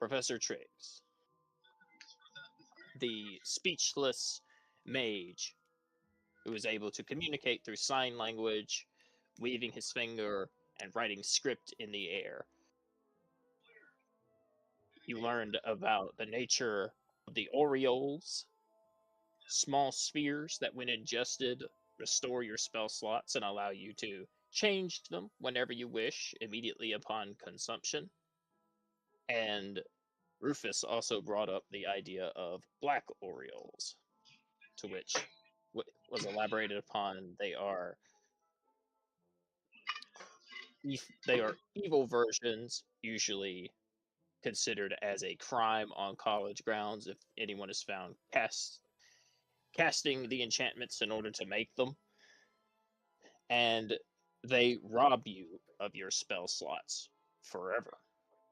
Professor Triggs, the speechless mage who is able to communicate through sign language, weaving his finger, and writing script in the air. You learned about the nature of the Orioles, small spheres that, when ingested, restore your spell slots and allow you to change them whenever you wish, immediately upon consumption. And Rufus also brought up the idea of black Orioles, to which was elaborated upon. They are evil versions, usually considered as a crime on college grounds if anyone is found casting the enchantments in order to make them. And they rob you of your spell slots forever,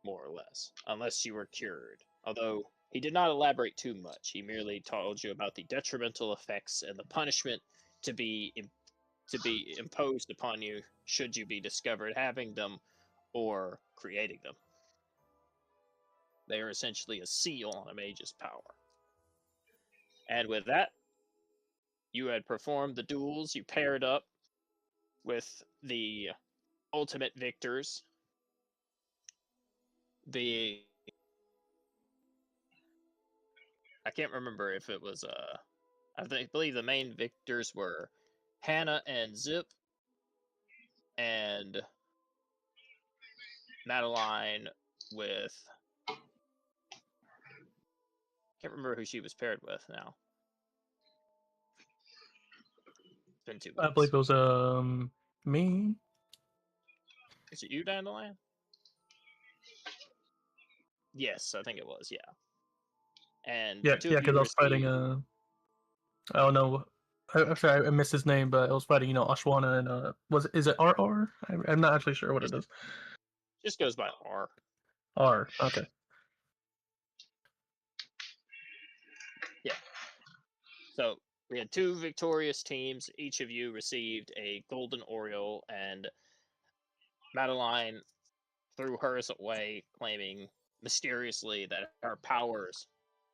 more or less, unless you were cured. Although he did not elaborate too much. He merely told you about the detrimental effects and the punishment to be imposed upon you should you be discovered having them or creating them. They are essentially a seal on a mage's power. And with that, you had performed the duels, you paired up with the ultimate victors. I can't remember if it was I believe the main victors were Hannah and Zip, and Madeline with, can't remember who she was paired with now. It's been 2 weeks. I believe it was me. Is it you, Dandelion? Yes, I think it was. Yeah. And Yeah, because I was fighting. I don't know. Actually, I missed his name, but I was fighting. Ashwana and is it RR? I'm not actually sure what it is. Just goes by R. R. Okay. Yeah. So we had 2 victorious teams. Each of you received a golden Oriole, and Madeline threw hers away, claiming mysteriously that her powers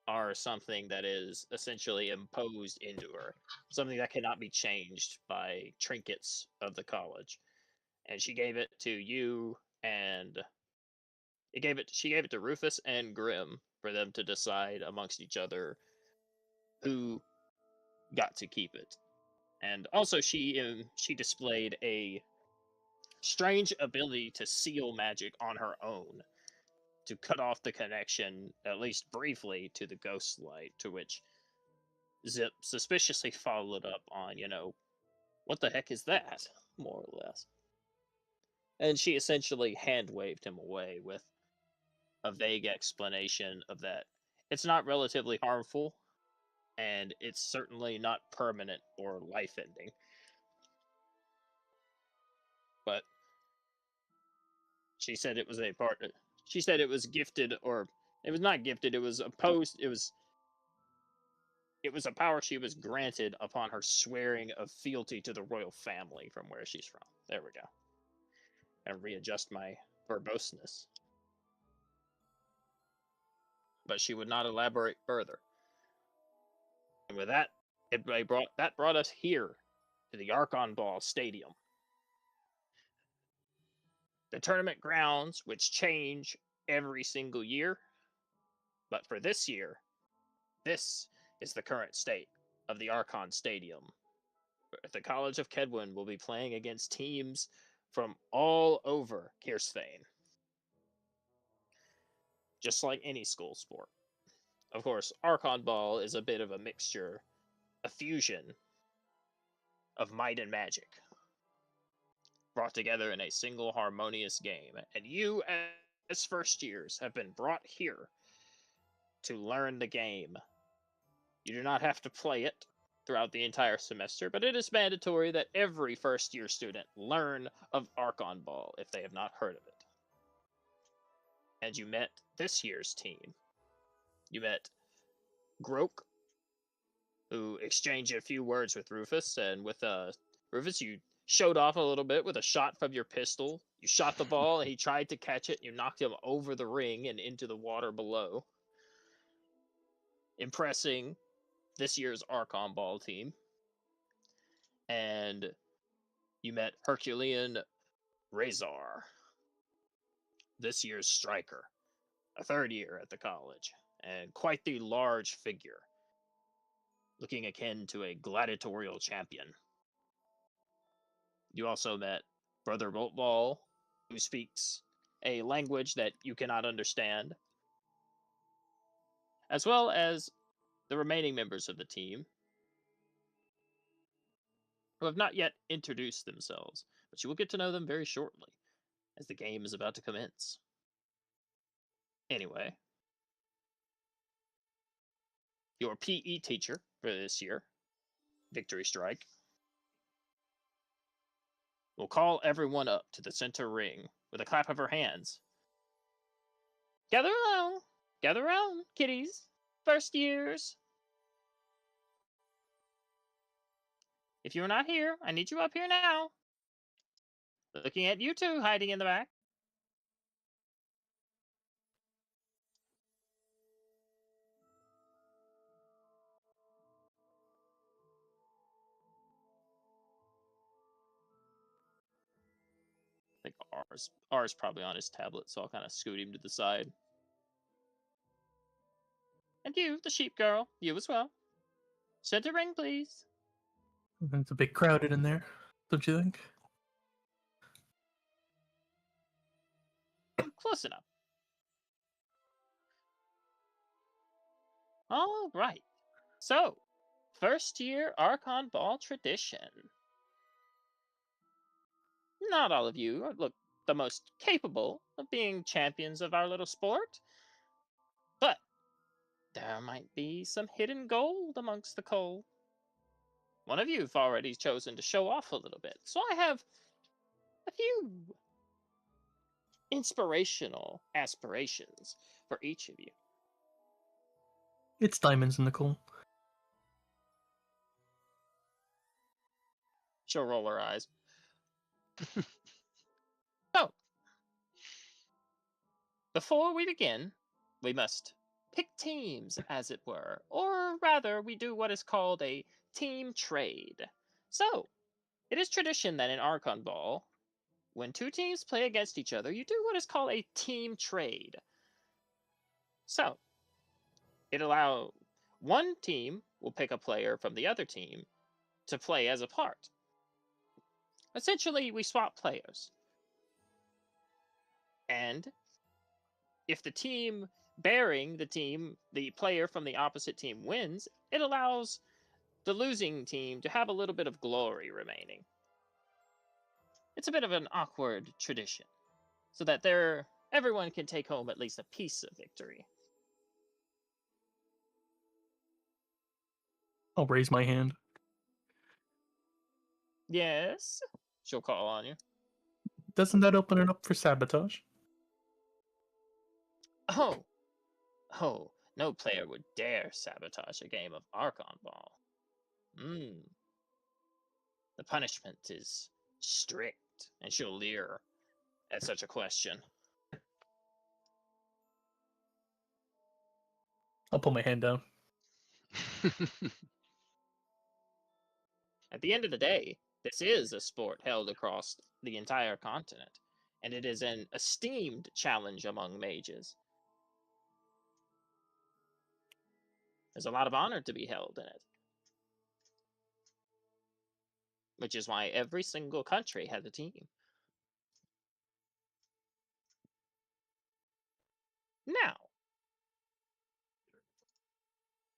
are something that is essentially imposed into her, something that cannot be changed by trinkets of the college. And she gave it to you, and she gave it to Rufus and Grim for them to decide amongst each other who got to keep it. And also she displayed a strange ability to seal magic on her own, to cut off the connection, at least briefly, to the Ghostlight, to which Zip suspiciously followed up on, what the heck is that, more or less. And she essentially hand-waved him away with a vague explanation of that it's not relatively harmful, and it's certainly not permanent or life-ending. But she said it was she said it was gifted, or it was not gifted, it was opposed, it was a power she was granted upon her swearing of fealty to the royal family from where she's from. There we go. And readjust my verboseness. But she would not elaborate further. And with that, that brought us here to the Archon Ball Stadium. The tournament grounds, which change every single year. But for this year, this is the current state of the Archon Stadium. The College of Kedwin will be playing against teams from all over Kirsthain. Just like any school sport. Of course, Archon Ball is a bit of a mixture, a fusion of might and magic, brought together in a single harmonious game. And you, as first years, have been brought here to learn the game. You do not have to play it throughout the entire semester, but it is mandatory that every first-year student learn of Archon Ball if they have not heard of it. And you met this year's team. You met Grok, who exchanged a few words with Rufus, and with Rufus, you showed off a little bit with a shot from your pistol. You shot the ball, and he tried to catch it, and you knocked him over the ring and into the water below, impressing this year's Archon Ball team. And you met Herculean Razor, this year's striker, a third year at the college, and quite the large figure, looking akin to a gladiatorial champion. You also met Brother Boltball, who speaks a language that you cannot understand, as well as the remaining members of the team, who have not yet introduced themselves, but you will get to know them very shortly, as the game is about to commence. Anyway, your PE teacher for this year, Victory Strike, will call everyone up to the center ring with a clap of her hands. Gather around, kiddies, first years. If you're not here, I need you up here now. Looking at you two hiding in the back. I think R's probably on his tablet, so I'll kind of scoot him to the side. And you, the sheep girl, you as well. Center ring, please. It's a bit crowded in there, don't you think? Close enough. All right. So, first year Archon Ball tradition. Not all of you look the most capable of being champions of our little sport, but there might be some hidden gold amongst the coal. One of you have already chosen to show off a little bit, so I have a few inspirational aspirations for each of you. It's diamonds in the coal. She'll roll her eyes. So, before we begin, we must pick teams, as it were, or rather, we do what is called a team trade. So, it is tradition that in Archon Ball, when two teams play against each other, you do what is called a team trade. So, one team will pick a player from the other team to play as a part. Essentially, we swap players. And if the team bearing the player from the opposite team wins, it allows the losing team to have a little bit of glory remaining. It's a bit of an awkward tradition, so that everyone can take home at least a piece of victory. I'll raise my hand. Yes, she'll call on you. Doesn't that open it up for sabotage? Oh, no player would dare sabotage a game of Archon Ball. The punishment is strict, and she'll leer at such a question. I'll put my hand down. At the end of the day, this is a sport held across the entire continent, and it is an esteemed challenge among mages. There's a lot of honor to be held in it, which is why every single country has a team. Now,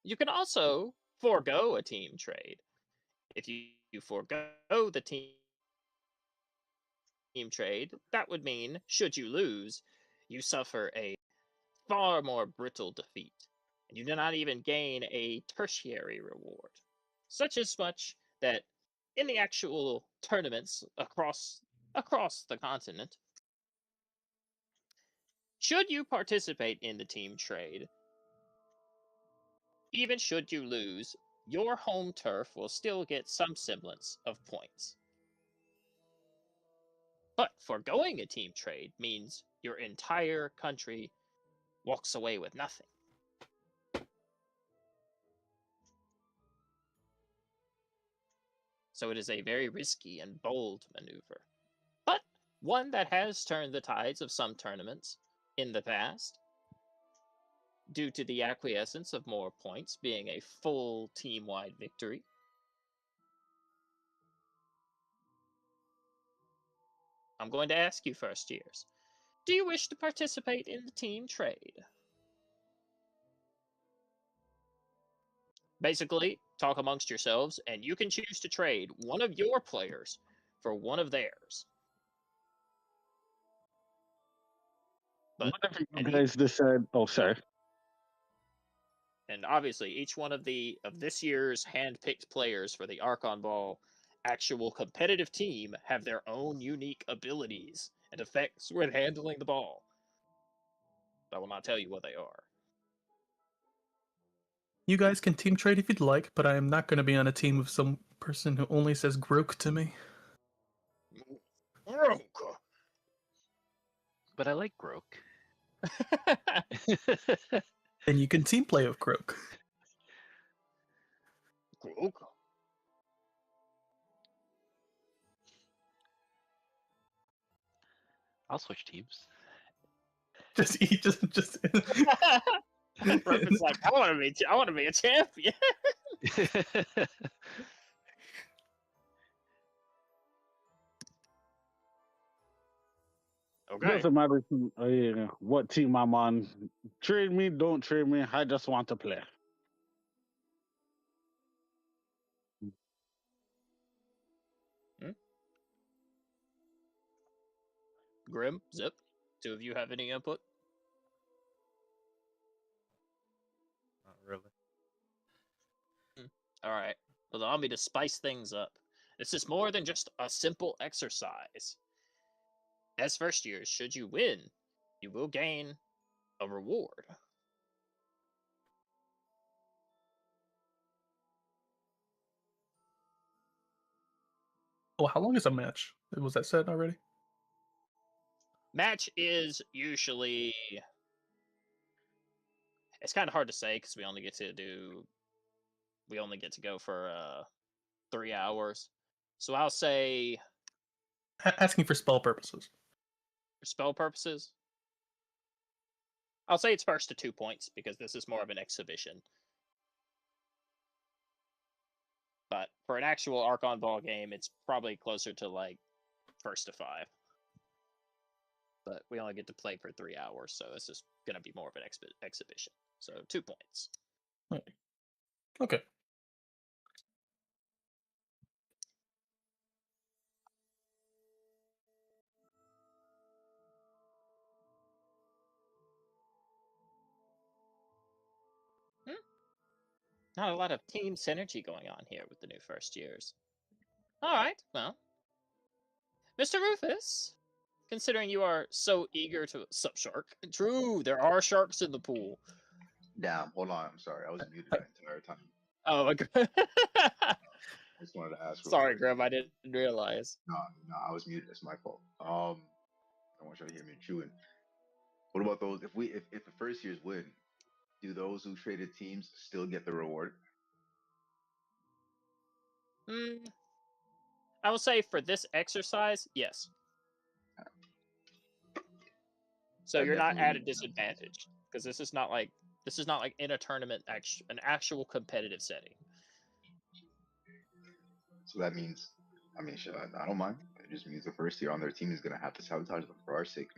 you can also forego a team trade. If you forego the team trade, that would mean, should you lose, you suffer a far more brittle defeat, and you do not even gain a tertiary reward. Such as much that in the actual tournaments across the continent, should you participate in the team trade, even should you lose, your home turf will still get some semblance of points. But foregoing a team trade means your entire country walks away with nothing. So it is a very risky and bold maneuver, but one that has turned the tides of some tournaments in the past, due to the acquiescence of more points being a full team-wide victory. I'm going to ask you, first years, do you wish to participate in the team trade? Basically, talk amongst yourselves, and you can choose to trade one of your players for one of theirs. But Whatever you and, guys decide. Oh, sorry. and obviously, each one of this year's hand-picked players for the Archon Ball actual competitive team have their own unique abilities and effects when handling the ball. I will not tell you what they are. You guys can team trade if you'd like, but I am not going to be on a team with some person who only says Groke to me. Groke. But I like Groke. And you can team play with Groke. Groke. I'll switch teams. Just. Rufus like, I want to be a champion. Okay. Doesn't matter what team I'm on. Trade me, don't trade me. I just want to play. Grim, Zip, two of you have any input? Not really. All right. Allow me to spice things up. This is more than just a simple exercise. As first years, should you win, you will gain a reward. Oh, how long is a match? Was that said already? Match is usually... It's kind of hard to say because we only get to go for 3 hours. So I'll say... Asking for spell purposes. For spell purposes? I'll say it's first to 2 points because this is more of an exhibition. But for an actual Archon Ball game, it's probably closer to like first to 5. But we only get to play for 3 hours, so it's just going to be more of an exhibition. So 2 points. Okay. Not a lot of team synergy going on here with the new first years. Alright, well. Mr. Rufus, considering you are so eager to... Sup, shark? True, there are sharks in the pool. Damn, hold on. I'm sorry. I was muted the entire time. Oh, my God. I just wanted to ask. Sorry, Grim, I didn't realize. No, I was muted. It's my fault. I want you to hear me chewing. What about those? If the first years win, do those who traded teams still get the reward? I will say for this exercise, yes. So you're not at a disadvantage because this is not like in a tournament, an actual competitive setting. So that means, I don't mind. It just means the first year on their team is gonna have to sabotage them for our sake.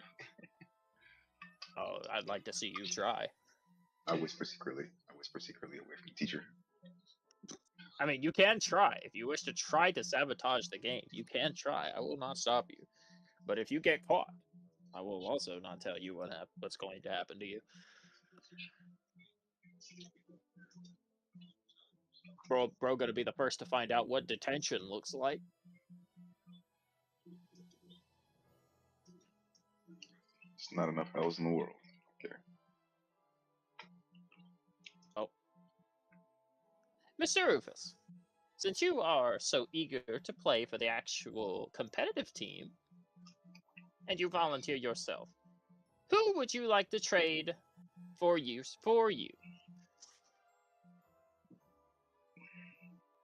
Oh, I'd like to see you try. I whisper secretly away from the teacher. I mean, you can try. If you wish to try to sabotage the game, you can try. I will not stop you. But if you get caught, I will also not tell you what's going to happen to you. Bro gonna be the first to find out what detention looks like. It's not enough L's in the world. Okay. Oh. Mr. Rufus, since you are so eager to play for the actual competitive team, and you volunteer yourself. Who would you like to trade for you?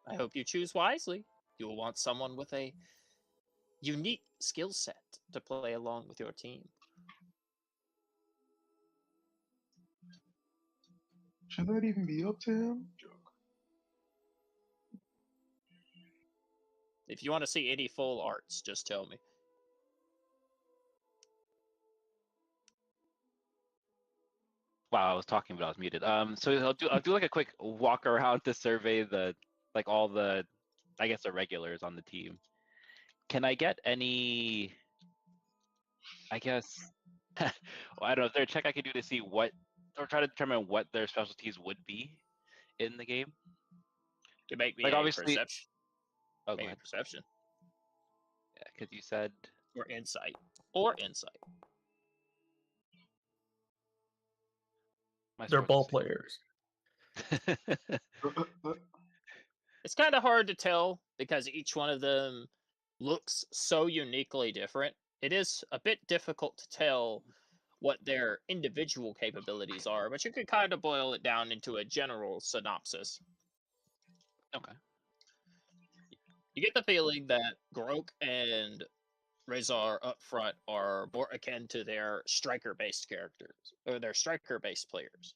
I hope you choose wisely. You will want someone with a unique skill set to play along with your team. Should that even be up to him? If you want to see any full arts, just tell me. Wow, I was talking, but I was muted. So I'll do like a quick walk around to survey all the, I guess, the regulars on the team. Can I get any? I guess well, I don't know. Is there a check I could do to see what, or try to determine what their specialties would be in the game? You make me Like a obviously. perception. Oh, go Maybe ahead. perception Yeah, because you said. or insight or insight. My They're scores ball the players. same. It's kind of hard to tell because each one of them looks so uniquely different. It is a bit difficult to tell what their individual capabilities are, but you could kind of boil it down into a general synopsis. Okay. You get the feeling that Grok and Rezar up front are more akin to their striker-based characters, or their striker-based players.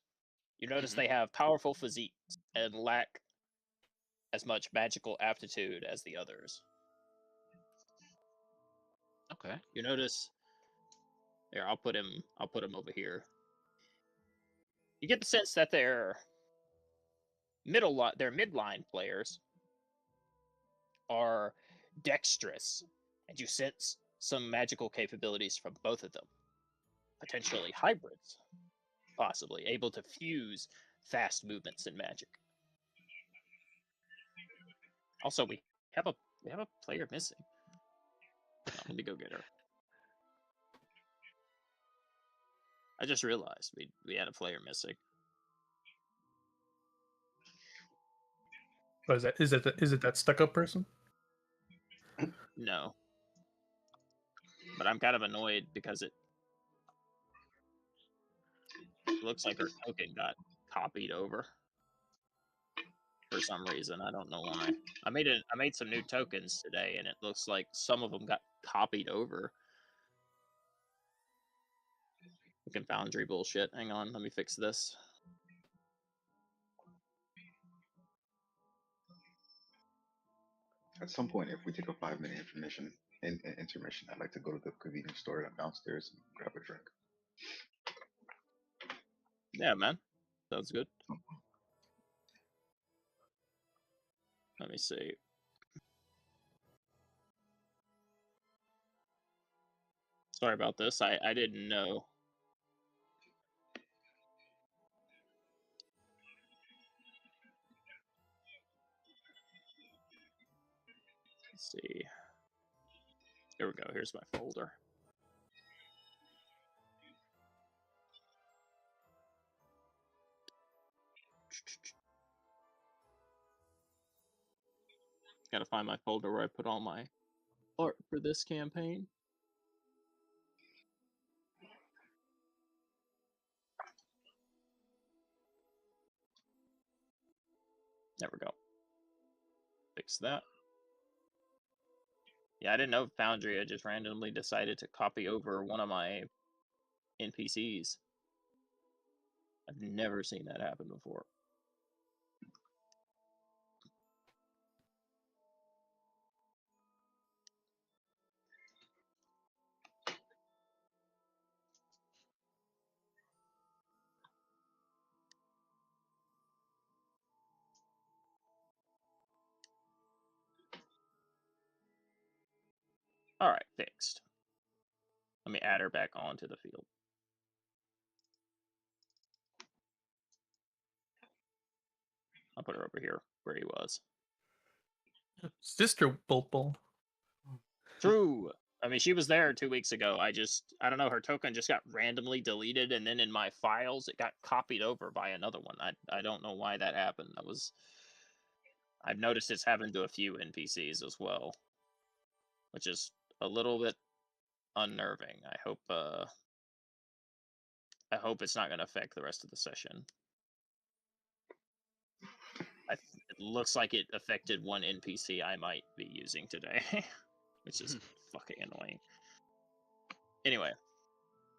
You notice they have powerful physiques and lack as much magical aptitude as the others. Okay. You notice here, I'll put him over here. You get the sense that their midline players are dexterous, and you sense some magical capabilities from both of them. Potentially hybrids, possibly able to fuse fast movements and magic. Also, we have a player missing. Let me go get her. I just realized we had a player missing. What is that? Is it that stuck-up person? No. But I'm kind of annoyed because it looks like her token got copied over for some reason. I don't know why. I made some new tokens today, and it looks like some of them got copied over. Fucking Foundry bullshit. Hang on, let me fix this. At some point, if we take a 5-minute intermission, I'd like to go to the convenience store downstairs and grab a drink. Yeah, man. Sounds good. Let me see. Sorry about this. I didn't know. Let's see. Here we go. Here's my folder. Gotta find my folder where I put all my art for this campaign. There we go. Fix that. Yeah, I didn't know Foundry had just randomly decided to copy over one of my NPCs. I've never seen that happen before. Alright, fixed. Let me add her back onto the field. I'll put her over here where he was. Sister Bulbul. True. I mean, she was there 2 weeks ago. I don't know, her token just got randomly deleted, and then in my files, it got copied over by another one. I don't know why that happened. I've noticed it's happened to a few NPCs as well, which is a little bit unnerving. I hope it's not going to affect the rest of the session. It looks like it affected one NPC I might be using today, which is fucking annoying. Anyway,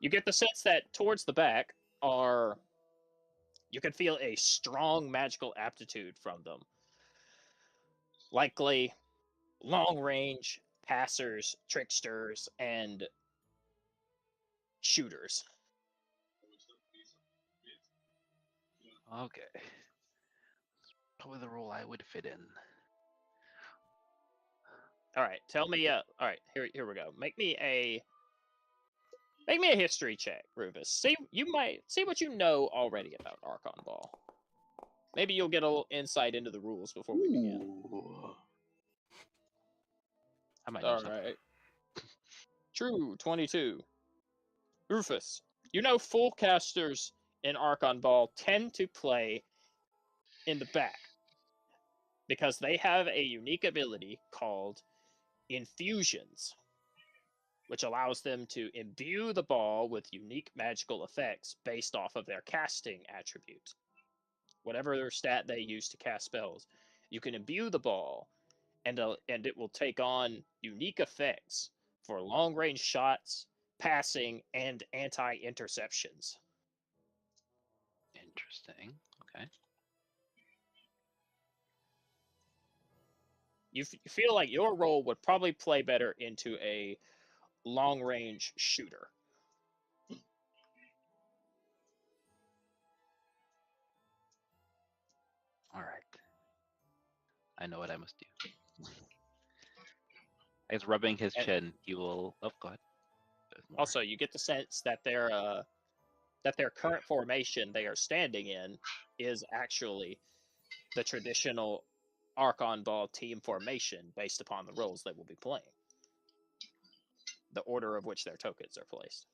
you get the sense that towards the back you can feel a strong magical aptitude from them. Likely long range passers, tricksters, and shooters. Okay. Probably the role I would fit in. All right, tell me. All right, here we go. Make me a history check, Rufus. See what you know already about Archon Ball. Maybe you'll get a little insight into the rules before we begin. Ooh. I might know All something. right. True, 22. Rufus, you know full casters in Archon Ball tend to play in the back because they have a unique ability called Infusions, which allows them to imbue the ball with unique magical effects based off of their casting attribute. Whatever their stat they use to cast spells, you can imbue the ball, and it will take on unique effects for long-range shots, passing, and anti-interceptions. Interesting. Okay. You feel like your role would probably play better into a long-range shooter. All right. I know what I must do. As rubbing his chin, he will. Oh, go ahead. There's more. Also, you get the sense that their current formation they are standing in is actually the traditional Archon Ball team formation based upon the roles they will be playing. The order of which their tokens are placed.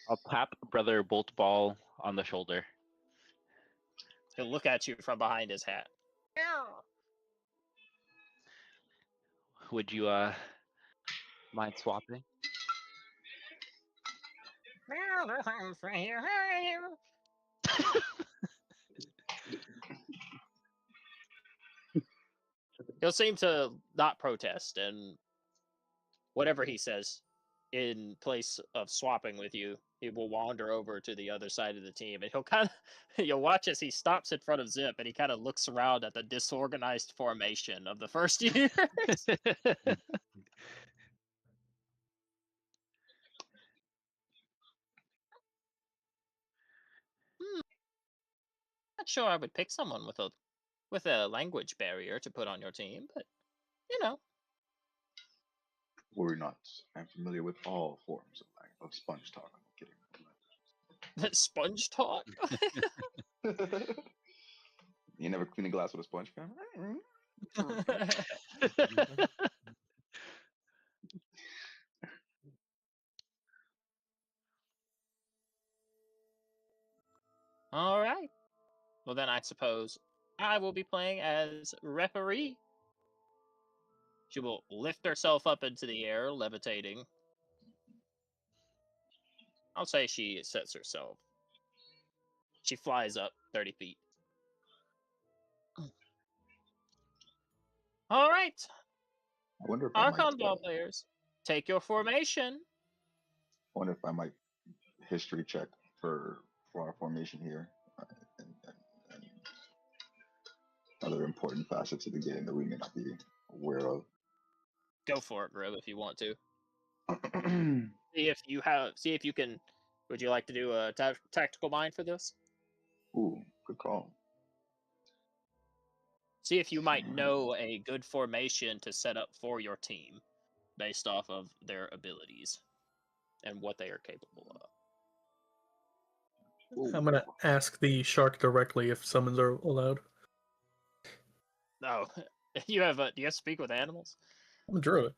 I'll tap Brother Bolt Ball on the shoulder. He'll look at you from behind his hat. Would you mind swapping? He'll seem to not protest, and whatever he says, in place of swapping with you, he will wander over to the other side of the team, and you'll watch as he stops in front of Zip, and he kind of looks around at the disorganized formation of the first year. Not sure I would pick someone with a language barrier to put on your team, but you know. Worry not. I'm familiar with all forms of sponge talk. I'm kidding. Sponge talk? You never clean a glass with a sponge, fam? All right. Well, then I suppose I will be playing as referee. She will lift herself up into the air, levitating. I'll say she sets herself. She flies up 30 feet. All right. I wonder if Archon Ball players, take your formation. I wonder if I might history check for our formation here and other important facets of the game that we may not be aware of. Go for it, Grib, if you want to. See if you can. Would you like to do a tactical mind for this? Ooh, good call. See if you might know a good formation to set up for your team based off of their abilities and what they are capable of. Ooh. I'm gonna ask the shark directly if summons are allowed. No, do you have to speak with animals? I'm a druid.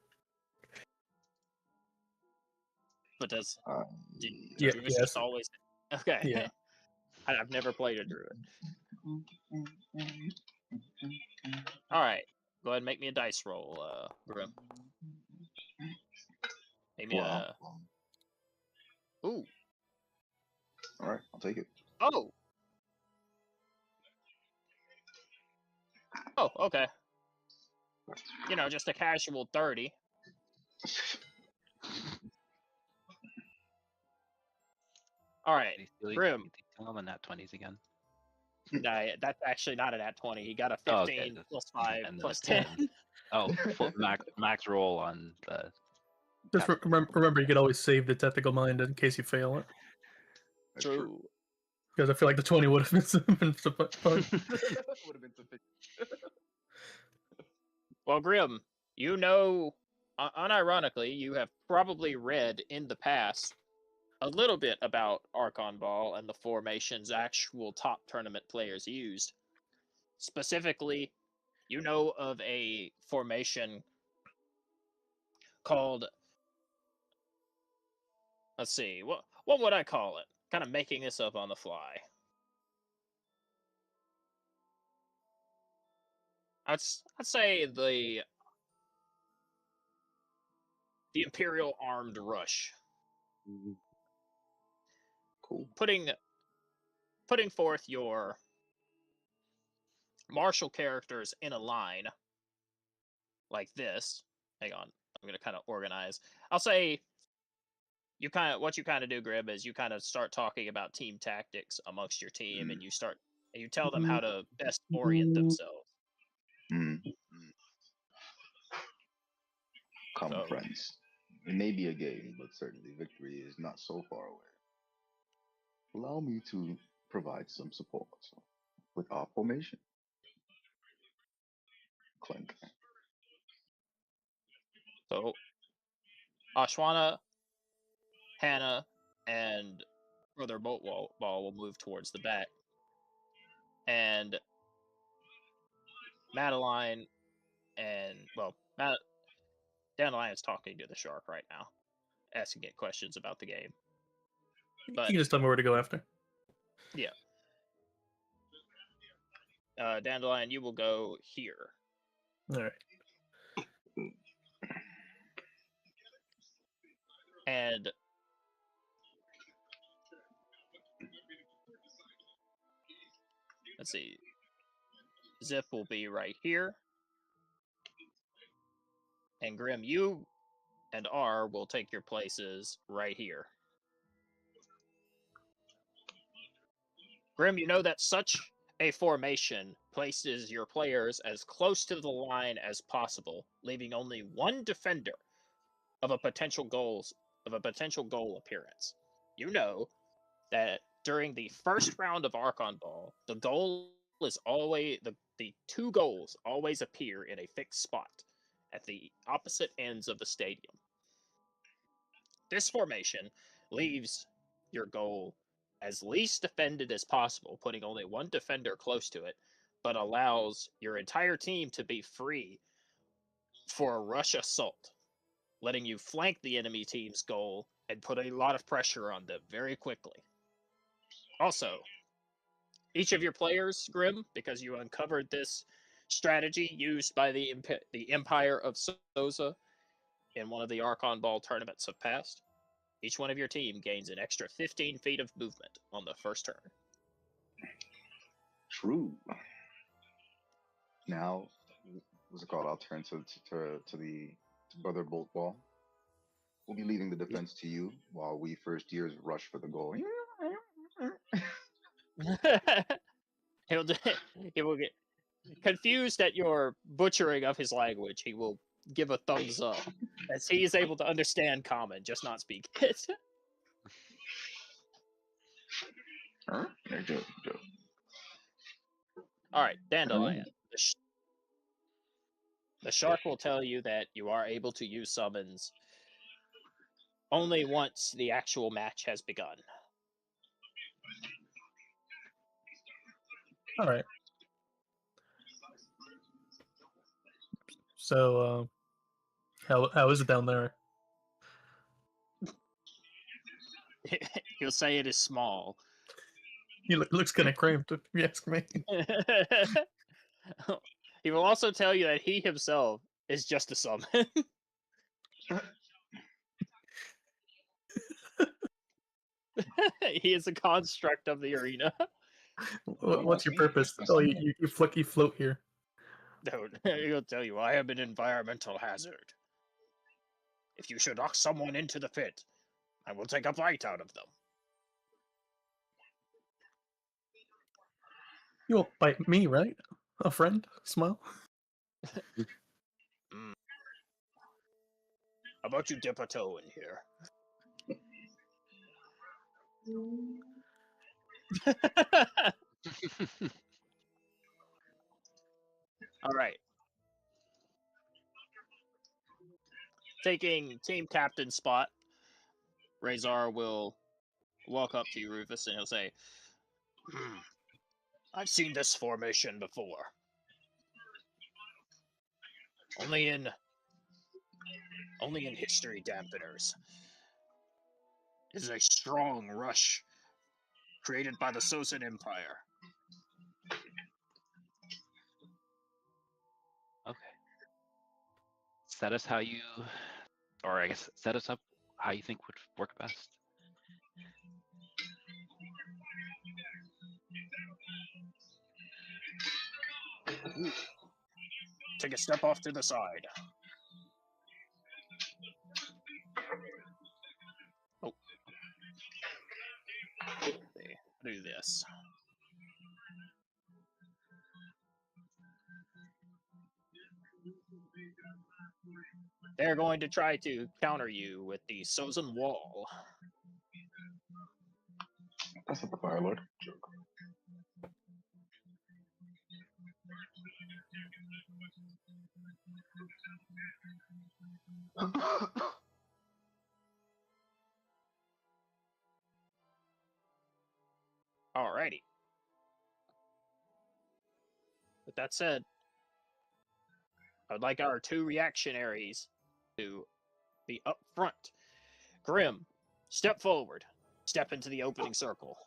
But does Yeah, druids yes. just always? Okay. Yeah. I've never played a druid. All right, go ahead and make me a dice roll, Grim. Give me a. Ooh. All right, I'll take it. Oh. Oh, okay. You know, just a casual 30. All right, Grim. Tell him on that 20s again. Nah, that's actually not an at 20. He got a 15 Oh, okay. plus 5 And then plus a 10. Oh, full max roll on the. Just remember, you could always save the tactical mind in case you fail it. That's true. True. Because I feel like the 20 would have been fun. Would have been sufficient. Well, Grim, you know, unironically, you have probably read in the past a little bit about Archon Ball and the formations actual top tournament players used. Specifically, you know of a formation called, let's see, what would I call it? Kind of making this up on the fly. I'd say the Imperial Armed Rush. Cool. Putting forth your martial characters in a line like this. Hang on, I'm gonna kind of organize. I'll say what you kind of do, Grib, is you kind of start talking about team tactics amongst your team, and you tell them how to best orient themselves. Come, So- friends. It may be a game, but certainly victory is not so far away. Allow me to provide some support with our formation. Clink. So, Ashwana, Hannah, and Brother Ball will move towards the back, and Madeline and Dandelion's talking to the shark right now, asking it questions about the game. But You can just tell me where to go after. yeah, Dandelion, you will go here. All right. And let's see, Zip will be right here. And Grim, you and R will take your places right here. Grim, you know that such a formation places your players as close to the line as possible, leaving only one defender of a potential goal appearance. You know that during the first round of Archon Ball, the goal is always the two goals always appear in a fixed spot at the opposite ends of the stadium. This formation leaves your goal as least defended as possible, putting only one defender close to it, but allows your entire team to be free for a rush assault, letting you flank the enemy team's goal and put a lot of pressure on them very quickly. Also, each of your players, Grim, because you uncovered this strategy used by the Empire of Soza in one of the Archon Ball tournaments of past, each one of your team gains an extra 15 feet of movement on the first turn. True. Now, what's it called? I'll turn to Brother Bolt Ball. We'll be leaving the defense to you while we first years rush for the goal. He will get confused at your butchering of his language. He will give a thumbs up as he is able to understand common, just not speak it. Huh? Joe. All right, Dandelion. The shark will tell you that you are able to use summons only once the actual match has begun. All right. So, how is it down there? He'll say it is small. He looks kind of cramped, if you ask me. He will also tell you that he himself is just a summon. He is a construct of the arena. What's your purpose? Oh, you float here. No, he'll tell you, I am an environmental hazard. If you should knock someone into the pit, I will take a bite out of them. You won't bite me, right? A friend? Smile. How about you dip a toe in here? All right. Taking team captain spot, Razor will walk up to you, Rufus, and he'll say, I've seen this formation before. Only in history dampeners. It is a strong rush created by the Sosan Empire. Okay. Set us how you, or I guess set us up how you think would work best. Take a step off to the side. Oh. Do this. They're going to try to counter you with the Sosan Wall. That's not the Fire Lord. Joke. Alrighty. With that said, I would like our two reactionaries to be up front. Grim, step forward. Step into the opening circle.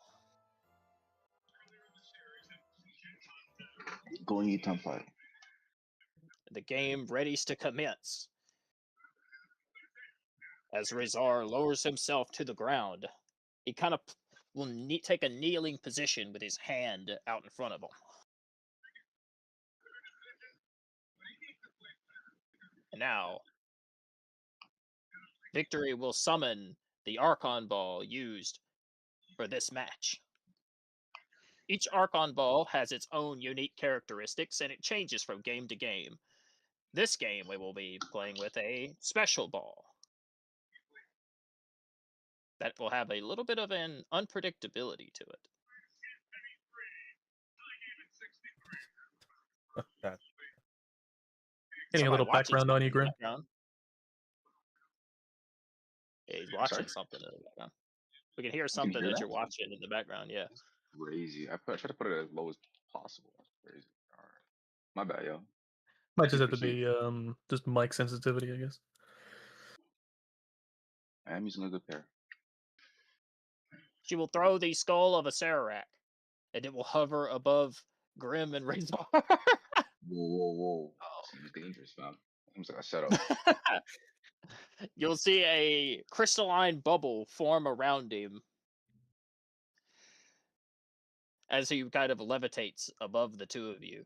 Going eat time fight. The game readies to commence. As Razor lowers himself to the ground, he kind of will take a kneeling position with his hand out in front of him. And now, Victory will summon the Archon Ball used for this match. Each Archon Ball has its own unique characteristics, and it changes from game to game. This game, we will be playing with a special ball that will have a little bit of an unpredictability to it. That Getting a little Somebody watching background on you, something in the Grim. background. Yeah, he's watching Sorry? something in the background. We can hear something hear that that? you're watching in the background, yeah. Crazy. I try to put it as low as possible. That's crazy. All right. My bad, yo. Might just have to Keep- be just mic sensitivity, I guess. I am using a good pair. She will throw the skull of a Sararak, and it will hover above Grim and Razor. Whoa. Seems dangerous, fam. Seems like a setup. You'll see a crystalline bubble form around him as he kind of levitates above the two of you.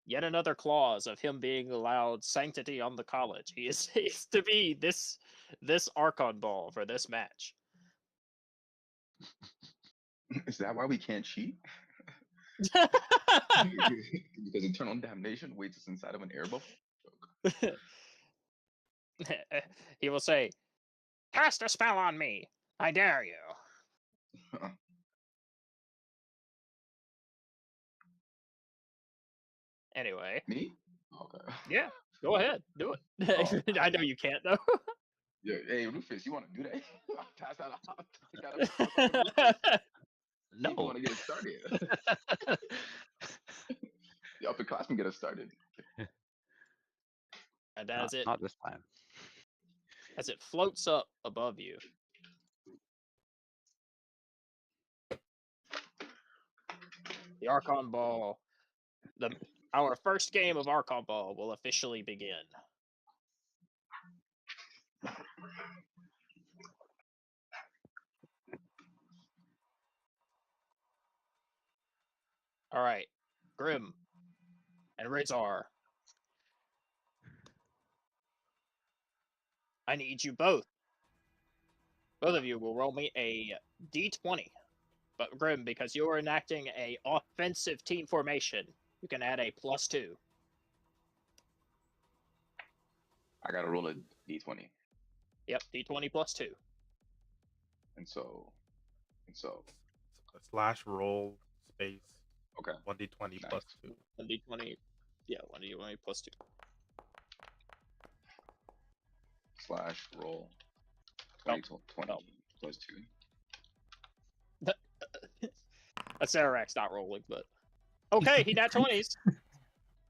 Yet another clause of him being allowed sanctity on the college. He is to be this Archon Ball for this match. Is that why we can't cheat? Because eternal damnation waits us inside of an air bubble? Joke. He will say, "Cast a spell on me. I dare you." Anyway. Me? Okay. Yeah, go ahead. Do it. Oh. I know you can't, though. Yeah, hey, Rufus, you want to do that? Pass that out. No. You want to get it started? The upperclassmen get us started. And as Not this time. as it floats up above you, the Archon Ball, our first game of Archon Ball will officially begin. All right, Grim and Razor. I need you both. Both of you will roll me a d20. But Grim, because you are enacting a offensive team formation, you can add a +2. I gotta roll a d20, Yep, d20 +2. and so Slash roll space okay. 1d20 Nice. plus 2. 1d20. Yeah, 1d20 +2. Slash roll 20 plus 2. Acererak's not rolling, but okay, he nat 20s.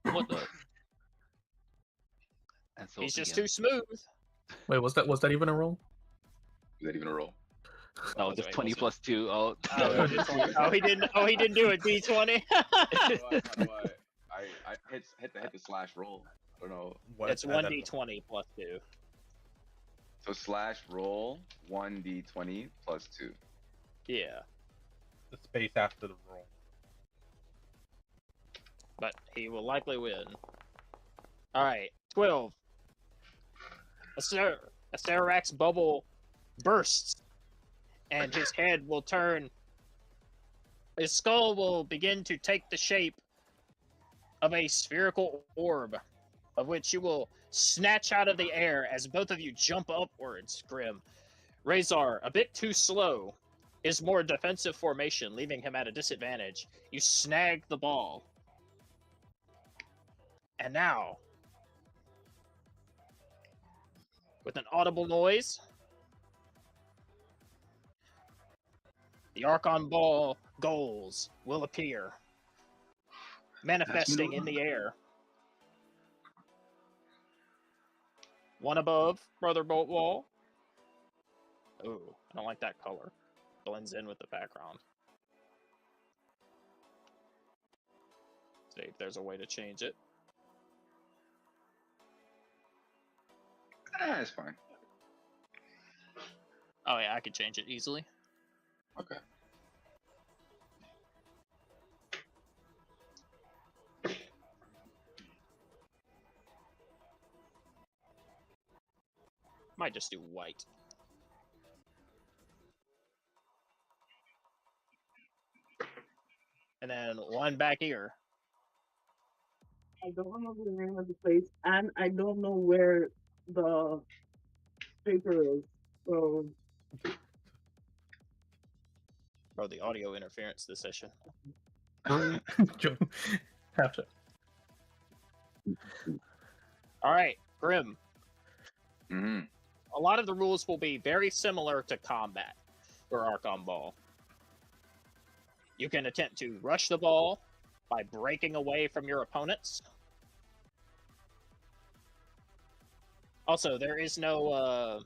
What the? And so He's just begins. too smooth. Wait, was that even a roll? Is that even a roll? No, Wait, just wait, 20 what's plus 2. Oh, Oh, he did 20. Oh, he didn't. Oh, he didn't do a d20. How do I hit the slash roll? I don't know. It's 1d20 +2. So slash roll 1d20 plus 2. Yeah, The space after the roll. but he will likely win. All right, 12. Acererak's bubble bursts, and his head will turn. His skull will begin to take the shape of a spherical orb, of which you will snatch out of the air as both of you jump upwards. Grim. Razor, a bit too slow, is more defensive formation, leaving him at a disadvantage. You snag the ball. And now, with an audible noise, the Archon Ball goals will appear, manifesting in the air. One above Brother Boltwall. Ooh, I don't like that color. Blends in with the background. See if there's a way to change it. It's fine. Oh yeah, I could change it easily. Okay. Might just do white. And then one back here. I don't know the name of the place, and I don't know where the paper is. So Bro, the audio interference this session. Joe, have to. Alright, Grim. Mm-hmm. A lot of the rules will be very similar to combat for Archon Ball. You can attempt to rush the ball by breaking away from your opponents. Also, there is no,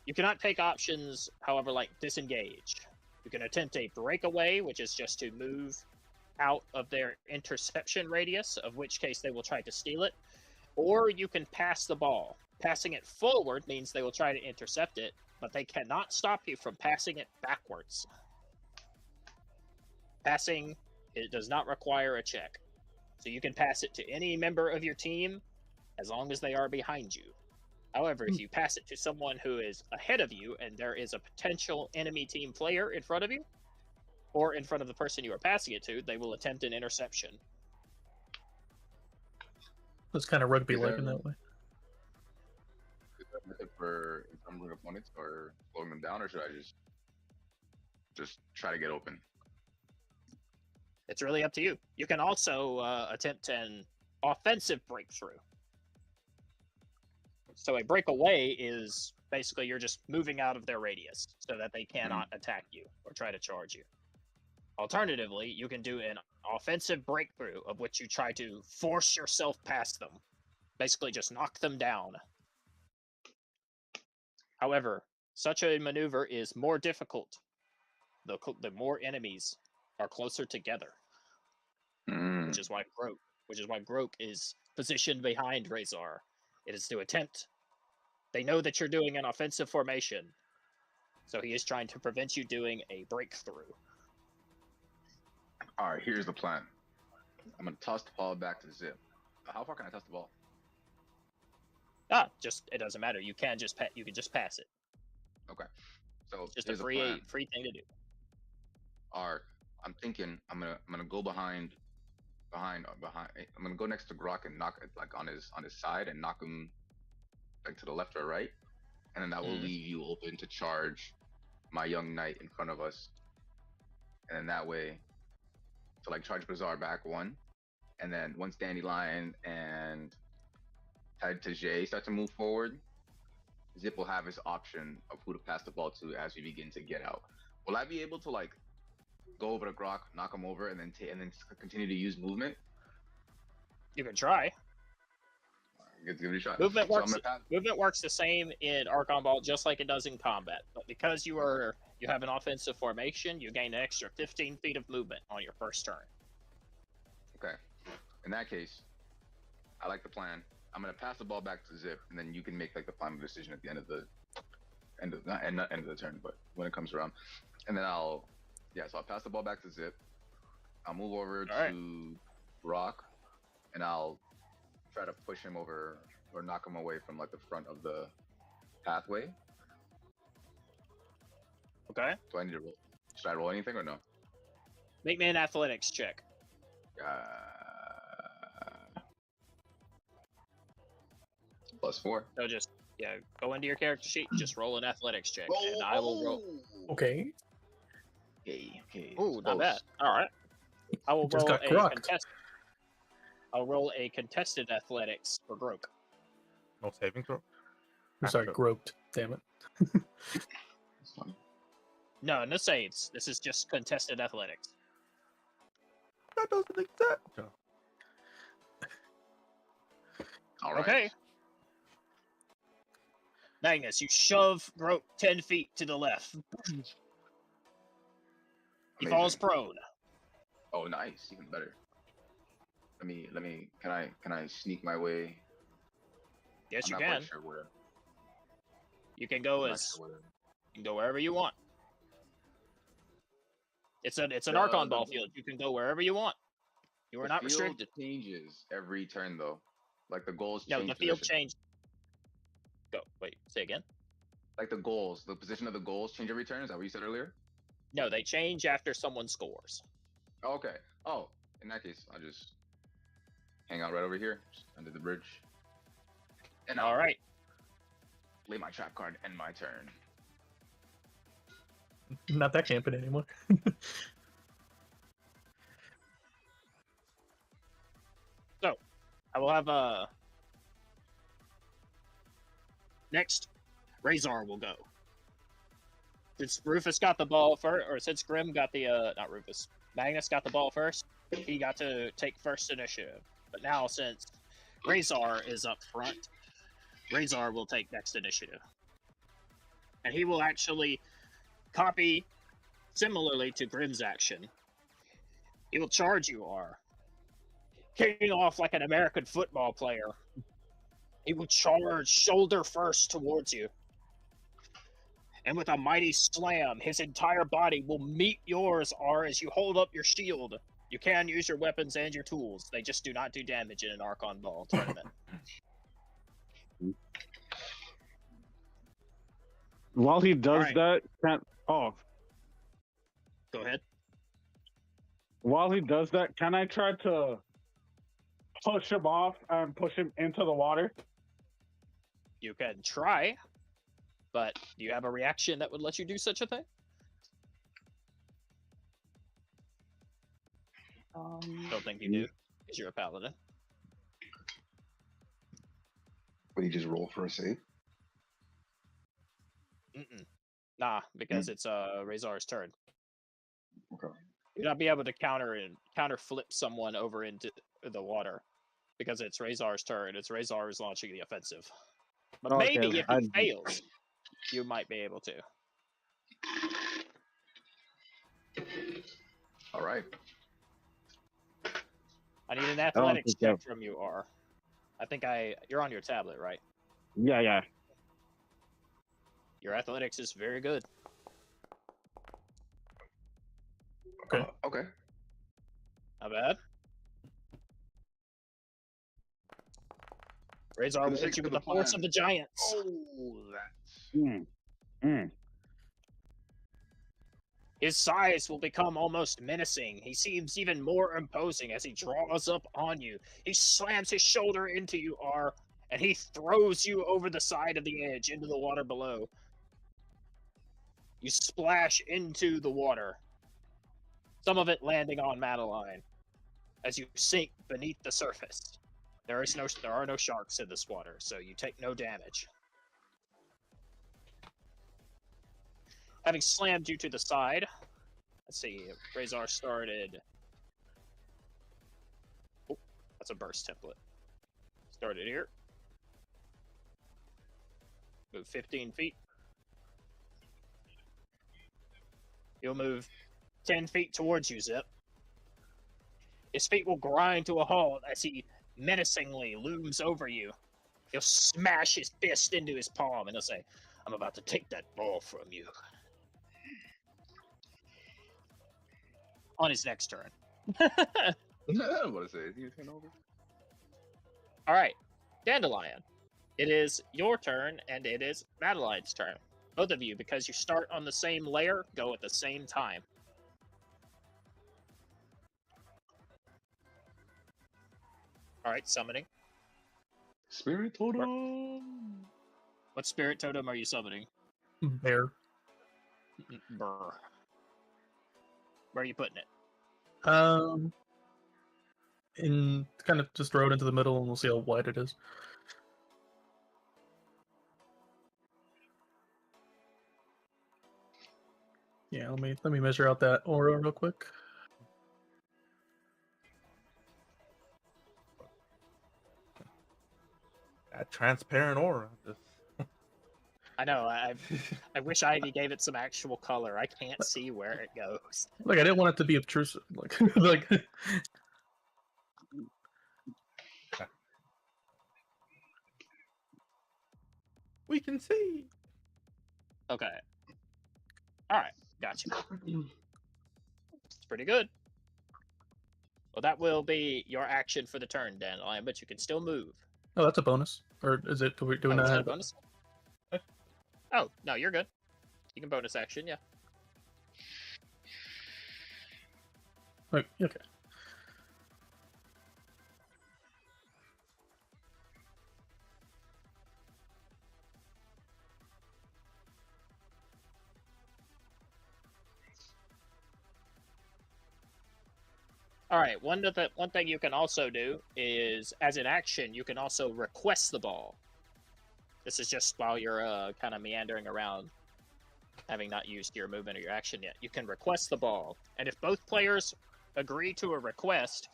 you cannot take options, however, like disengage. You can attempt a breakaway, which is just to move out of their interception radius, of which case they will try to steal it. Or you can pass the ball. Passing it forward means they will try to intercept it, but they cannot stop you from passing it backwards. Passing, it does not require a check. So you can pass it to any member of your team as long as they are behind you. However, if you pass it to someone who is ahead of you and there is a potential enemy team player in front of you, or in front of the person you are passing it to, they will attempt an interception. It's kind of rugby Is like that- in that way. Is that method for encumbering opponents or slowing them down, or should I just try to get open? It's really up to you. You can also attempt an offensive breakthrough. So a breakaway is basically you're just moving out of their radius so that they cannot attack you or try to charge you. Alternatively, you can do an offensive breakthrough, of which you try to force yourself past them. Basically just knock them down. However, such a maneuver is more difficult the more enemies are closer together. Mm. Which is why Groke is positioned behind Razor. It is to attempt. They know that you're doing an offensive formation, so he is trying to prevent you doing a breakthrough. All right, here's the plan. I'm gonna toss the ball back to Zip. How far can I toss the ball? Just it doesn't matter. You can just you can just pass it. Okay. So It's just a here's the plan. free thing to do. Alright, I'm thinking I'm gonna go behind. I'm gonna go next to Grok and knock it like on his side and knock him like to the left or right, and then that will leave you open to charge my young knight in front of us, and then that way to like charge Bazaar back one, and then once Dandelion and Tied to Jay start to move forward, Zip will have his option of who to pass the ball to as we begin to get out. Will I be able to like go over to Grok, knock him over, and then continue to use movement? You can try. Give it a shot. Movement So I'm works. gonna pass- Movement works the same in Archon Ball, just like it does in combat. But because you have an offensive formation, you gain an extra 15 feet of movement on your first turn. Okay. In that case, I like the plan. I'm gonna pass the ball back to Zip, and then you can make like the final decision at the end of the not end of the turn, but when it comes around, and then so I'll pass the ball back to Zip. I'll move over to Rock, and I'll try to push him over or knock him away from like the front of the pathway. Okay. Do I need to roll? Should I roll anything or no? Make me an athletics check. +4. So just go into your character sheet, just roll an athletics check, and I will roll. Okay. Okay. Ooh, not bad. All right. I will Just roll got Grok. I'll roll a contested athletics for Groke. No saving throw. I'm sorry, groped. Damn it. That's funny. No saves. This is just contested athletics. That doesn't exist. No. All right. Okay. Magnus, you shove Groke 10 feet to the left. He falls Amazing. prone. Oh, nice. Even better. Let me. Can I sneak my way? Yes, I'm you not can. quite sure where. You can go I'm not as sure where. you can go wherever you want. It's an The- Archon the- ball field. You can go wherever you want. You are The not field restricted. changes every turn though. Like the goals No, change. the field position. changed. Go. Wait. Say again. Like the goals, the position of the goals change every turn. Is that what you said earlier? No, they change after someone scores. Oh, okay. Oh, in that case, I'll just hang out right over here, just under the bridge. And All right. lay my trap card, end my turn. Not that camping anymore. I will have next. Razor will go. Since Rufus got the ball first, or since Grim got the not Rufus, Magnus got the ball first, he got to take first initiative. But now since Razor is up front, Razor will take next initiative. And he will actually copy similarly to Grim's action. He will charge you, R. Kicking off like an American football player. He will charge shoulder first towards you. And with a mighty slam, his entire body will meet yours, R, as you hold up your shield. You can use your weapons and your tools. They just do not do damage in an Archon Ball tournament. While he does Alright. that, Go ahead. While he does that, can I try to push him off and push him into the water? You can try, but do you have a reaction that would let you do such a thing? Don't think you do, because you're a paladin. Would he just roll for a save? Nah, because it's Razor's turn. Okay. You'd not be able to counter flip someone over into the water because it's Razor's turn. It's Razor who's launching the offensive. But Okay, maybe if he fails, you might be able to. All right. I need an athletics think check from you, R. I think you're on your tablet, right? Yeah. Your athletics is very good. Okay. Okay. Not bad. Razor For the will sake hit you of with the the force plan. of the giants. Oh, that's. His size will become almost menacing. He seems even more imposing as he draws up on you. He slams his shoulder into you, R, and he throws you over the side of the edge into the water below. You splash into the water, some of it landing on Madeline as you sink beneath the surface. There are no sharks in this water, so you take no damage. Having slammed you to the side, let's see, Razor started. Oh, that's a burst template. Started here. Move 15 feet. He'll move 10 feet towards you, Zip. His feet will grind to a halt as he menacingly looms over you. He'll smash his fist into his palm and he'll say, "I'm about to take that ball from you." On his next turn. I'm gonna say, is he turn over? All right, Dandelion. It is your turn and it is Madeline's turn. Both of you, because you start on the same layer, go at the same time. All right, summoning. Spirit totem. What spirit totem are you summoning? Bear. Brr. Where are you putting it? In kind of just throw it into the middle, and we'll see how wide it is. Yeah, let me measure out that aura real quick. That transparent aura. Just... I know. I wish Ivy gave it some actual color. I can't see where it goes. Like, I didn't want it to be obtrusive. Like, like. We can see. Okay. All right. Gotcha. It's pretty good. Well, that will be your action for the turn, Dandelion, but you can still move. Oh, that's a bonus. Or is it? Do we Oh, not is that a have bonus? Oh, no, you're good. You can bonus action, yeah. Okay. All right. One thing you can also do is, as an action, you can also request the ball. This is just while you're kind of meandering around, having not used your movement or your action yet. You can request the ball, and if both players agree to a request,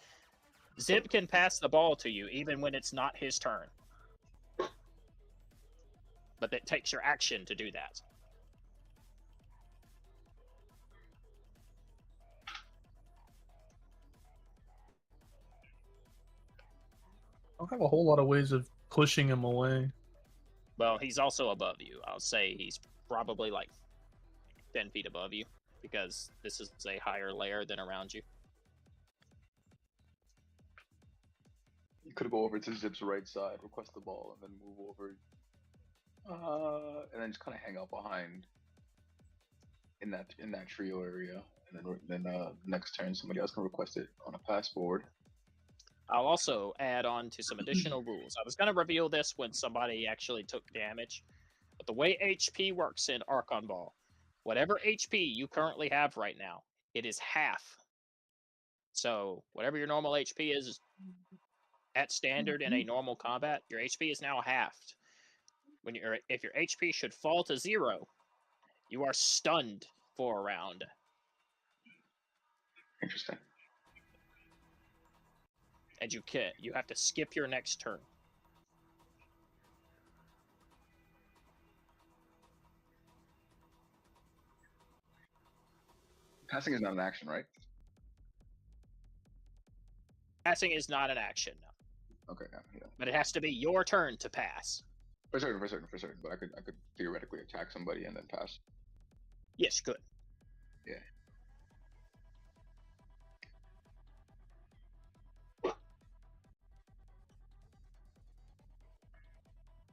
Zip can pass the ball to you even when it's not his turn. But it takes your action to do that. I don't have a whole lot of ways of pushing him away. Well, he's also above you. I'll say he's probably like 10 feet above you because this is a higher layer than around you. You could go over to Zip's right side, request the ball, and then move over. And then just kind of hang out behind in that trio area, and then next turn somebody else can request it on a pass forward. I'll also add on to some additional rules. I was going to reveal this when somebody actually took damage, but the way HP works in Archon Ball, whatever HP you currently have right now, it is half. So whatever your normal HP is at standard in a normal combat, your HP is now halved. If your HP should fall to 0, you are stunned for a round. Interesting. And you have to skip your next turn. Passing is not an action, right? Passing is not an action, no. Okay, yeah. But it has to be your turn to pass. For certain. But I could theoretically attack somebody and then pass. Yes, you could. Yeah.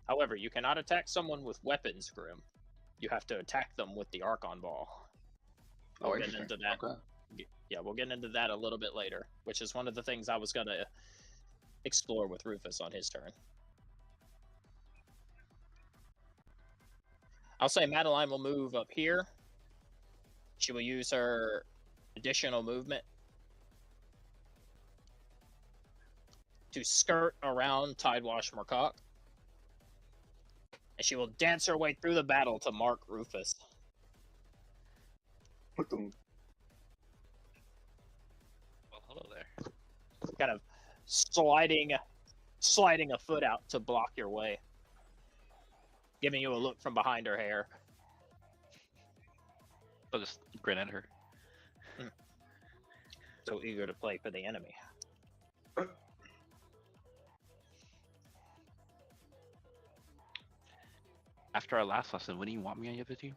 However, you cannot attack someone with weapons, Grim. You have to attack them with the Archon Ball. Oh, We'll get interesting. into that. Okay. Yeah, we'll get into that a little bit later, which is one of the things I was going to explore with Rufus on his turn. I'll say Madeline will move up here. She will use her additional movement to skirt around Tidewash Murkock. And she will dance her way through the battle to mark Rufus. Well, hello there. Kind of sliding a foot out to block your way. Giving you a look from behind her hair. I'll just grin at her. So eager to play for the enemy. After our last lesson, wouldn't you want me on your other team?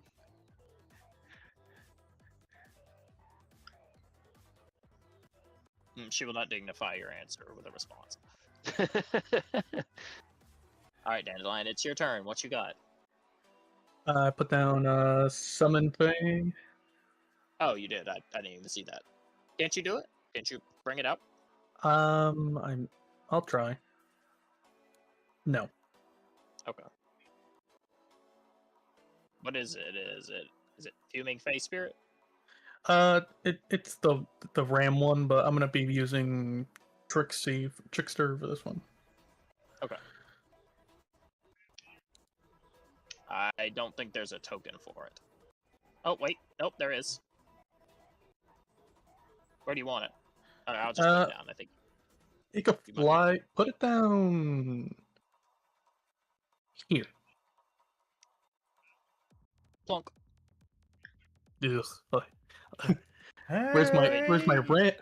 She will not dignify your answer with a response. Alright, Dandelion, it's your turn. What you got? I put down a summon thing. Oh, you did. I didn't even see that. Can't you do it? Can't you bring it up? I'll try. No. Okay. What is it? Is it Fuming Face Spirit? It's the Ram one, but I'm gonna be using Trickster for this one. Okay. I don't think there's a token for it. Oh wait, nope, there is. Where do you want it? I'll just put it down. I think it could fly. Put it down here. Plunk. Ugh. Where's my ram?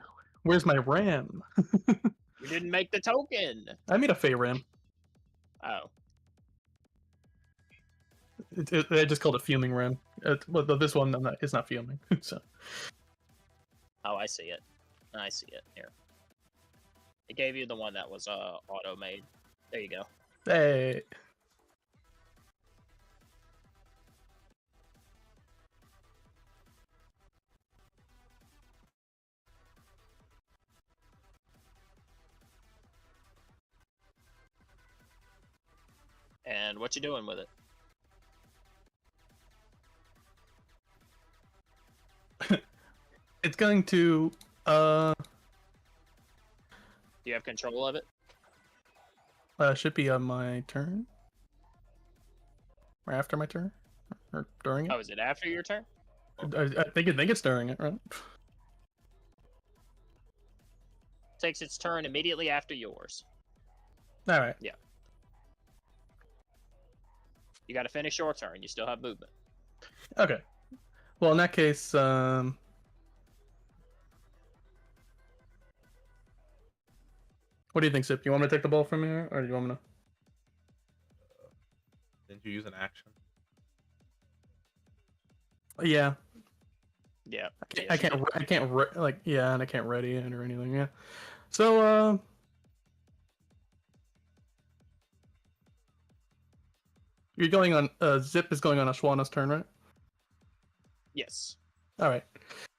Where's my ram? You didn't make the token. I made a Fey ram. Oh. I just called it fuming ram. But this one it's not fuming. So. Oh, I see it. I see it here. It gave you the one that was auto made. There you go. Hey. And what you doing with it? It's going to Do you have control of it? should be on my turn. Or after my turn? Or during it? Oh, is it after your turn? I think it's during it, right? Takes its turn immediately after yours. Alright. Yeah. You gotta finish your turn. You still have movement. Okay. Well, in that case, what do you think, Sip? You want me to take the ball from here, or do you want me to? Didn't you use an action? Yeah. Yeah. I can't and I can't ready it or anything. Yeah. So, you're going on. Zip is going on Ashwana's turn, right? Yes. All right.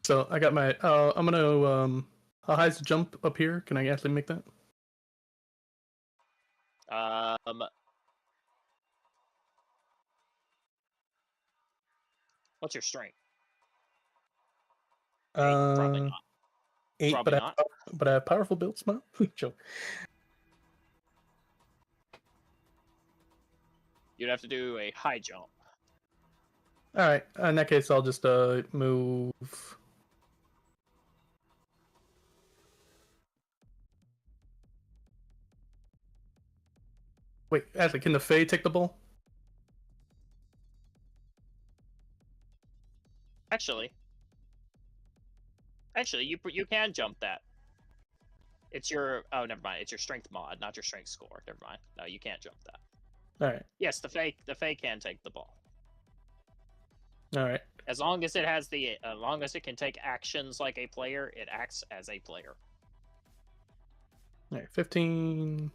So I got my. I'm gonna. How high's the jump up here? Can I actually make that? What's your strength? Probably not. 8, Probably not. But I have powerful build smile. Joke. You'd have to do a high jump. All right. In that case, I'll just move. Wait, actually, can the Fae take the ball? Actually, you can jump that. It's your never mind. It's your strength mod, not your strength score. Never mind. No, you can't jump that. All right. Yes, the Fae can take the ball. All right. As long as it has as long as it can take actions like a player, it acts as a player. All right. 15.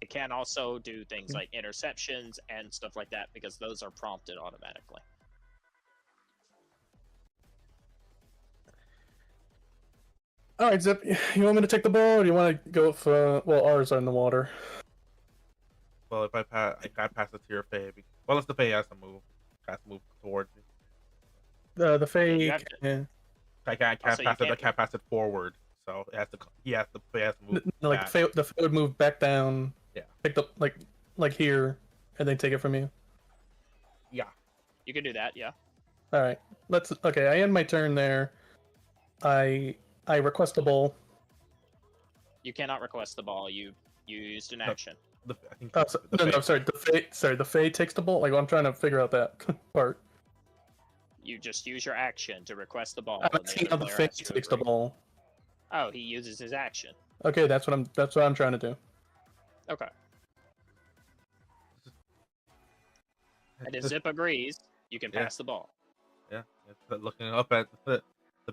It can also do things like interceptions and stuff like that because those are prompted automatically. All right, Zip. You want me to take the ball, or do you want to go with? Well, ours are in the water. Well, if I pass it to your Faye. Well, it's the Faye has to move. Has to move towards me. The Fae you have to- can I can't Also, you pass it. I can't- can't pass it forward. So it has to. Faye has to move. like back. the Fae would move back down. Yeah. Pick up like here, and then take it from you. Yeah. You can do that, yeah. All right. Okay. I end my turn there. I request a ball. You cannot request the ball. You used an action. I think No, Fae- sorry. The Fae takes the ball. Like, I'm trying to figure out that part. You just use your action to request the ball. I'm and the asking other how the player Fae has to takes the agree. ball. Oh, he uses his action. Okay, that's what I'm trying to do. Okay. And if Zip agrees, you can Yeah. pass the ball. Yeah. Looking up at the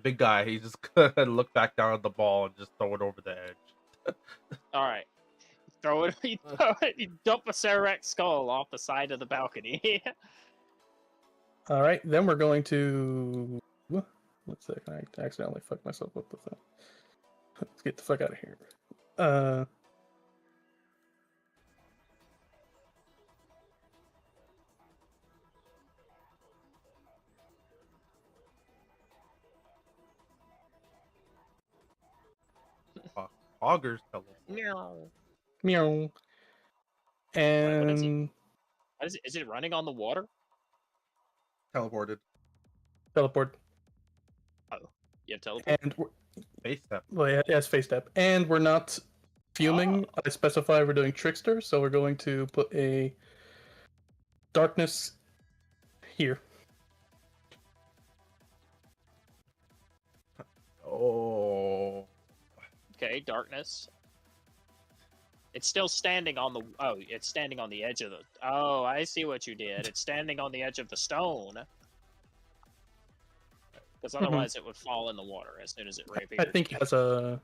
big guy, he just gonna look back down at the ball and just throw it over the edge. All right. Throw it. You dump a Cerex skull off the side of the balcony. All right, then we're going to. Let's see. I accidentally fucked myself up with that. Let's get the fuck out of here. Augers teleport. No. Meow. what is he? And Is it running on the water? Teleported. teleport. You have teleport. And Face step. well, yeah, it's face step. And we're not fuming. Oh. I specify we're doing trickster, so we're going to put a darkness here. Oh. Okay, darkness. It's still standing on the. Oh, it's standing on the edge of the. Oh, I see what you did. It's standing on the edge of the stone. Because otherwise, it would fall in the water as soon as it I reappears. think he has a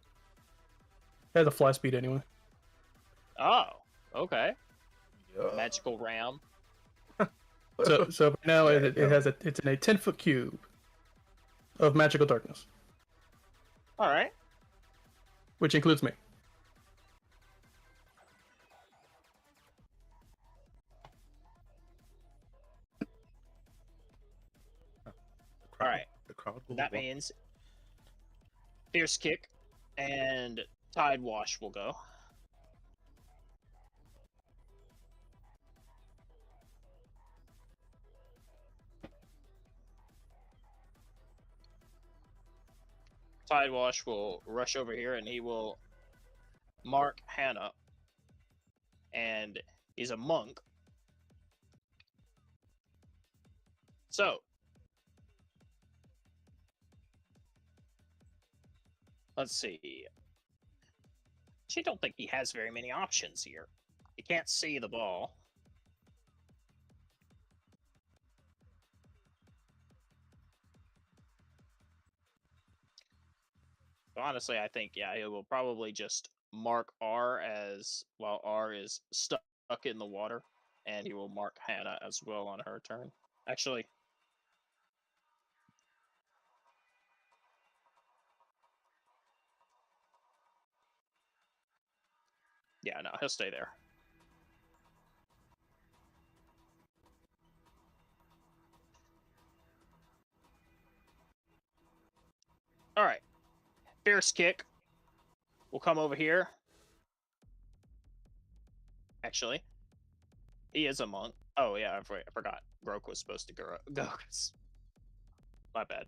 fly speed anyway. Oh, okay. Yeah. Magical ram. So now it has it's in a 10-foot cube of magical darkness, All right. which includes me. All right. The crowd goes That wild. means fierce kick and tide wash will go. Tide wash will rush over here and he will mark Hannah. And he's a monk. So let's see. I don't think he has very many options here. He can't see the ball. So honestly, I think, yeah, he will probably just mark R as while R is stuck in the water, and he will mark Hannah as well on her turn. Actually, yeah, no, he'll stay there. All right. Fierce kick will come over here. Actually, he is a monk. Oh, yeah, I forgot. Grok was supposed to go. My bad.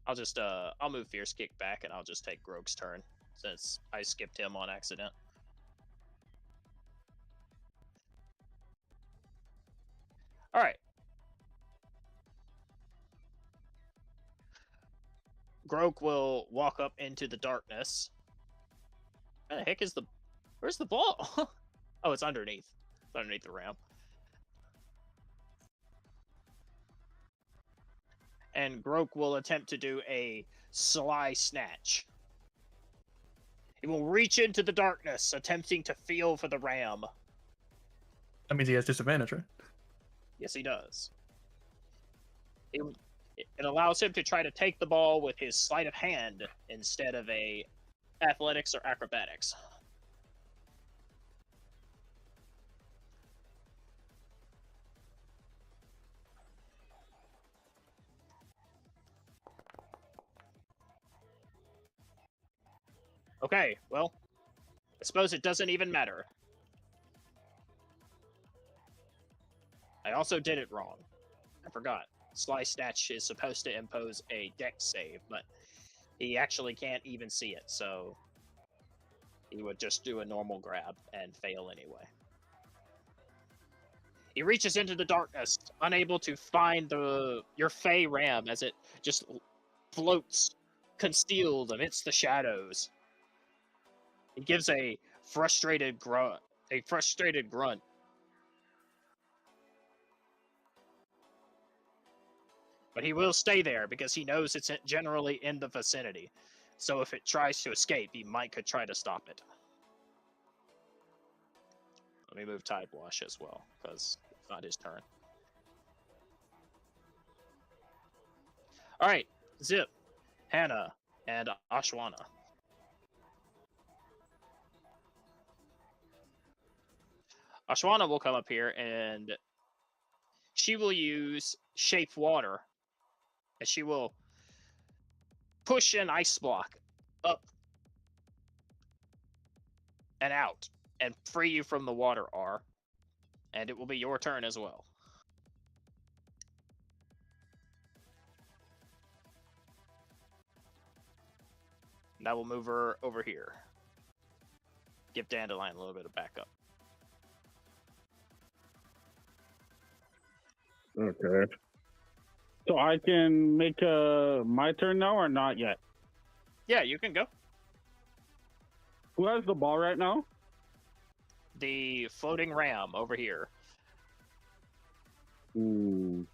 I'll move Fierce Kick back and I'll just take Grok's turn since I skipped him on accident. All right. Grok will walk up into the darkness. Where the heck is where's the ball? Oh, it's underneath. It's underneath the ramp. And Grok will attempt to do a sly snatch. He will reach into the darkness, attempting to feel for the ram. That means he has disadvantage, right? Yes, he does. It allows him to try to take the ball with his sleight of hand instead of a athletics or acrobatics. Okay, well, I suppose it doesn't even matter. I also did it wrong. I forgot. Sly Snatch is supposed to impose a dex save, but he actually can't even see it, so he would just do a normal grab and fail anyway. He reaches into the darkness, unable to find your Fey ram as it just floats, concealed amidst the shadows. He gives a frustrated grunt. But he will stay there because he knows it's generally in the vicinity. So if it tries to escape, he could try to stop it. Let me move Tide Wash as well, because it's not his turn. Alright, Zip, Hannah, and Ashwana. Ashwana will come up here and she will use Shape Water. And she will push an ice block up and out and free you from the water, R. And it will be your turn as well. And I will move her over here. Give Dandelion a little bit of backup. Okay. So I can make my turn now or not yet? Yeah, you can go. Who has the ball right now? The floating ram over here. Ooh.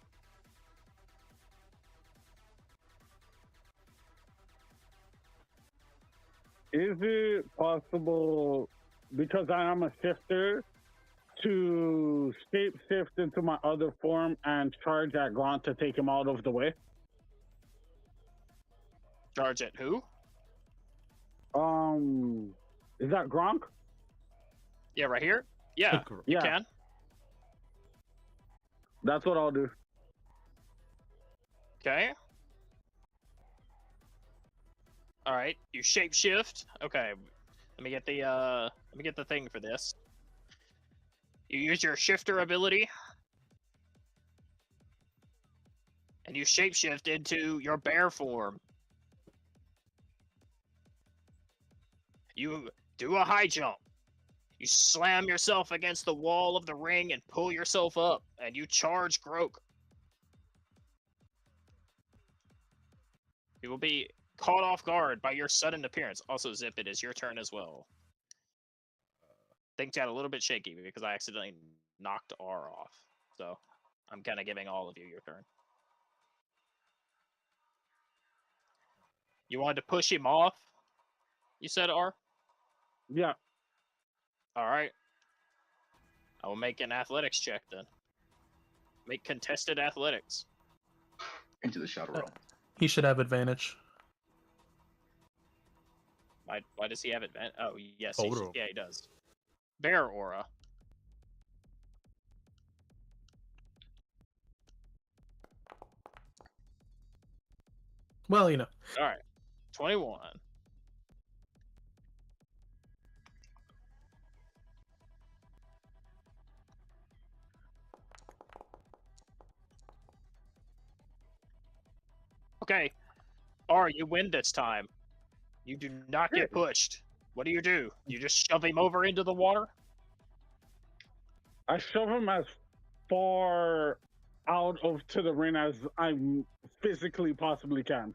Is it possible, because I am a shifter, to shape shift into my other form and charge at Grant to take him out of the way? Charge at who? Is that Gronk? Yeah, right here? Yeah, you Yeah. can. That's what I'll do. Okay. Alright, you shapeshift. Okay. Let me get the thing for this. You use your shifter ability. And you shapeshift into your bear form. You do a high jump. You slam yourself against the wall of the ring and pull yourself up, and you charge Grok. You will be caught off guard by your sudden appearance. Also, Zip, it is your turn as well. Things got a little bit shaky because I accidentally knocked R off. So, I'm kind of giving all of you your turn. You wanted to push him off? You said R? Yeah. Alright. I will make an athletics check then. Make contested athletics. Into the shadow realm. He should have advantage. Why does he have advantage? Oh, yes. Total. Yeah, he does. Bear aura. Well, you know. Alright. 21. Okay. R, you win this time. You do not get pushed. What do? You just shove him over into the water? I shove him as far out of to the ring as I physically possibly can.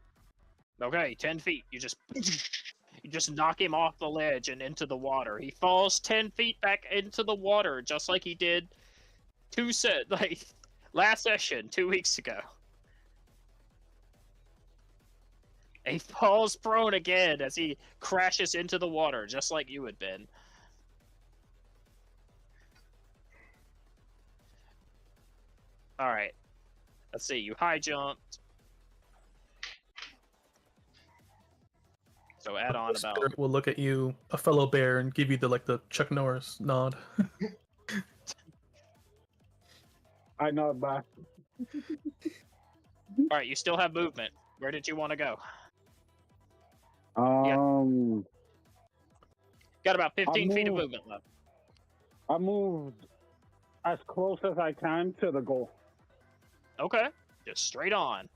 Okay, 10 feet. You just knock him off the ledge and into the water. He falls 10 feet back into the water, just like he did last session 2 weeks ago. He falls prone again as he crashes into the water, just like you had been. All right. Let's see. You high jumped. So add on about. Spirit will look at you, a fellow bear, and give you the Chuck Norris nod. I know back. All right. You still have movement. Where did you want to go? Got about 15 feet of movement left. I moved as close as I can to the goal. Okay. Just straight on.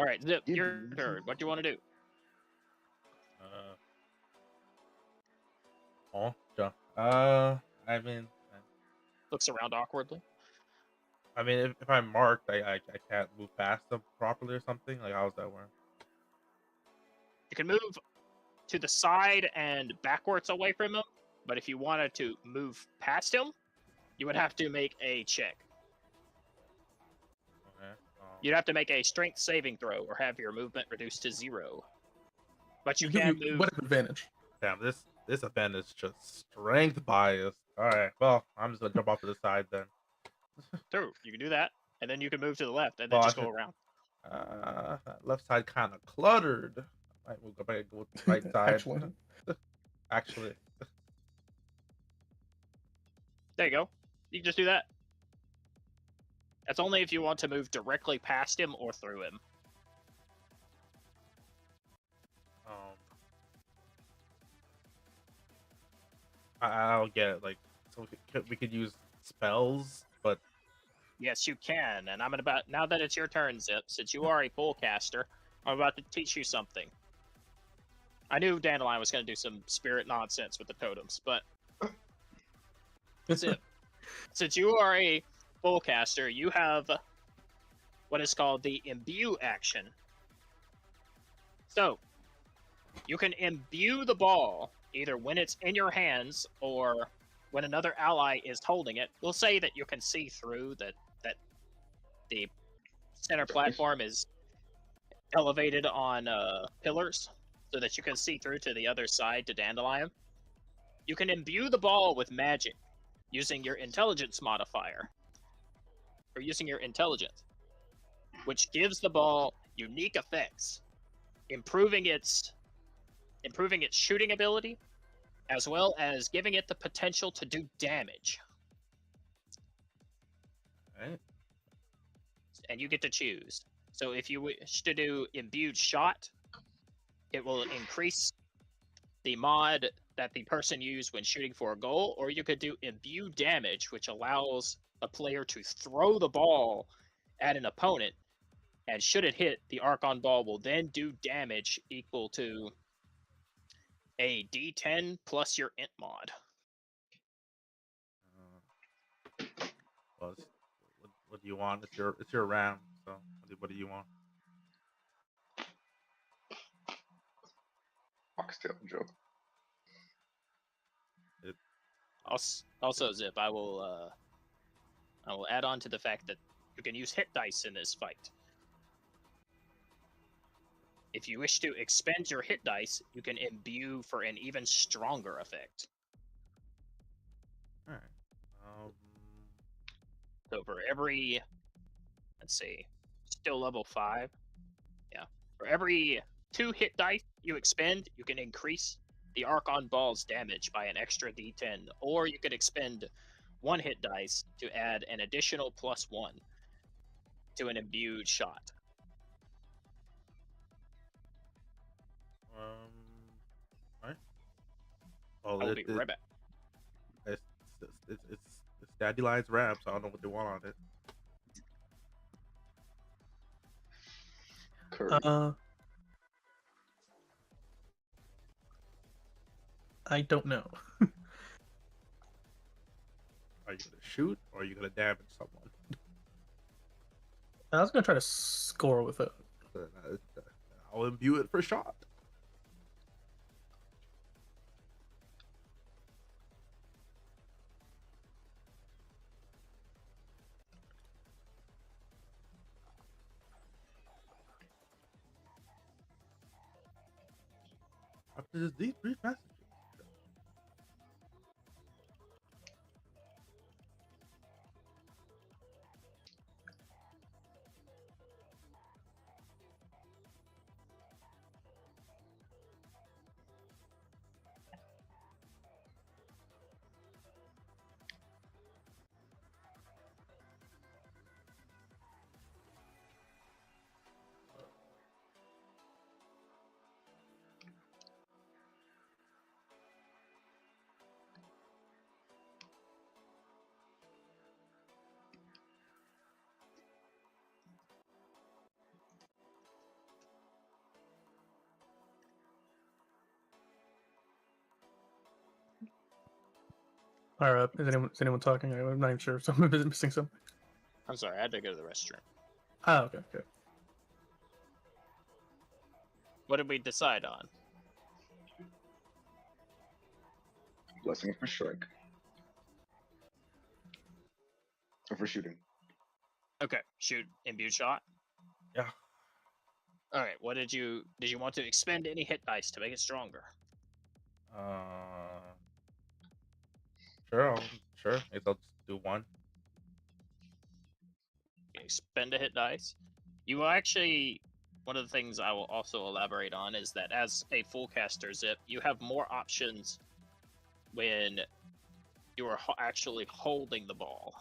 All right, Zip, your turn. What do you want to do? I mean, Looks around awkwardly. if I'm marked, I can't move past them properly or something. Like, how's that work? You can move to the side and backwards away from him, but if you wanted to move past him, you would have to make a check. Okay. You'd have to make a strength saving throw or have your movement reduced to 0. But you can move. What advantage? Damn, this event is just strength bias. All right, well, I'm just gonna jump off to the side then. True, you can do that, and then you can move to the left and then Well, just go around. That left side kind of cluttered. I might go back and go with the right side. Actually. There you go. You can just do that. That's only if you want to move directly past him or through him. I don't get it. Like, so we could use spells, but Yes, you can, and I'm about now that it's your turn, Zip. Since you are a full caster, I'm about to teach you something. I knew Dandelion was going to do some spirit nonsense with the totems, but Zip, since you are a full caster, you have what is called the imbue action. So you can imbue the ball either when it's in your hands or when another ally is holding it. We'll say that you can see through that the center platform is elevated on pillars so that you can see through to the other side to Dandelion. You can imbue the ball with magic using your intelligence modifier, or using your intelligence, which gives the ball unique effects, improving its shooting ability, as well as giving it the potential to do damage. right. And you get to choose. So if you wish to do imbued shot, it will increase the mod that the person used when shooting for a goal, or you could do imbue damage, which allows a player to throw the ball at an opponent, and should it hit, the Archon ball will then do damage equal to a D10 plus your int mod. Well, what do you want? It's your round. So what do you want? Foxtail joke. Also, Zip, I will add on to the fact that you can use hit dice in this fight. If you wish to expend your hit dice, you can imbue for an even stronger effect. All right. So for every, let's see, still level 5. Yeah. For every 2 hit dice you expend, you can increase the Archon ball's damage by an extra D10, or you could expend 1 hit dice to add an additional +1 to an imbued shot. Right. Well, I'll be right back. It's Dandelion's rap, so I don't know what they want on it. Curry. I don't know. Are you gonna shoot or are you gonna damage someone? I was gonna try to score with it. I'll imbue it for shot. There's these 3 messages. All right, is anyone talking? I'm not even sure if someone is missing something. I'm sorry, I had to go to the restroom. Ah, okay, okay. What did we decide on? Blessing for strike. Or for shooting. Okay, shoot, imbue shot. Yeah. All right, what did you want to expend any hit dice to make it stronger? Sure. Sure. Maybe I'll just do 1. Expend a hit dice. You will actually, one of the things I will also elaborate on is that as a full caster Zip, you have more options when you are actually holding the ball.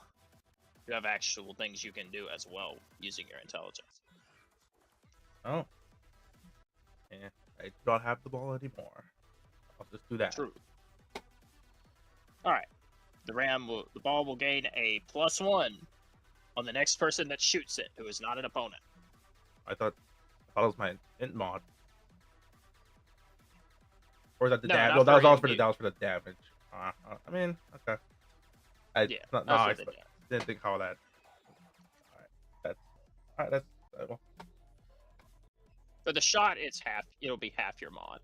You have actual things you can do as well using your intelligence. Oh. Yeah. I do not have the ball anymore. I'll just do that. True. All right. The ball will gain a +1 on the next person that shoots it, who is not an opponent. I thought it was my int mod. Or is that the damage? No, that was for the damage. I mean, okay. I didn't think how that. Alright, that's well. For the shot, it'll be half your mod.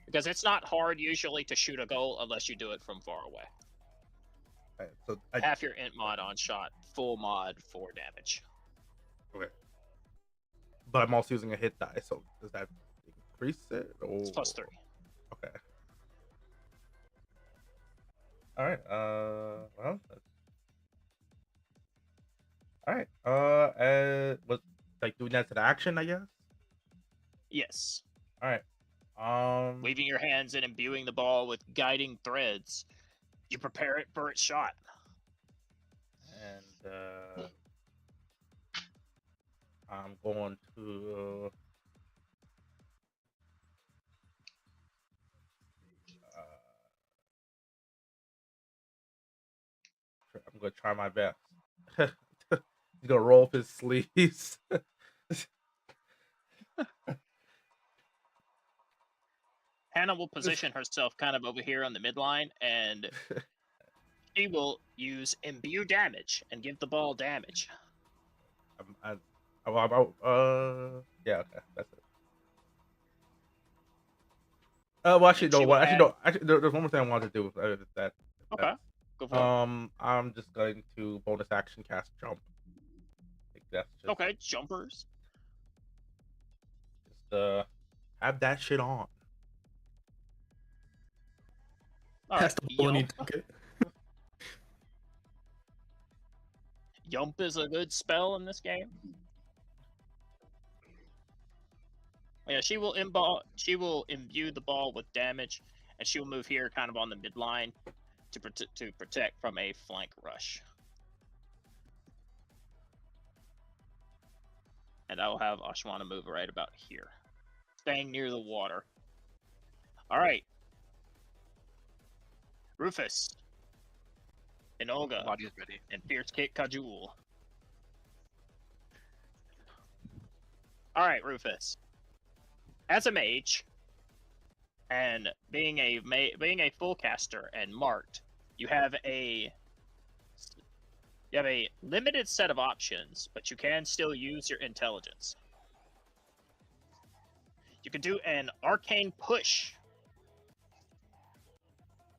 Because it's not hard usually to shoot a goal unless you do it from far away. Right, so half your int mod on shot, full mod for damage. Okay. But I'm also using a hit die, so does that increase it? Or... It's +3. Okay. Alright, well, alright, what, like doing that to the action, I guess? Yes. Alright. Waving your hands and imbuing the ball with guiding threads, you prepare it for its shot. And, I'm going to, I'm gonna try my best. He's gonna roll up his sleeves. Hannah will position herself kind of over here on the midline, and she will use imbue damage and give the ball damage. Yeah, okay, that's it. Well, actually, no. Well, actually, no. Actually, there's one more thing I wanted to do with that. Okay. Go for it. I'm just going to bonus action cast jump. Like that's just, okay, jumpers. Just have that shit on. All right. Yump is a good spell in this game. Yeah, she will imbue the ball with damage, and she will move here, kind of on the midline, to protect from a flank rush. And I will have Ashwana move right about here, staying near the water. All right, Rufus and Olga Body's ready. and Fierce Kick Kajul. All right, Rufus. As a mage, and being a full caster and marked, you have a limited set of options, but you can still use your intelligence. You can do an arcane push.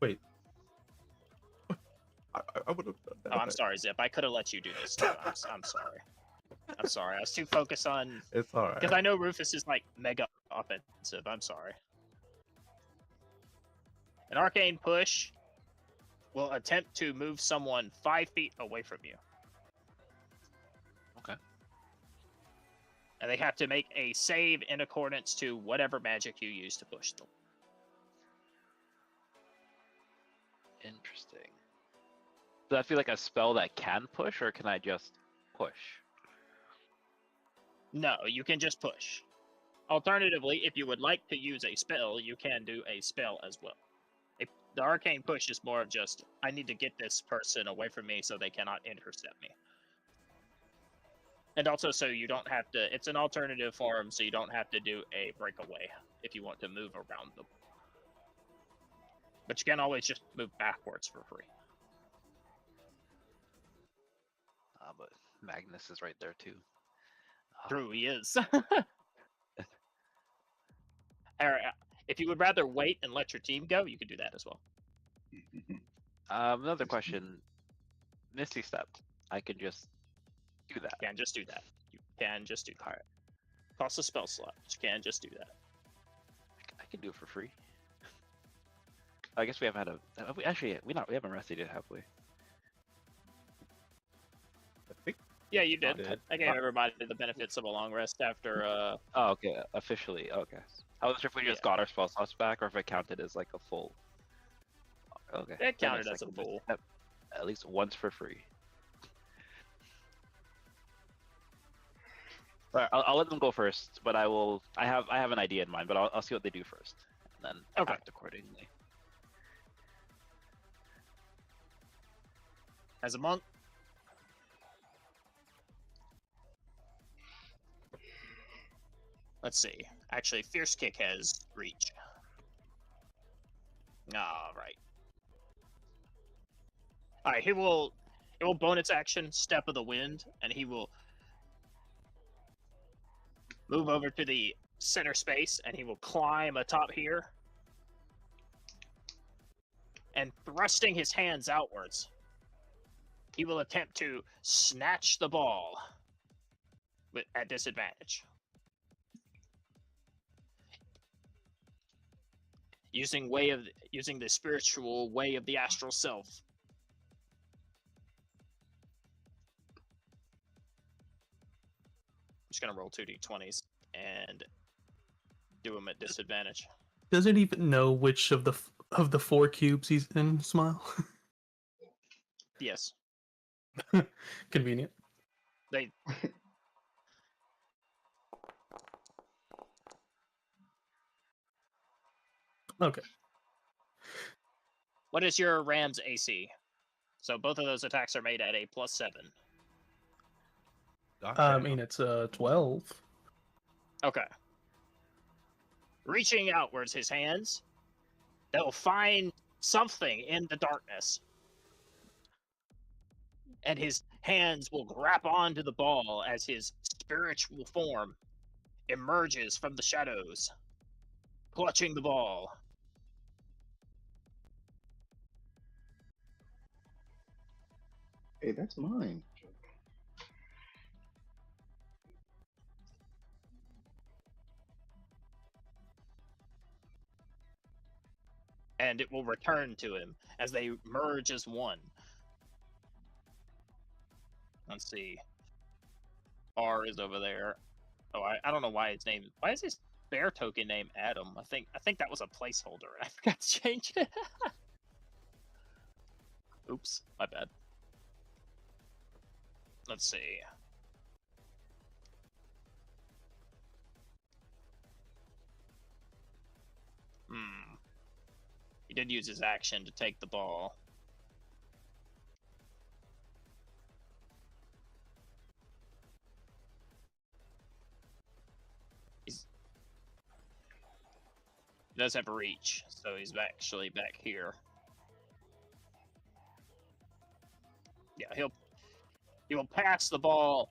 Wait. I would have done that. Oh, I'm sorry, Zip. I could have let you do this too. I'm sorry. I'm sorry. I was too focused on. It's alright. Because I know Rufus is like mega offensive. I'm sorry. An arcane push will attempt to move someone 5 feet away from you. Okay. And they have to make a save in accordance to whatever magic you use to push them. Interesting. Does that feel like a spell that can push, or can I just push? No, you can just push. Alternatively, if you would like to use a spell, you can do a spell as well. The arcane push is more of just, I need to get this person away from me so they cannot intercept me. And also, so you don't have to, it's an alternative form, so you don't have to do a breakaway if you want to move around them. But you can always just move backwards for free. But Magnus is right there too. True, he is. If you would rather wait and let your team go, you could do that as well. Another question. Misty Step. I can just do that. You can just do that. You can just do that. Alright. Cost a spell slot. You can just do that. I can do it for free. I guess we haven't had a. Actually, we haven't rested yet, have we? I think Yeah, you did. did. I gave everybody the benefits of a long rest after. Oh, okay. Officially, okay. I wasn't sure if we just got our spell slots back or if it counted as like a full. Okay. It Then counted it's as a like full. At least once for free. Alright, I'll let them go first, but I will. I have an idea in mind, but I'll see what they do first, and then Okay. act accordingly. As a monk, let's see. Actually, Fierce Kick has reach. All right. All right. It will bonus action Step of the Wind, and he will move over to the center space, and he will climb atop here, and thrusting his hands outwards, he will attempt to snatch the ball at disadvantage. Using the spiritual way of the astral self. I'm just gonna roll 2d20s and do them at disadvantage. Does it even know which of the 4 cubes he's in? Smile. Yes, Convenient. they. Okay. What is your Ram's AC? So both of those attacks are made at a +7. I mean, it's 12. Okay. Reaching outwards his hands, they'll find something in the darkness. And his hands will grab onto the ball as his spiritual form emerges from the shadows, clutching the ball. Hey, that's mine. And it will return to him as they merge as one. Let's see. R is over there. Oh, I don't know why his name. Why is his bear token name Adam? I think that was a placeholder, and I forgot to change it. Oops, my bad. Let's see. He did use his action to take the ball. He does have a reach, so he's actually back here. Yeah, he will pass the ball.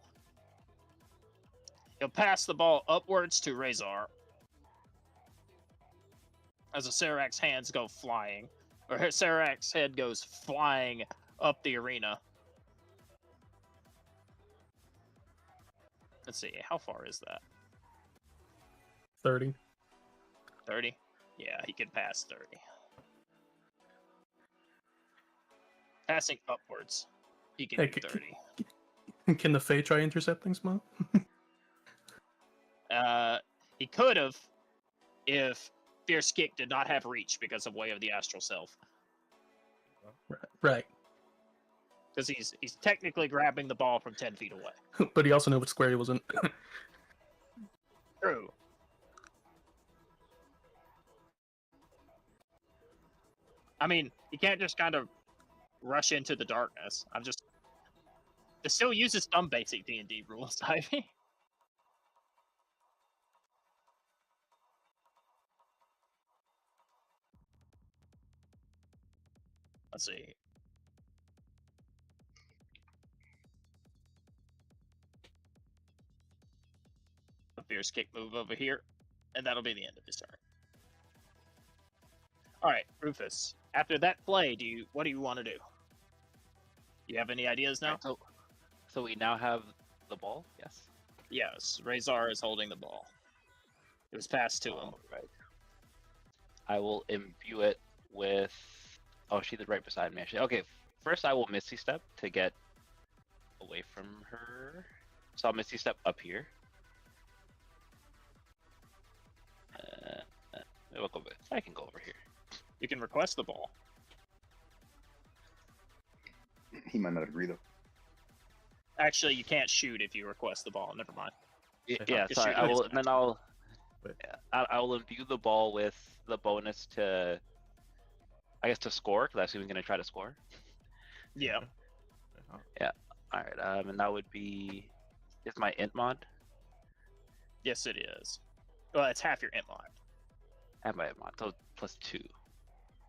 He'll pass the ball upwards to Razor. As a Sarak's hands go flying, or Sarak's head goes flying up the arena. Let's see, how far is that? 30. 30? Yeah, he can pass 30. Passing upwards, he can Hey, do 30. Can the Fae try intercepting Smo? He could have if Fierce Kick did not have reach because of Way of the Astral Self. Right. Because he's technically grabbing the ball from 10 feet away. But he also knew what square he was in. True. I mean, you can't just kind of rush into the darkness. It still uses some basic D&D rules, Ivy. Let's see. A Fierce Kick move over here, and that'll be the end of his turn. All right, Rufus. After that play, what do you want to do? You have any ideas now? Right, so we now have the ball. Yes. Yes, Razor is holding the ball. It was passed to him. All right. I will imbue it with. Oh, she's right beside me. Actually, okay. First, I will Misty Step to get away from her. So I'll Misty Step up here. We'll go. I can go over here. You can request the ball. He might not agree though. Actually, you can't shoot if you request the ball. Never mind. Yeah, Just so shoot I will. it. And then I'll. Wait. Yeah, I will imbue the ball with the bonus to. I guess to score, because I assume he's going to try to score. Yeah. Yeah. All right. And that would be. Is my int mod? Yes, it is. Well, it's half your int mod. Have my int mod, so +2.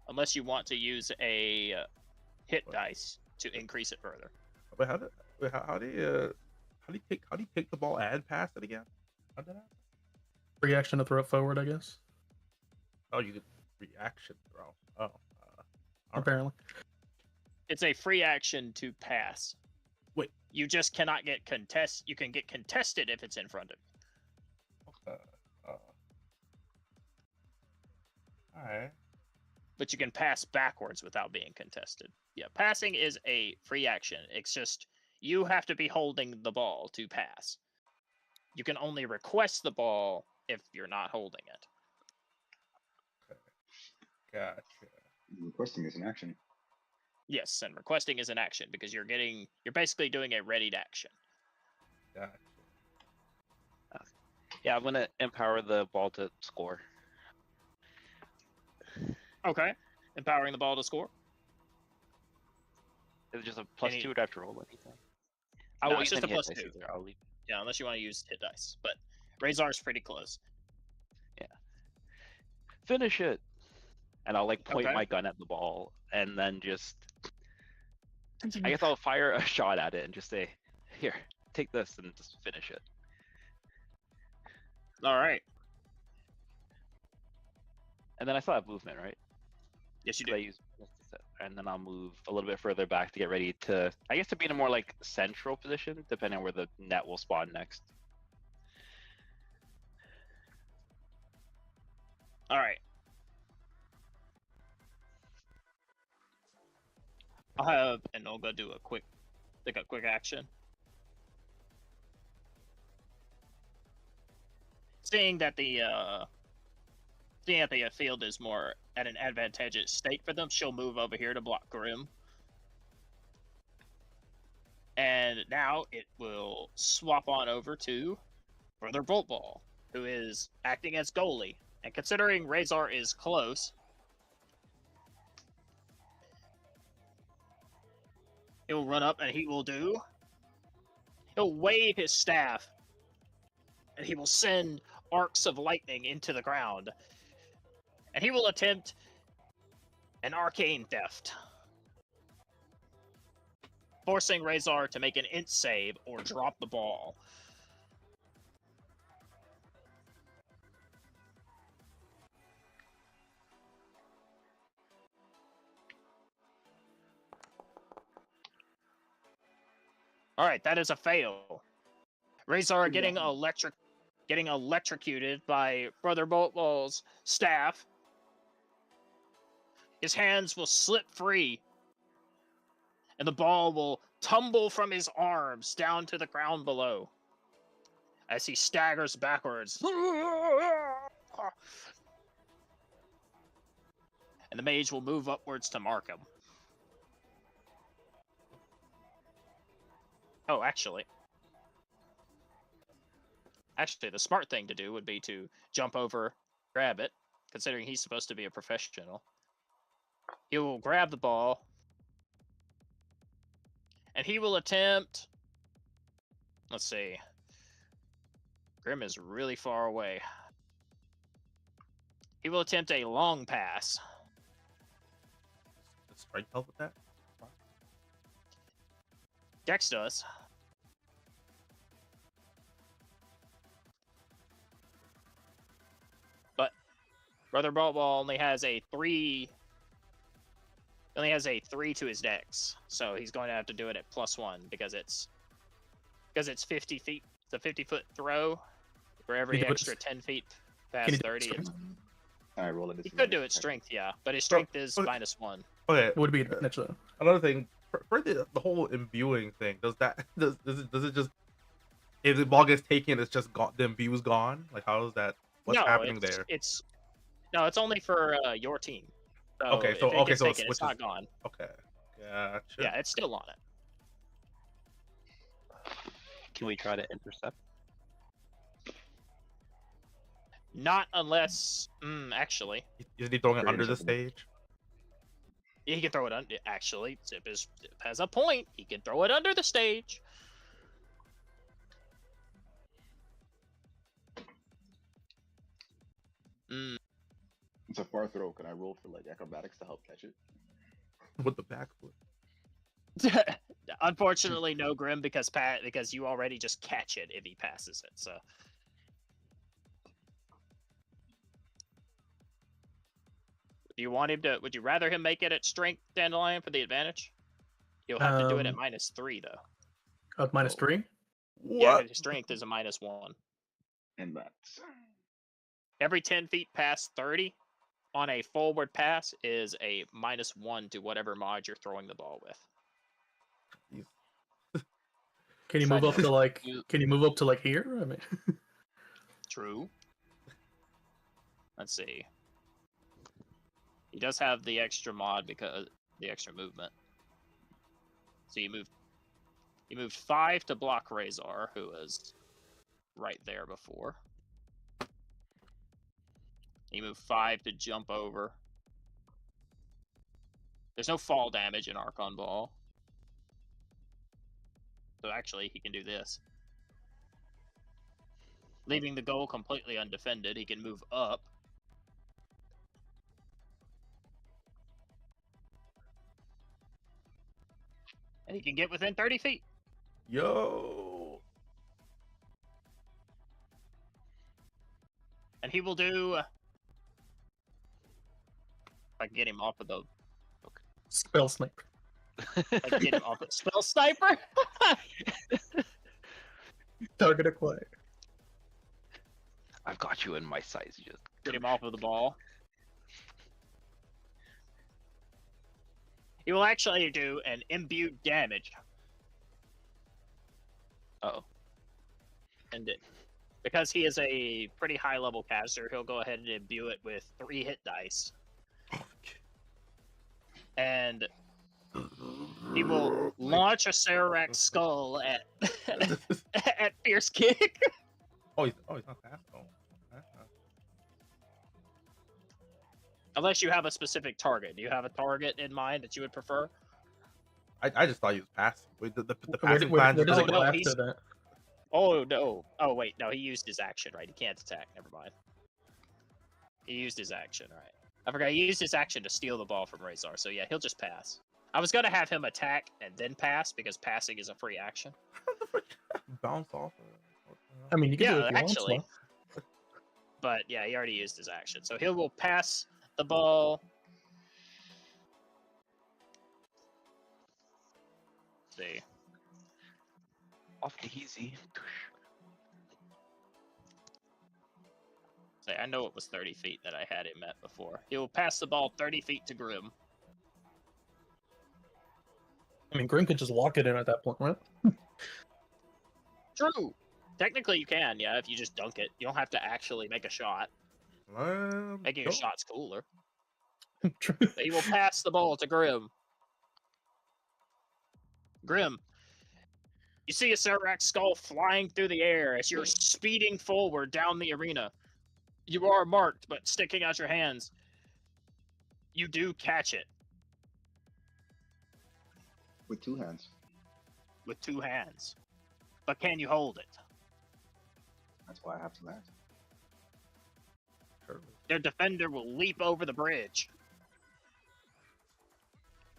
Unless you want to use a hit What? dice to increase it further. Wait, how do you take the ball and pass it again? How did that happen? Reaction to throw it forward, I guess. Oh, you could reaction throw. Oh, all right. Apparently. It's a free action to pass. Wait. You just cannot get contest. You can get contested if it's in front of you. All right. But you can pass backwards without being contested. Yeah, passing is a free action. It's just you have to be holding the ball to pass. You can only request the ball if you're not holding it. Gotcha. Requesting is an action. Yes, and requesting is an action because you're basically doing a readied action. Gotcha. Yeah, I'm going to empower the ball to score. Okay. Empowering the ball to score. Is it just a +2? Any- Or do I have to roll anything? No, I won't it's use just a any hit +2. dice either. I'll leave. Yeah, unless you want to use hit dice. But Razor's pretty close. Finish it! And I'll like point Okay. my gun at the ball and then just. I guess I'll fire a shot at it and just say, "Here, take this," and just finish it. All right. And then I still have movement, right? Yes, you 'Cause I do. use, and then I'll move a little bit further back to get ready to, I guess, to be in a more like central position, depending on where the net will spawn next. All right. I'll have Enoga do a quick action. Seeing that the field is more at an advantageous state for them, she'll move over here to block Grim. And now it will swap on over to Brother Bolt Ball, who is acting as goalie. And considering Razor is close, he'll run up and he'll wave his staff and he will send arcs of lightning into the ground. And he will attempt an arcane theft, forcing Razor to make an int save or drop the ball. All right, that is a fail. Razor getting electric getting electrocuted by Brother Boltball's staff. His hands will slip free, and the ball will tumble from his arms down to the ground below as he staggers backwards. And the mage will move upwards to mark him. Oh, actually, the smart thing to do would be to jump over, grab it, considering he's supposed to be a professional. He will grab the ball, and he will attempt... Let's see. Grim is really far away. He will attempt a long pass. Does strength help with that? Dex does. But Brother Boltball only has a 3. Only has a 3 to his dex, so he's going to have to do it at +1 because it's 50 feet. It's a 50-foot throw for every extra 10 feet past 30. Alright, roll it. He could do it strength, yeah, but his strength is -1. Okay. Would be advantage though. Another thing for the whole imbuing thing, does it just, if the ball gets taken, it's just the imbue's gone? Like, how is that? What's happening there? It's only for your team. So Okay, so if it gets so taken, it's not gone. Okay, yeah, Yeah, it's still on it. Can we try to intercept? Not unless, actually, Is he throwing it Very under the acceptable. stage? he can throw it under. Actually, Zip has a point. He can throw it under the stage. It's a far throw. Can I roll for like acrobatics to help catch it? With the backflip. Unfortunately, no Grim because you already just catch it if he passes it. So. Do you want him to? Would you rather him make it at strength, Dandelion, for the advantage? You'll have to do it at -3 though. At -3. Yeah, What? his strength is a -1. And that's Every 10 feet past 30 on a forward pass is a -1 to whatever mod you're throwing the ball with. Can you Side move up note, to like? you- Can you move up to like here? I mean, True. Let's see. He does have the extra mod because the extra movement. So you moved 5 to block Razor, who was right there before. You move 5 to jump over. There's no fall damage in Archon Ball. So actually, he can do this. Leaving the goal completely undefended, he can move up. And he can get within 30 feet. Yo. And he will do... If I can get him off of the... spell sniper. If I can get him off of Spell Sniper! Target acquired. I've got you in my sights. Just Get him off of the ball. He will actually do an imbued damage. oh, And because he is a pretty high level caster, he'll go ahead and imbue it with 3 hit dice. And he will launch a Sararak skull at at Fierce Kick. He's not fast. Oh. Unless you have a specific target. Do you have a target in mind that you would prefer? I just thought he was passing. Wait, the Where passing where plan. does no, it go no, after he's- that? Oh no. Oh wait, no, he used his action, right? He can't attack, never mind. He used his action, right. I forgot he used his action to steal the ball from Razor, so yeah, he'll just pass. I was gonna have him attack and then pass, because passing is a free action. Bounce off. I mean, you can do Yeah, it if you actually. want. So. But yeah, he already used his action. So he will pass the ball. Let's see. off the easy. Say, I know it was 30 feet that I had him at before. He will pass the ball 30 feet to Grim. I mean, Grim could just lock it in at that point, right? True. Technically, you can, yeah, if you just dunk it. You don't have to actually make a shot. Making your Go. shot's cooler. True. But he will pass the ball to Grim. Grim, you see a Serac skull flying through the air as you're speeding forward down the arena. You are marked, but sticking out your hands, you do catch it With 2 hands. with 2 hands. But can you hold it? That's why I have to land. Sure. Their defender will leap over the bridge.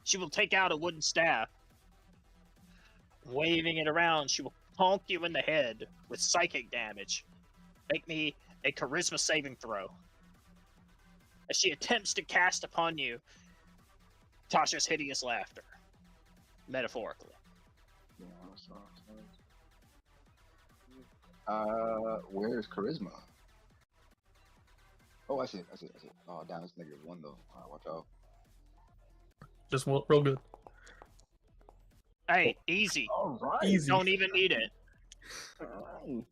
She will take out a wooden staff. Waving it around, she will honk you in the head with psychic damage. Make me a charisma saving throw. As she attempts to cast upon you Tasha's hideous laughter. Metaphorically. Yeah, where's charisma? Oh, I see it. Oh, damn, it's -1 though. Alright, watch out. Just real good. Hey, easy. All right. Easy. Don't even need it. Alright.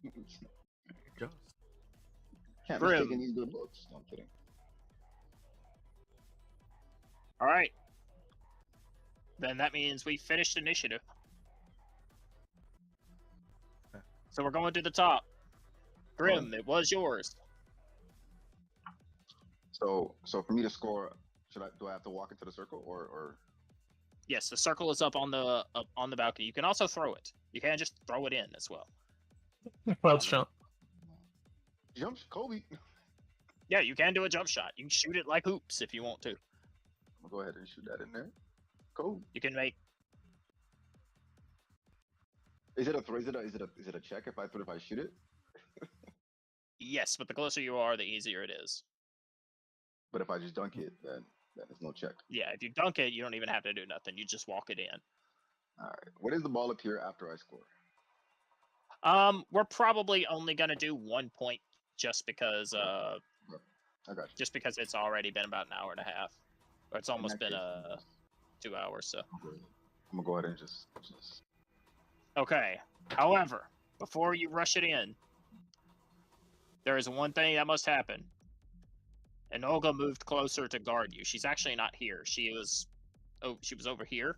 Just. Can't be Grim. taking these good looks. No, I'm kidding. Alright. Then that means we finished initiative. So we're going to the top. Grim, it was yours. So for me to score, do I have to walk into the circle or? Yes, the circle is up on the balcony. You can also throw it. You can just throw it in as well. Well, it's jump. Jump, Kobe. Yeah, you can do a jump shot. You can shoot it like hoops if you want to. I'm gonna go ahead and shoot that in there. Cool. You can make. Is it a throw? Is it a check if I shoot it? Yes, but the closer you are, the easier it is. But if I just dunk it, then it's no check. Yeah, if you dunk it, you don't even have to do nothing. You just walk it in. All right. Where does the ball appear after I score? We're probably only gonna do 1 point just because I got you. just because it's already been about an hour and a half. Or it's almost In that been case, 2 hours, so. I'm gonna go ahead and just. Okay. However, before you rush it in, there is one thing that must happen. And Olga moved closer to guard you. She's actually not here. She was over here.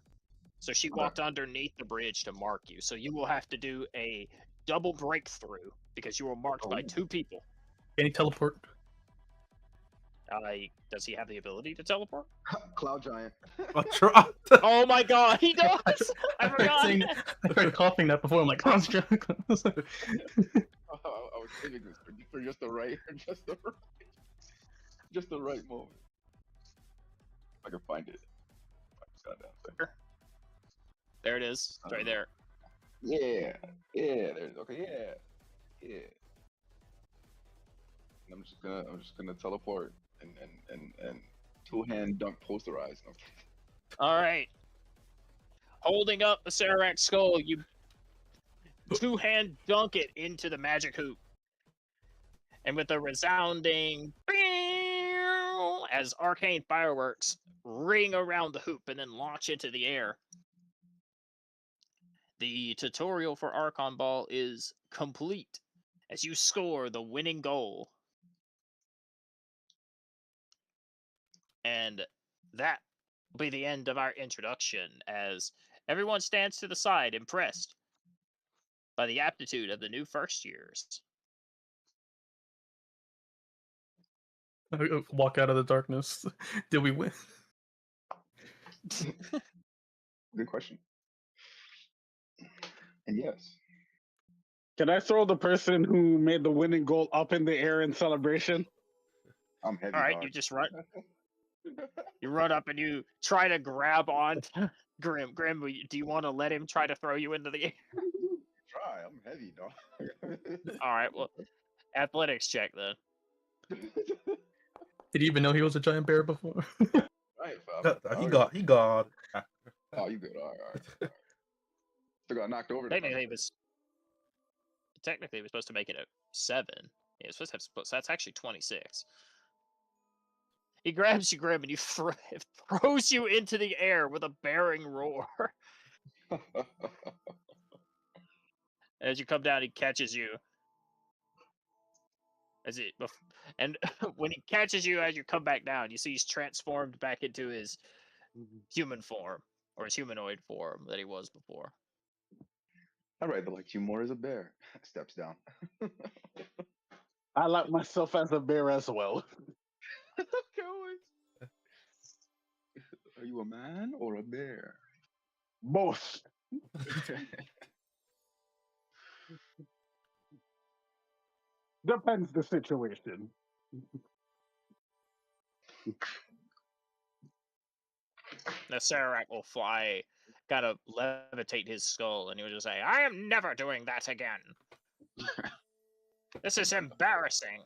So she walked underneath the bridge to mark you. So you will have to do a double breakthrough because you were marked by 2 people. Can he teleport? Does he have the ability to teleport? Cloud giant. Oh my god, he does! I forgot. I tried coughing that before. I'm like, oh, I was saving this for just the right moment. If I can find it. There it is. It's right there. Yeah, there it is. Okay, yeah. And I'm just gonna teleport and 2-hand dunk posterize. All right. Holding up the Serac skull, you 2-hand dunk it into the magic hoop. And with a resounding as arcane fireworks ring around the hoop and then launch into the air. The tutorial for Archon Ball is complete as you score the winning goal. And that will be the end of our introduction as everyone stands to the side impressed by the aptitude of the new first years. Walk out of the darkness. Did we win? Good question. And yes. Can I throw the person who made the winning goal up in the air in celebration? I'm heavy. All right, dog. you just run. You run up and you try to grab on Grim. Grim, do you want to let him try to throw you into the air? Try. I'm heavy, dog. All right, well, athletics check then. Did he even know he was a giant bear before? Right, fam. He got. Oh, you good? All right. Still got knocked over. Technically, it was supposed to make it a 7. Yeah, it's supposed to have split, so that's actually 26. He grabs you, Grim, and throws you into the air with a bearing roar. As you come down, he catches you. And when he catches you as you come back down, you see he's transformed back into his human form, or his humanoid form that he was before. All right, but like you more as a bear. Steps down. I like myself as a bear as well. Are you a man or a bear? Both. Depends the situation. The Sarac will fly, kind of levitate his skull, and he will just say, "I am never doing that again. This is embarrassing."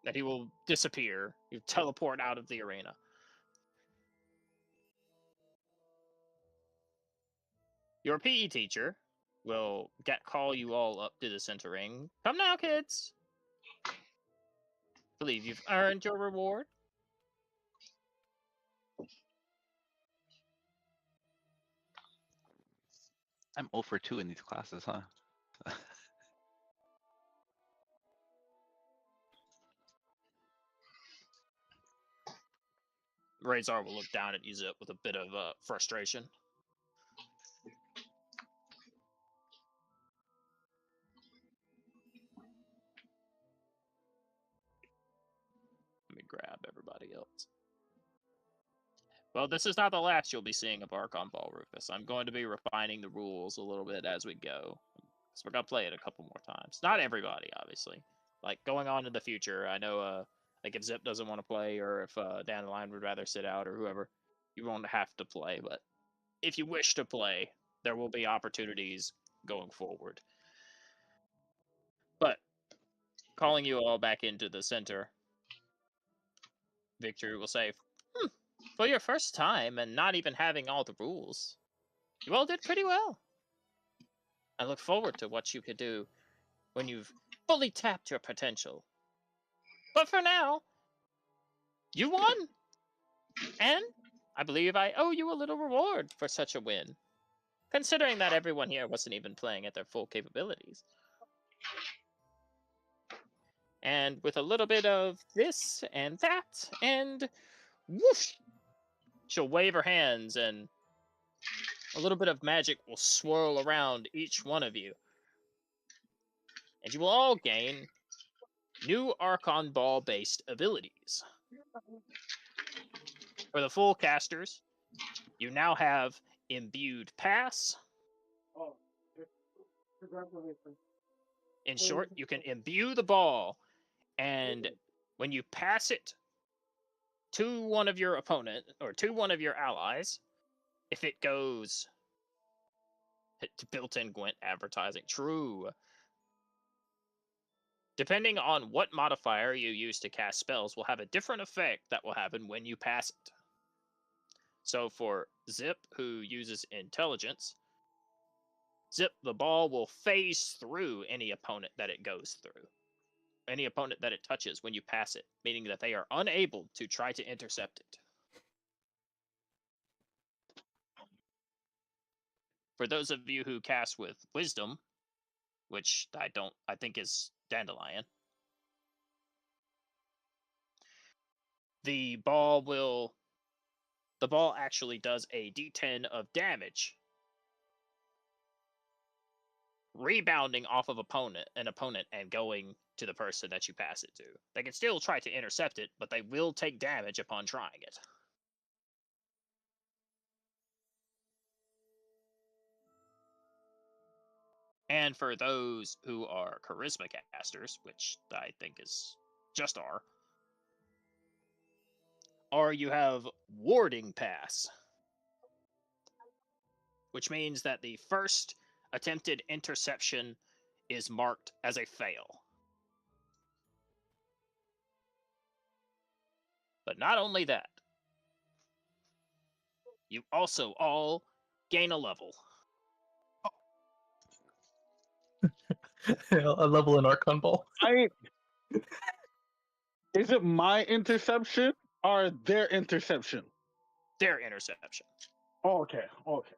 That he will disappear. You teleport out of the arena. Your PE teacher will call you all up to the center ring. Come now, kids. Believe you've earned your reward. I'm 0 for 2 in these classes, huh? Razor will look down at you, Zip, with a bit of frustration. Let me grab everybody else. Well, this is not the last you'll be seeing of Archon Ball, Rufus. I'm going to be refining the rules a little bit as we go. So we're going to play it a couple more times. Not everybody, obviously. Like, going on in the future, I know, like, if Zip doesn't want to play, or if Dandelion would rather sit out, or whoever, you won't have to play. But if you wish to play, there will be opportunities going forward. But, calling you all back into the center, Victory will say, for your first time, and not even having all the rules, you all did pretty well. I look forward to what you could do when you've fully tapped your potential. But for now, you won! And I believe I owe you a little reward for such a win, considering that everyone here wasn't even playing at their full capabilities. And with a little bit of this and that, and whoosh! She'll wave her hands, and a little bit of magic will swirl around each one of you. And you will all gain new Archon Ball-based abilities. For the full casters, you now have Imbued Pass. Oh, congratulations. In short, you can imbue the ball, and when you pass it to one of your opponent, or to one of your allies, if it goes to built-in Gwent advertising, true. Depending on what modifier you use to cast spells will have a different effect that will happen when you pass it. So for Zip, who uses Intelligence, Zip, the ball will phase through any opponent that it goes through. Any opponent that it touches when you pass it, meaning that they are unable to try to intercept it. For those of you who cast with Wisdom, which I think is Dandelion, the ball actually does a d10 of damage, rebounding off of an opponent and going to the person that you pass it to. They can still try to intercept it, but they will take damage upon trying it. And for those who are Charisma casters, which I think is just or you have Warding Pass, which means that the first attempted interception is marked as a fail. But not only that, you also all gain a level. A level in Archon Ball. Is it my interception or their interception? Their interception. Oh, okay. Okay.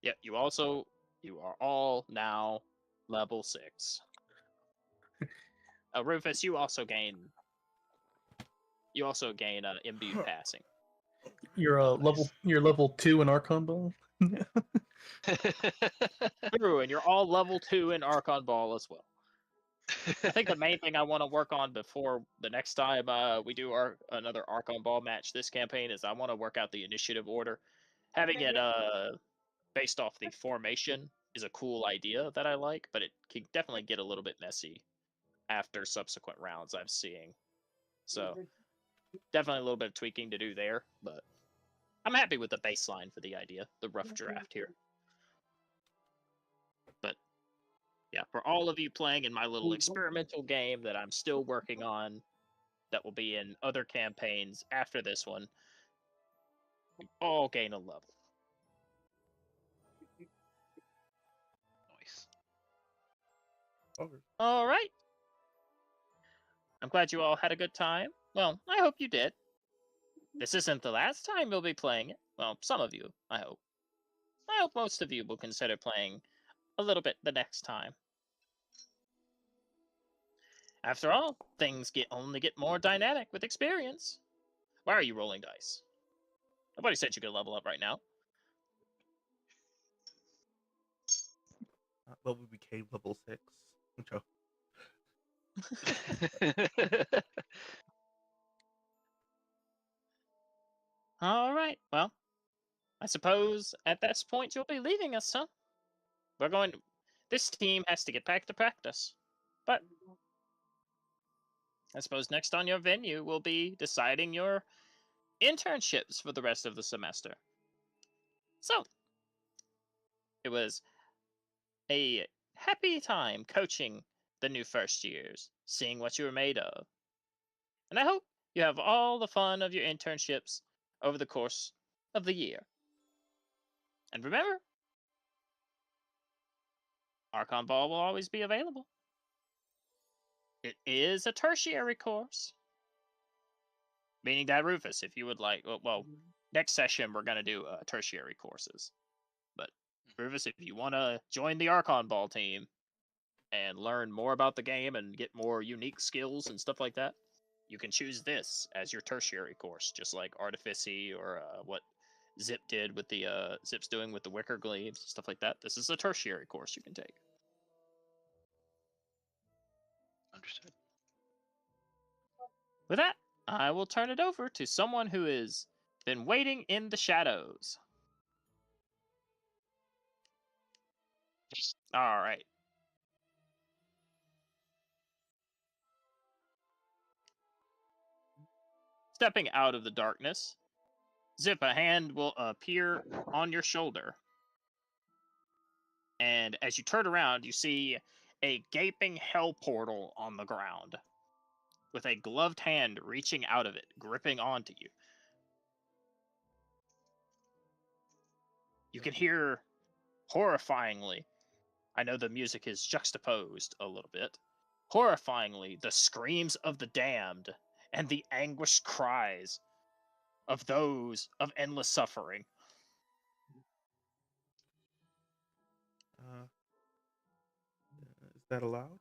Yeah, you are all now level 6. Rufus, you also gain imbued passing. You're you're level 2 in Archon Ball. True, and you're all level 2 in Archon Ball as well. I think the main thing I want to work on before the next time we do another Archon Ball match this campaign is I want to work out the initiative order. Having it based off the formation is a cool idea that I like, but it can definitely get a little bit messy after subsequent rounds I'm seeing. So definitely a little bit of tweaking to do there, but I'm happy with the baseline for the idea, the rough draft here. But yeah, for all of you playing in my little experimental game that I'm still working on, that will be in other campaigns after this one, you all gain a level. Nice. All right. I'm glad you all had a good time. Well, I hope you did. This isn't the last time you'll be playing it. Well, some of you, I hope. I hope most of you will consider playing a little bit the next time. After all, things only get more dynamic with experience. Why are you rolling dice? Nobody said you could level up right now. Well, we became level 6. Joke. All right, well, I suppose at this point you'll be leaving us, huh? This team has to get back to practice. But I suppose next on your venue will be deciding your internships for the rest of the semester. So, it was a happy time coaching the new first years, seeing what you were made of. And I hope you have all the fun of your internships over the course of the year. And remember, Archon Ball will always be available. It is a tertiary course. Meaning that, Rufus, if you would like, well, next session we're going to do tertiary courses. But Rufus, if you want to join the Archon Ball team and learn more about the game and get more unique skills and stuff like that, you can choose this as your tertiary course, just like Artificy or what Zip did with the Zip's doing with the Wicker Glaives, stuff like that. This is a tertiary course you can take. Understood. With that, I will turn it over to someone who has been waiting in the shadows. All right. Stepping out of the darkness, Zip, a hand will appear on your shoulder. And as you turn around, you see a gaping hell portal on the ground, with a gloved hand reaching out of it, gripping onto you. You can hear, horrifyingly, I know the music is juxtaposed a little bit, horrifyingly, the screams of the damned and the anguished cries of those of endless suffering. Is that allowed?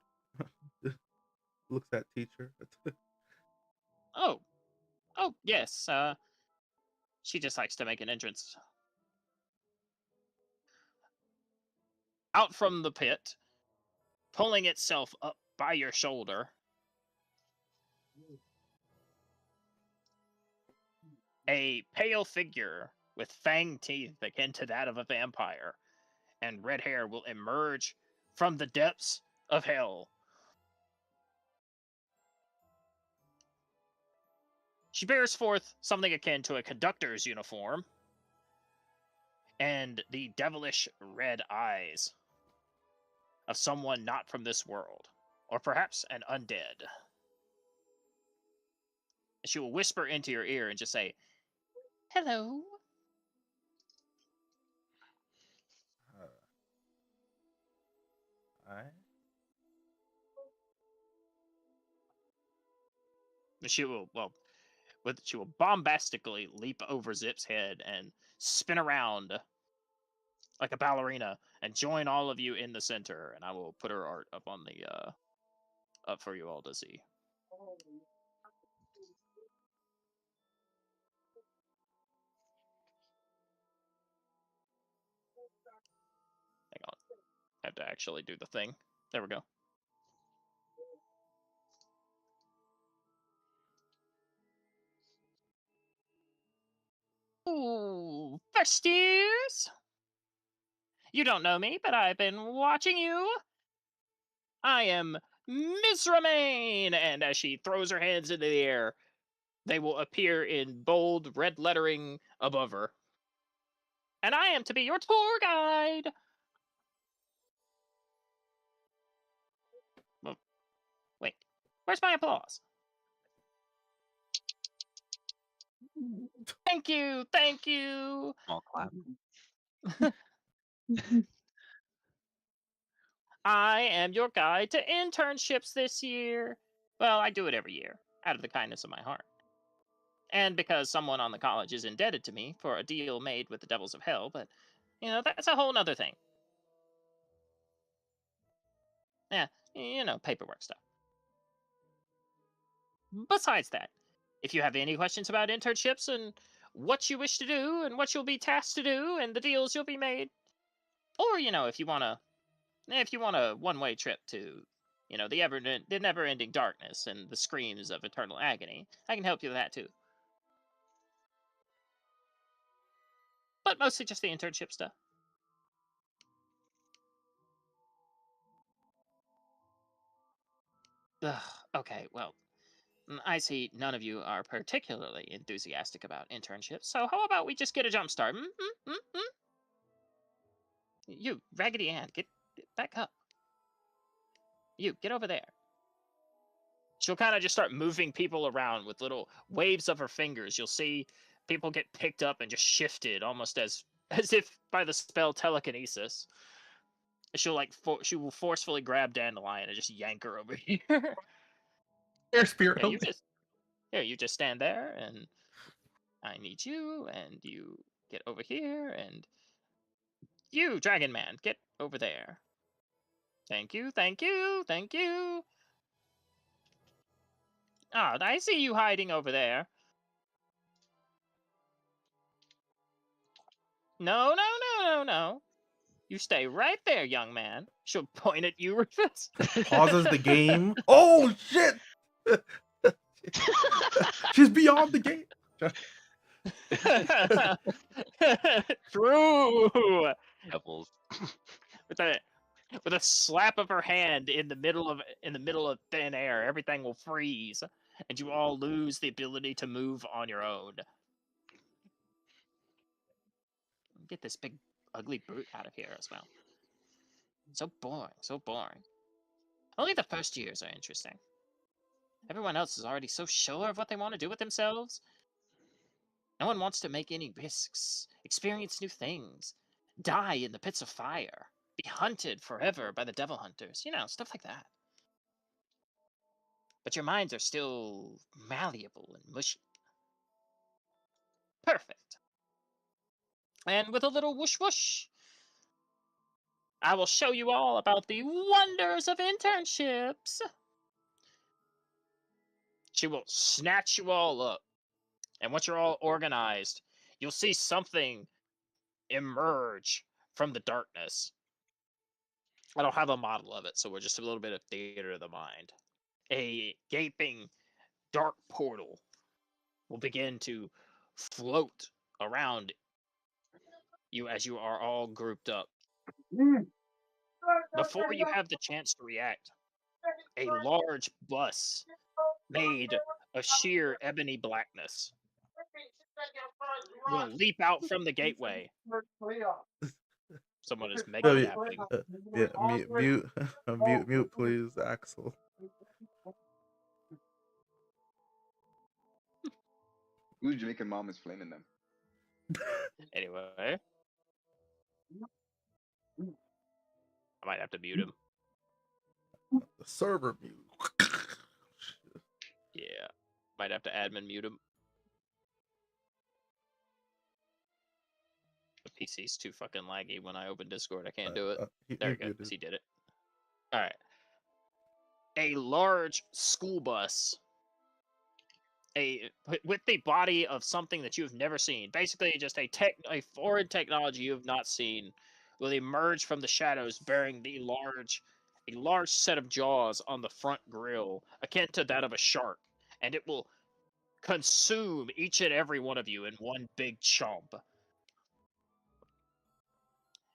Looks at teacher. Oh, yes, she just likes to make an entrance. Out from the pit, pulling itself up by your shoulder, a pale figure with fanged teeth akin to that of a vampire, and red hair will emerge from the depths of hell. She bears forth something akin to a conductor's uniform, and the devilish red eyes of someone not from this world, or perhaps an undead. She will whisper into your ear and just say, "Hello." Alright. She will, well, she will bombastically leap over Zip's head and spin around like a ballerina and join all of you in the center. And I will put her art up on the up for you all to see. Hang on, I have to actually do the thing. There we go. Ooh, first years. You don't know me, but I've been watching you. I am Mizramain! And as she throws her hands into the air, they will appear in bold red lettering above her. And I am to be your tour guide. Well, wait, where's my applause? Thank you, thank you. Small clap. I am your guide to internships this year. Well, I do it every year, out of the kindness of my heart. And because someone on the college is indebted to me for a deal made with the devils of hell, but, that's a whole nother thing. Yeah, paperwork stuff. Besides that, if you have any questions about internships and what you wish to do and what you'll be tasked to do and the deals you'll be made, or, if you want a one-way trip to, the never-ending darkness and the screams of eternal agony, I can help you with that too. But mostly just the internship stuff. Ugh, okay, well, I see none of you are particularly enthusiastic about internships, so how about we just get a jump start? You, Raggedy Ann, get back up. You, get over there. She'll kind of just start moving people around with little waves of her fingers. You'll see people get picked up and just shifted, almost as if by the spell telekinesis. She'll she will forcefully grab Dandelion and just yank her over here. Air spirit. Yeah, you just stand there, and I need you, and you get over here, and you, Dragon Man, get over there. Thank you, thank you, thank you. Ah, I see you hiding over there. No, no, no, no, no. You stay right there, young man. She'll point at you, Rufus. Pauses the game. Oh shit! She's beyond the game. True. Devils. With a slap of her hand in the middle of thin air, everything will freeze, and you all lose the ability to move on your own. Get this big ugly brute out of here as well. So boring, so boring. Only the first years are interesting. Everyone else is already so sure of what they want to do with themselves. No one wants to make any risks, experience new things, die in the pits of fire, be hunted forever by the devil hunters, stuff like that. But your minds are still malleable and mushy. Perfect. And with a little whoosh whoosh, I will show you all about the wonders of internships. She will snatch you all up. And once you're all organized, you'll see something emerge from the darkness. I don't have a model of it, so we're just a little bit of theater of the mind. A gaping dark portal will begin to float around you as you are all grouped up. Before you have the chance to react, a large bus made of sheer ebony blackness will leap out from the gateway. Someone is mega yapping. Yeah, mute, please, Axel. Who's Jamaican mom is flaming them? Anyway, I might have to mute him. The server mute. Yeah, might have to admin mute him. The PC's too fucking laggy when I open Discord. I can't do it. There we go. He did it. All right. A large school bus, with the body of something that you have never seen, basically just a foreign technology you have not seen, will emerge from the shadows bearing a large set of jaws on the front grille, akin to that of a shark, and it will consume each and every one of you in one big chomp.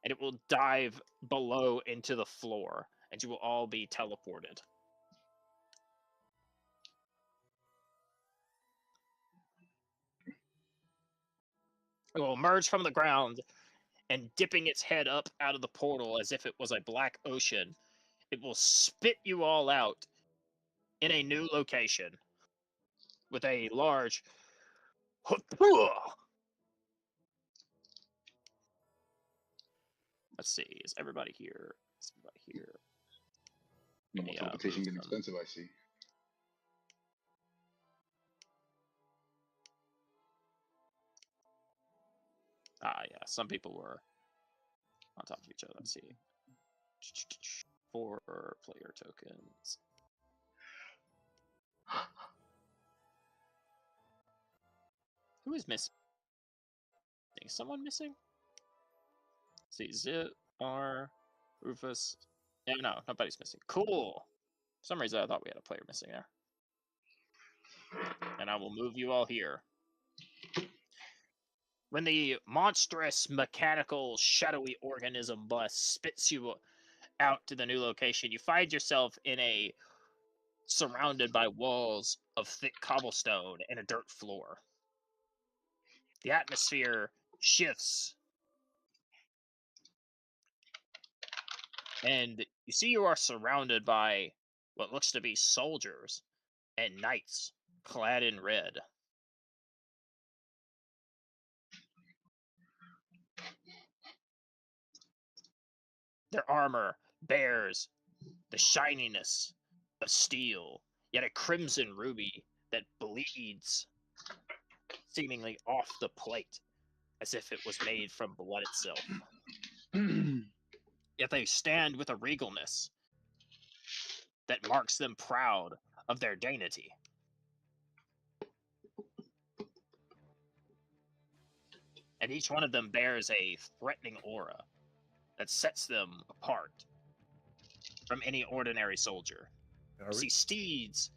And it will dive below into the floor, and you will all be teleported. It will emerge from the ground, and dipping its head up out of the portal as if it was a black ocean, it will spit you all out in a new location with a large. Let's see. Is everybody here? Is everybody here? No, teleportation getting expensive, I see. Yeah. Some people were on top of each other. Let's see. 4 player tokens. Who is missing? Is someone missing? Let's see. Zip, R, Rufus. Yeah, no, nobody's missing. Cool. For some reason, I thought we had a player missing there. And I will move you all here. When the monstrous, mechanical, shadowy organism bus spits you out to the new location, you find yourself surrounded by walls of thick cobblestone and a dirt floor. The atmosphere shifts, and you see you are surrounded by what looks to be soldiers and knights clad in red. Their armor bears the shininess of steel, yet a crimson ruby that bleeds seemingly off the plate as if it was made from blood itself. Yet they stand with a regalness that marks them proud of their dignity. And each one of them bears a threatening aura that sets them apart from any ordinary soldier. You see steeds.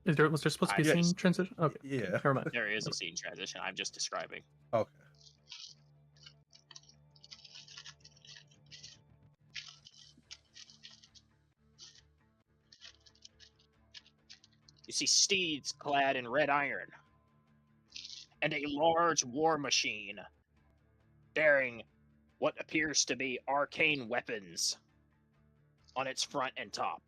Was there supposed to be a scene transition? Okay. Yeah. Never mind. There is a scene transition. I'm just describing. Okay. You see steeds clad in red iron, and a large war machine bearing what appears to be arcane weapons on its front and top.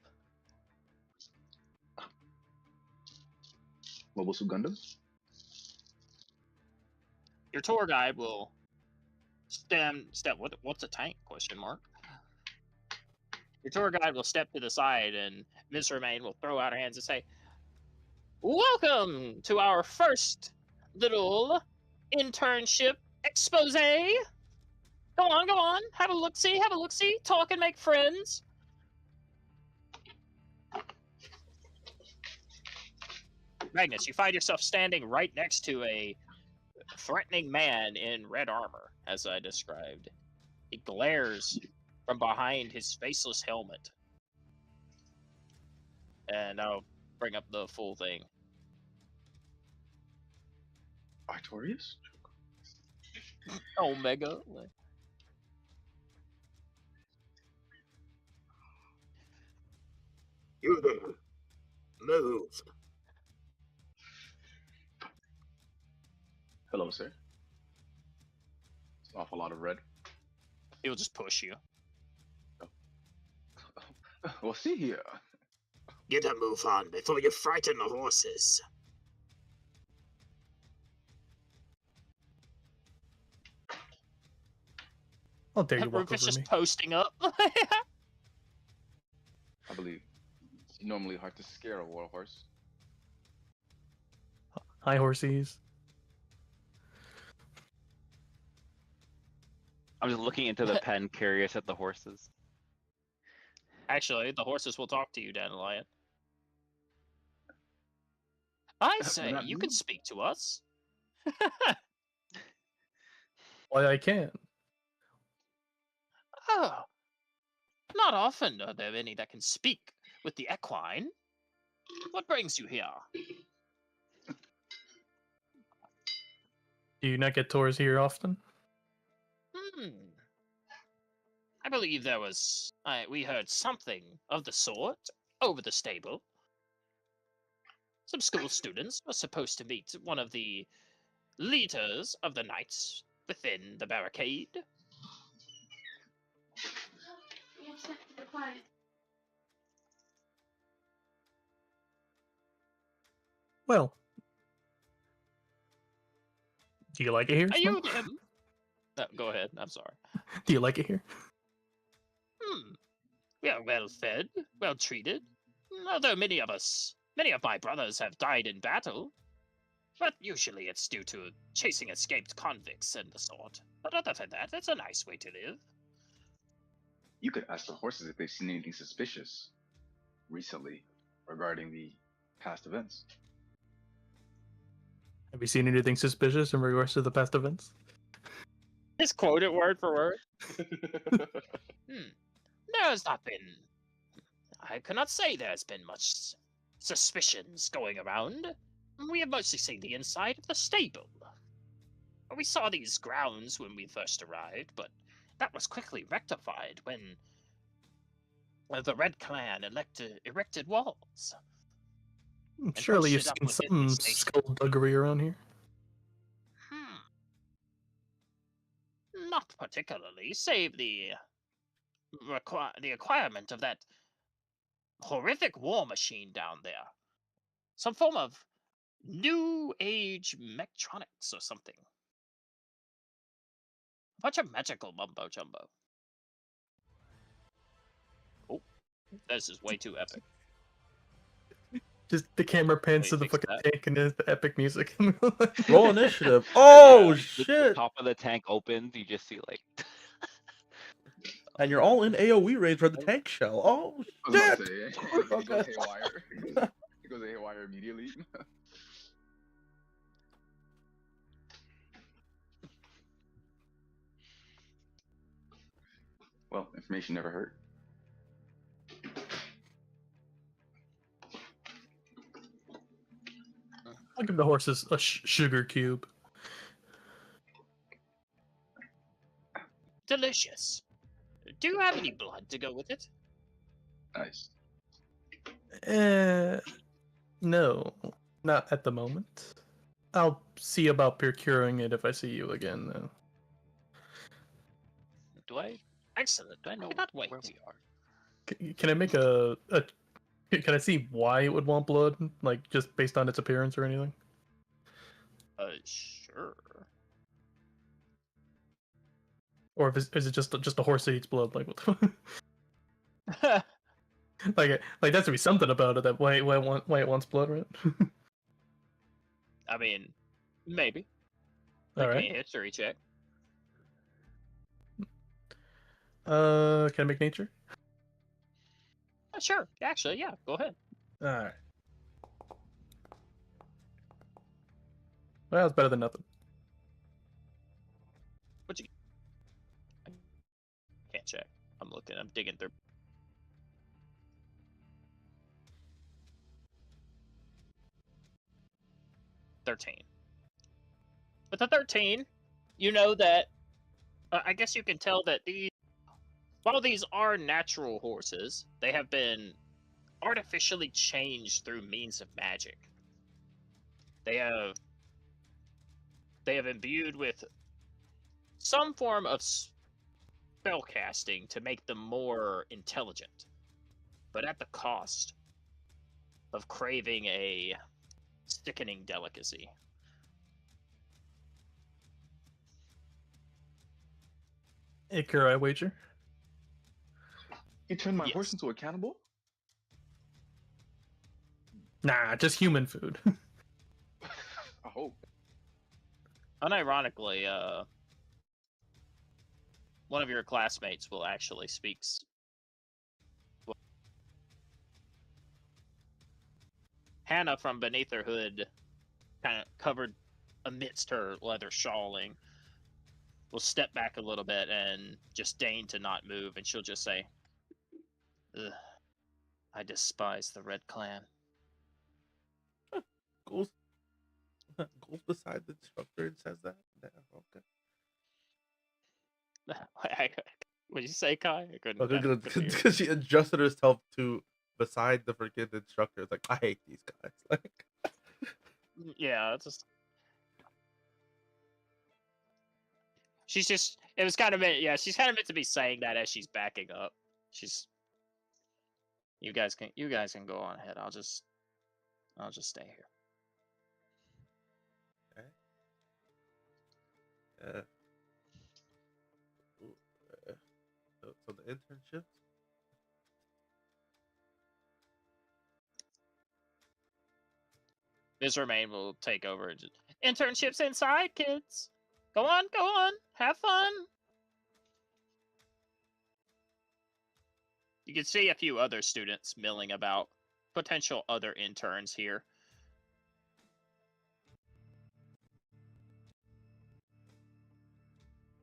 Mobile suit Gundams? Your tour guide will what's a tank? Question mark. Your tour guide will step to the side, and Ms. Romaine will throw out her hands and say, "Welcome to our first little internship expose. Go on. Have a look-see. Talk and make friends." Magnus, you find yourself standing right next to a threatening man in red armor, as I described. He glares from behind his faceless helmet. And I'll bring up the full thing. Artorias? Omega. You there. Move. Hello, sir. It's an awful lot of red. He'll just push you. Well, see here. Get a move on before you frighten the horses. How dare you walk Rufus over just me? posting up. I believe normally hard to scare a war horse. Hi, horsies. I'm just looking into the pen, curious at the horses. Actually, the horses will talk to you, Dandelion. I say, not you me. can speak to us. Why I can. Oh, not often are there any that can speak with the equine. What brings you here? Do you not get tours here often? I believe there was. We heard something of the sort over the stable. Some school students were supposed to meet one of the leaders of the knights within the barricade. Well, do you like it here? Are Snow? you them? No, go ahead. I'm sorry. Do you like it here? We are well fed, well treated. Although many of my brothers have died in battle. But usually it's due to chasing escaped convicts and the sort. But other than that, it's a nice way to live. You could ask the horses if they've seen anything suspicious recently regarding the past events. Have you seen anything suspicious in regards to the past events? Just quote it word for word. There has not been. I cannot say there's been much suspicions going around. We have mostly seen the inside of the stable. We saw these grounds when we first arrived, but that was quickly rectified when the Red Clan erected walls. Surely pushed you've it up seen within some the station. skullduggery around here. Not particularly, save the acquirement of that horrific war machine down there. Some form of new age mectronics or something. A bunch of magical mumbo jumbo. Oh, this is way too epic. Just the camera pans to the fix fucking that. tank and there's the epic music. Roll initiative. Oh The shit! top of the tank opens, you just see like. And you're all in AOE range for the tank shell. Oh I was about shit! to say, it Oh, goes God. haywire. It goes haywire immediately. Well, information never hurt. I'll give the horses a sugar cube. Delicious. Do you have any blood to go with it? Nice. No, not at the moment. I'll see about procuring it if I see you again, though. Do I? Excellent. Do I know Cannot wait. where we are? Can I make Can I see why it would want blood? Like, just based on its appearance or anything? Sure. Or if is it just a horse that eats blood? Like, what the fuck? Like there has to be something about it that why it wants blood, right? I mean, maybe. All Give right. me a history check. Can I make nature? Sure. Actually, yeah. Go ahead. All right. Well, it's better than nothing. What you? I can't check. I'm looking. I'm digging through. 13. With the 13, you know that. I guess you can tell that while these are natural horses, they have been artificially changed through means of magic. They have imbued with some form of spellcasting to make them more intelligent, but at the cost of craving a sickening delicacy. Acre, I wager. You turned my Yes. horse into a cannibal? Nah, just human food. I hope. Unironically, one of your classmates will actually speak. Hannah, from beneath her hood, kind of covered amidst her leather shawling, will step back a little bit and just deign to not move, and she'll just say, "Ugh, I despise the Red Clan." Goes goes beside the instructor and says that. Okay. What did you say, Kai? I couldn't hear. Because she adjusted herself to beside the freaking instructor. It's like, I hate these guys. Like, Yeah, it's just. She's just. It was kind of meant. Yeah, she's kind of meant to be saying that as she's backing up. She's. You guys can go on ahead. I'll just stay here. okay. Yeah. So the internships. Ms. Romaine will take over. Internships inside, kids. Go on, have fun. You can see a few other students milling about, potential other interns here.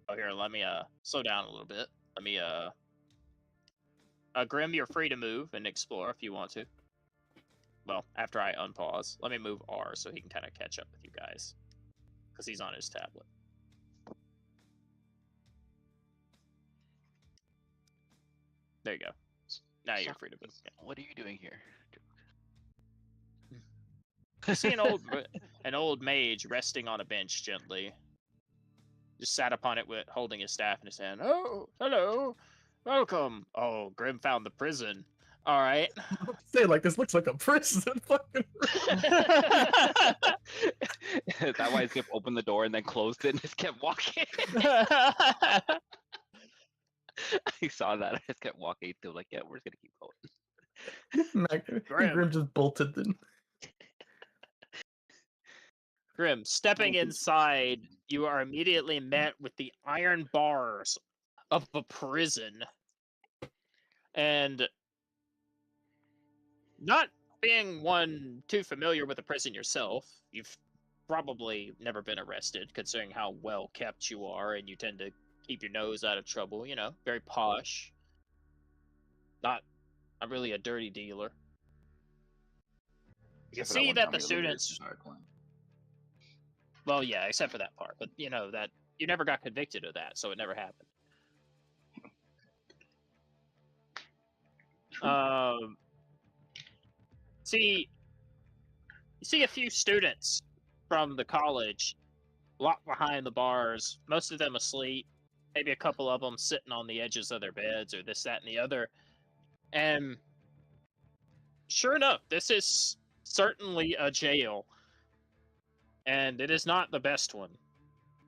Oh, here, let me slow down a little bit. Let me Grim, you're free to move and explore if you want to. Well, after I unpause, let me move R so he can kind of catch up with you guys, because he's on his tablet. There you go. Now you're free to move. Yeah. What are you doing here? You see an old mage resting on a bench gently. Just sat upon it with holding his staff in his hand. Oh, hello, welcome. Oh, Grim found the prison. All right. Say like this looks like a prison. Fucking. Is that why he kept opened the door and then closed it and just kept walking? I saw that. I just kept walking to like, yeah, we're just gonna keep going. Grim just bolted then. Grim, stepping inside, you are immediately met with the iron bars of the prison. And not being one too familiar with the prison yourself, you've probably never been arrested, considering how well kept you are, and you tend to keep your nose out of trouble, you know, very posh. Not really a dirty dealer. You can see that the students... Well, yeah, except for that part. But, you know, that you never got convicted of that, so it never happened. You see a few students from the college locked behind the bars, most of them asleep, maybe a couple of them sitting on the edges of their beds or this, that, and the other. And sure enough, this is certainly a jail. And it is not the best one.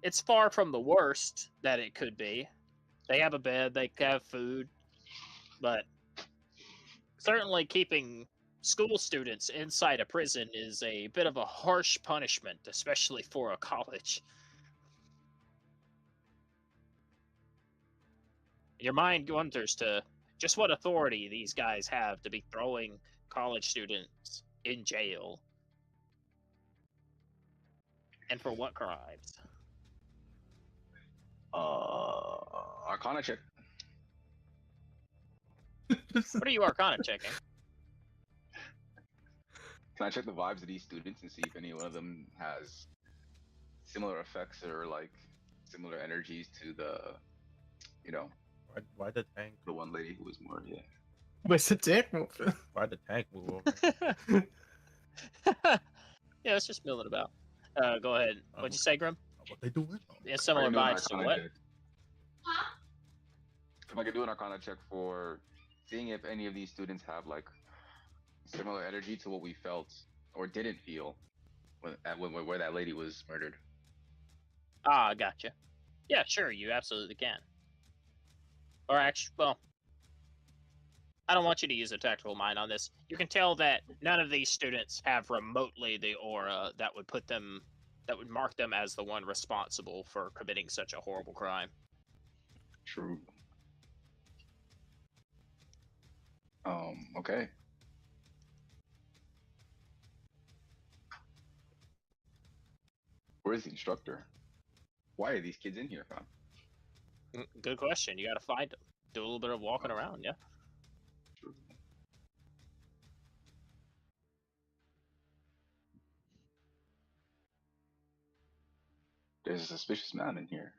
It's far from the worst that it could be. They have a bed, they have food, but certainly keeping school students inside a prison is a bit of a harsh punishment, especially for a college. Your mind wanders to just what authority these guys have to be throwing college students in jail. And for what crimes? Arcana check. What are you Arcana checking? Can I check the vibes of these students and see if any one of them has similar effects or like similar energies to the, you know, Why the tank? the one lady who was more, yeah. Where's the tank move? Why the tank move over? Yeah, let's just mill it about. Go ahead. What'd you say, Grim? What they doing? Yeah, similar vibes to what? If I could do an Arcana check for seeing if any of these students have like similar energy to what we felt or didn't feel where that lady was murdered. Ah, gotcha. Yeah, sure, you absolutely can. Or actually, well, I don't want you to use a tactical mind on this. You can tell that none of these students have remotely the aura that would mark them as the one responsible for committing such a horrible crime. True. Okay. Where's the instructor? Why are these kids in here, fam? Good question. You got to find them. Do a little bit of walking around, yeah. True. There's a suspicious man in here.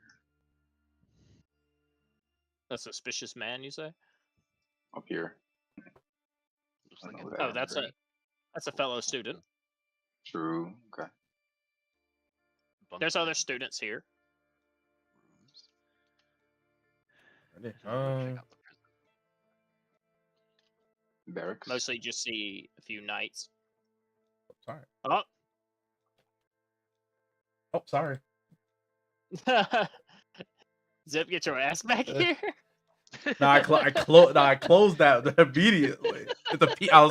A suspicious man, you say? Up here. Looks I like know an that. Oh, that's a fellow student. True. Okay. There's other students here. Rooms. Ready? Check out the prison. Barracks. Mostly just see a few knights. Sorry. Oh. Oh, sorry. Zip, get your ass back here. No, I closed that immediately. I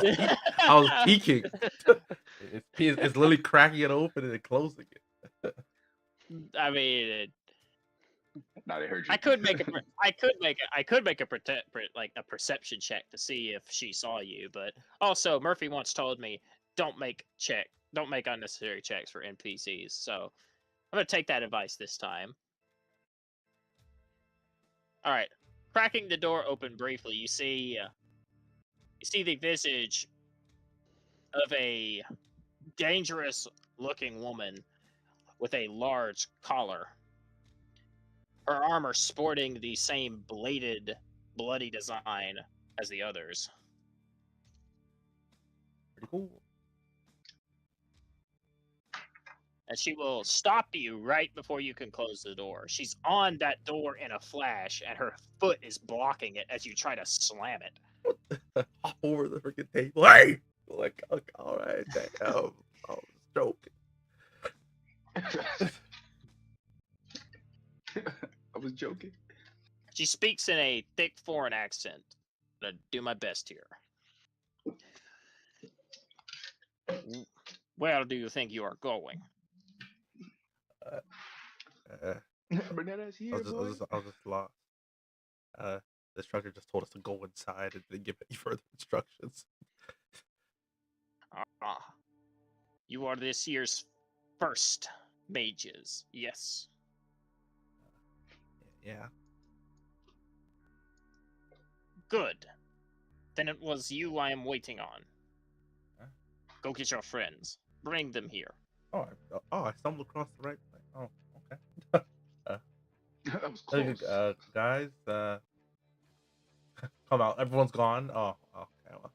was peeking. It's literally cracking it open and then closing it. I mean, Nah, they heard you. I could make a perception check to see if she saw you, but also Murphy once told me don't make unnecessary checks for NPCs. So I'm gonna take that advice this time. All right, cracking the door open briefly, you see the visage of a dangerous-looking woman with a large collar. Her armor sporting the same bladed, bloody design as the others. Pretty cool. And she will stop you right before you can close the door. She's on that door in a flash, and her foot is blocking it as you try to slam it. Hop over the freaking table. Hey! Like, okay, all right, damn. I was joking. I was joking. She speaks in a thick foreign accent. I'm gonna do my best here. Where do you think you are going? Bernetta's I here, was boy. just lost. The instructor just told us to go inside and didn't give any further instructions. You are this year's first mages, yes. Yeah. Good. Then it was you I am waiting on. Huh? Go get your friends. Bring them here. I stumbled across the right place. Oh, okay. That was close. Guys, come out. Everyone's gone. Oh, okay. Well,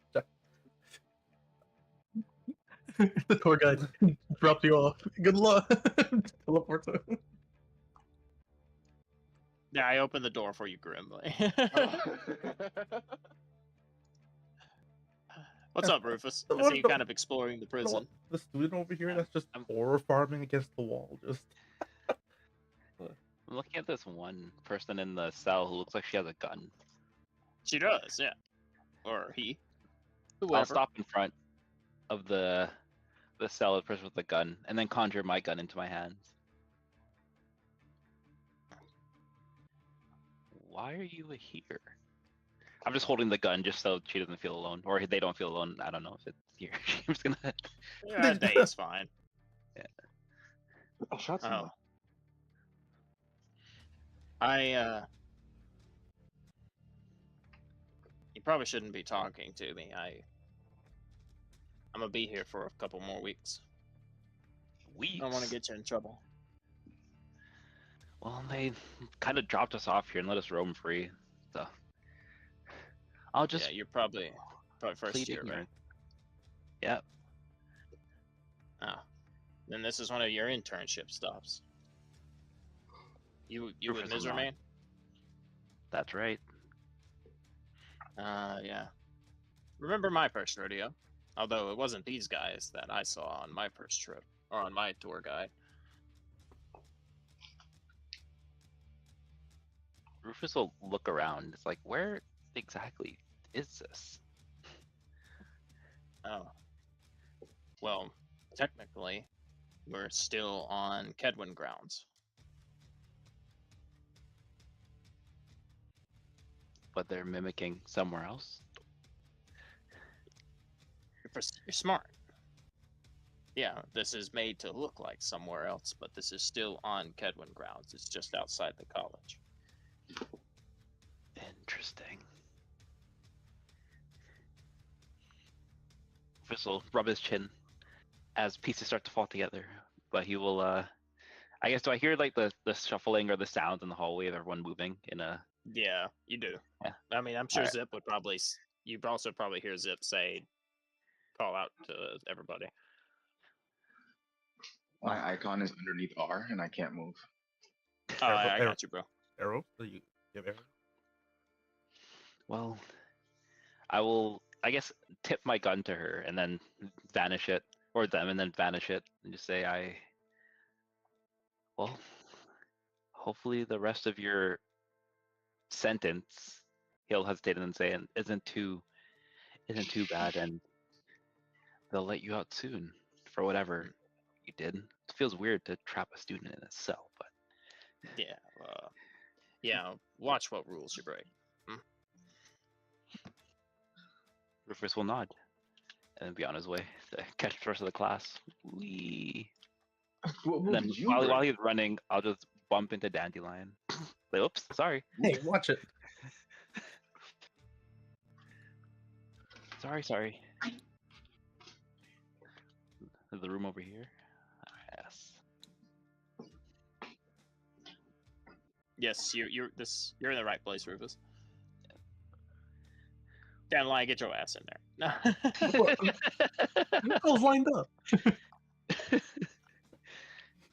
The tour guide dropped you off. Good luck. Teleport to him. Yeah, I opened the door for you grimly. What's up, Rufus? I see you kind of exploring the prison. The student over here that's just horror farming against the wall. Just. I'm looking at this one person in the cell who looks like she has a gun. She does, yeah. Or he. Whoever. I'll stop in front of the cell of the person with the gun and then conjure my gun into my hands. Why are you here? I'm just holding the gun just so she doesn't feel alone, or they don't feel alone. I don't know if it's here. I'm just gonna. Yeah, that day is fine. Yeah. I shot someone. You probably shouldn't be talking to me. I'm gonna be here for a couple more weeks. Weeks? I don't want to get you in trouble. Well, they kind of dropped us off here and let us roam free, so I'll just. Yeah, you're probably first plead year, right? ignorant. Yep. Oh, then this is one of your internship stops. You with Rufus is Miser not. Man? That's right. Yeah. Remember my first rodeo? Although it wasn't these guys that I saw on my first trip, or on my tour guide. Rufus will look around. It's like, where exactly is this? Oh. Well, technically, we're still on Kedwin grounds. But they're mimicking somewhere else. You're smart. Yeah, this is made to look like somewhere else, but this is still on Kedwin grounds. It's just outside the college. Interesting. Chris will rub his chin as pieces start to fall together, but he will. I guess, do I hear like the shuffling or the sounds in the hallway of everyone moving in a? Yeah, you do. Yeah. I mean, I'm sure Alright. Zip would probably. You'd also probably hear Zip say, call out to everybody. My icon is underneath R, and I can't move. Oh, I got you, bro. Arrow? Do you have arrow? Well, I will, I guess, tip my gun to her and then vanish it, or them, and then vanish it, and just say, well, hopefully the rest of your sentence, he'll hesitate and then say, and isn't too bad, and they'll let you out soon for whatever you did. It feels weird to trap a student in a cell, but Yeah, watch what rules you break. Rufus will nod and then be on his way to catch the rest of the class. Whee! What Then did you while break? he's running, I'll just bump into Dandelion. Like, oops, sorry. Hey, watch it. Sorry. Is the room over here? Yes. Yes, you're in the right place, Rufus. Dandelion, get your ass in there. I was lined up.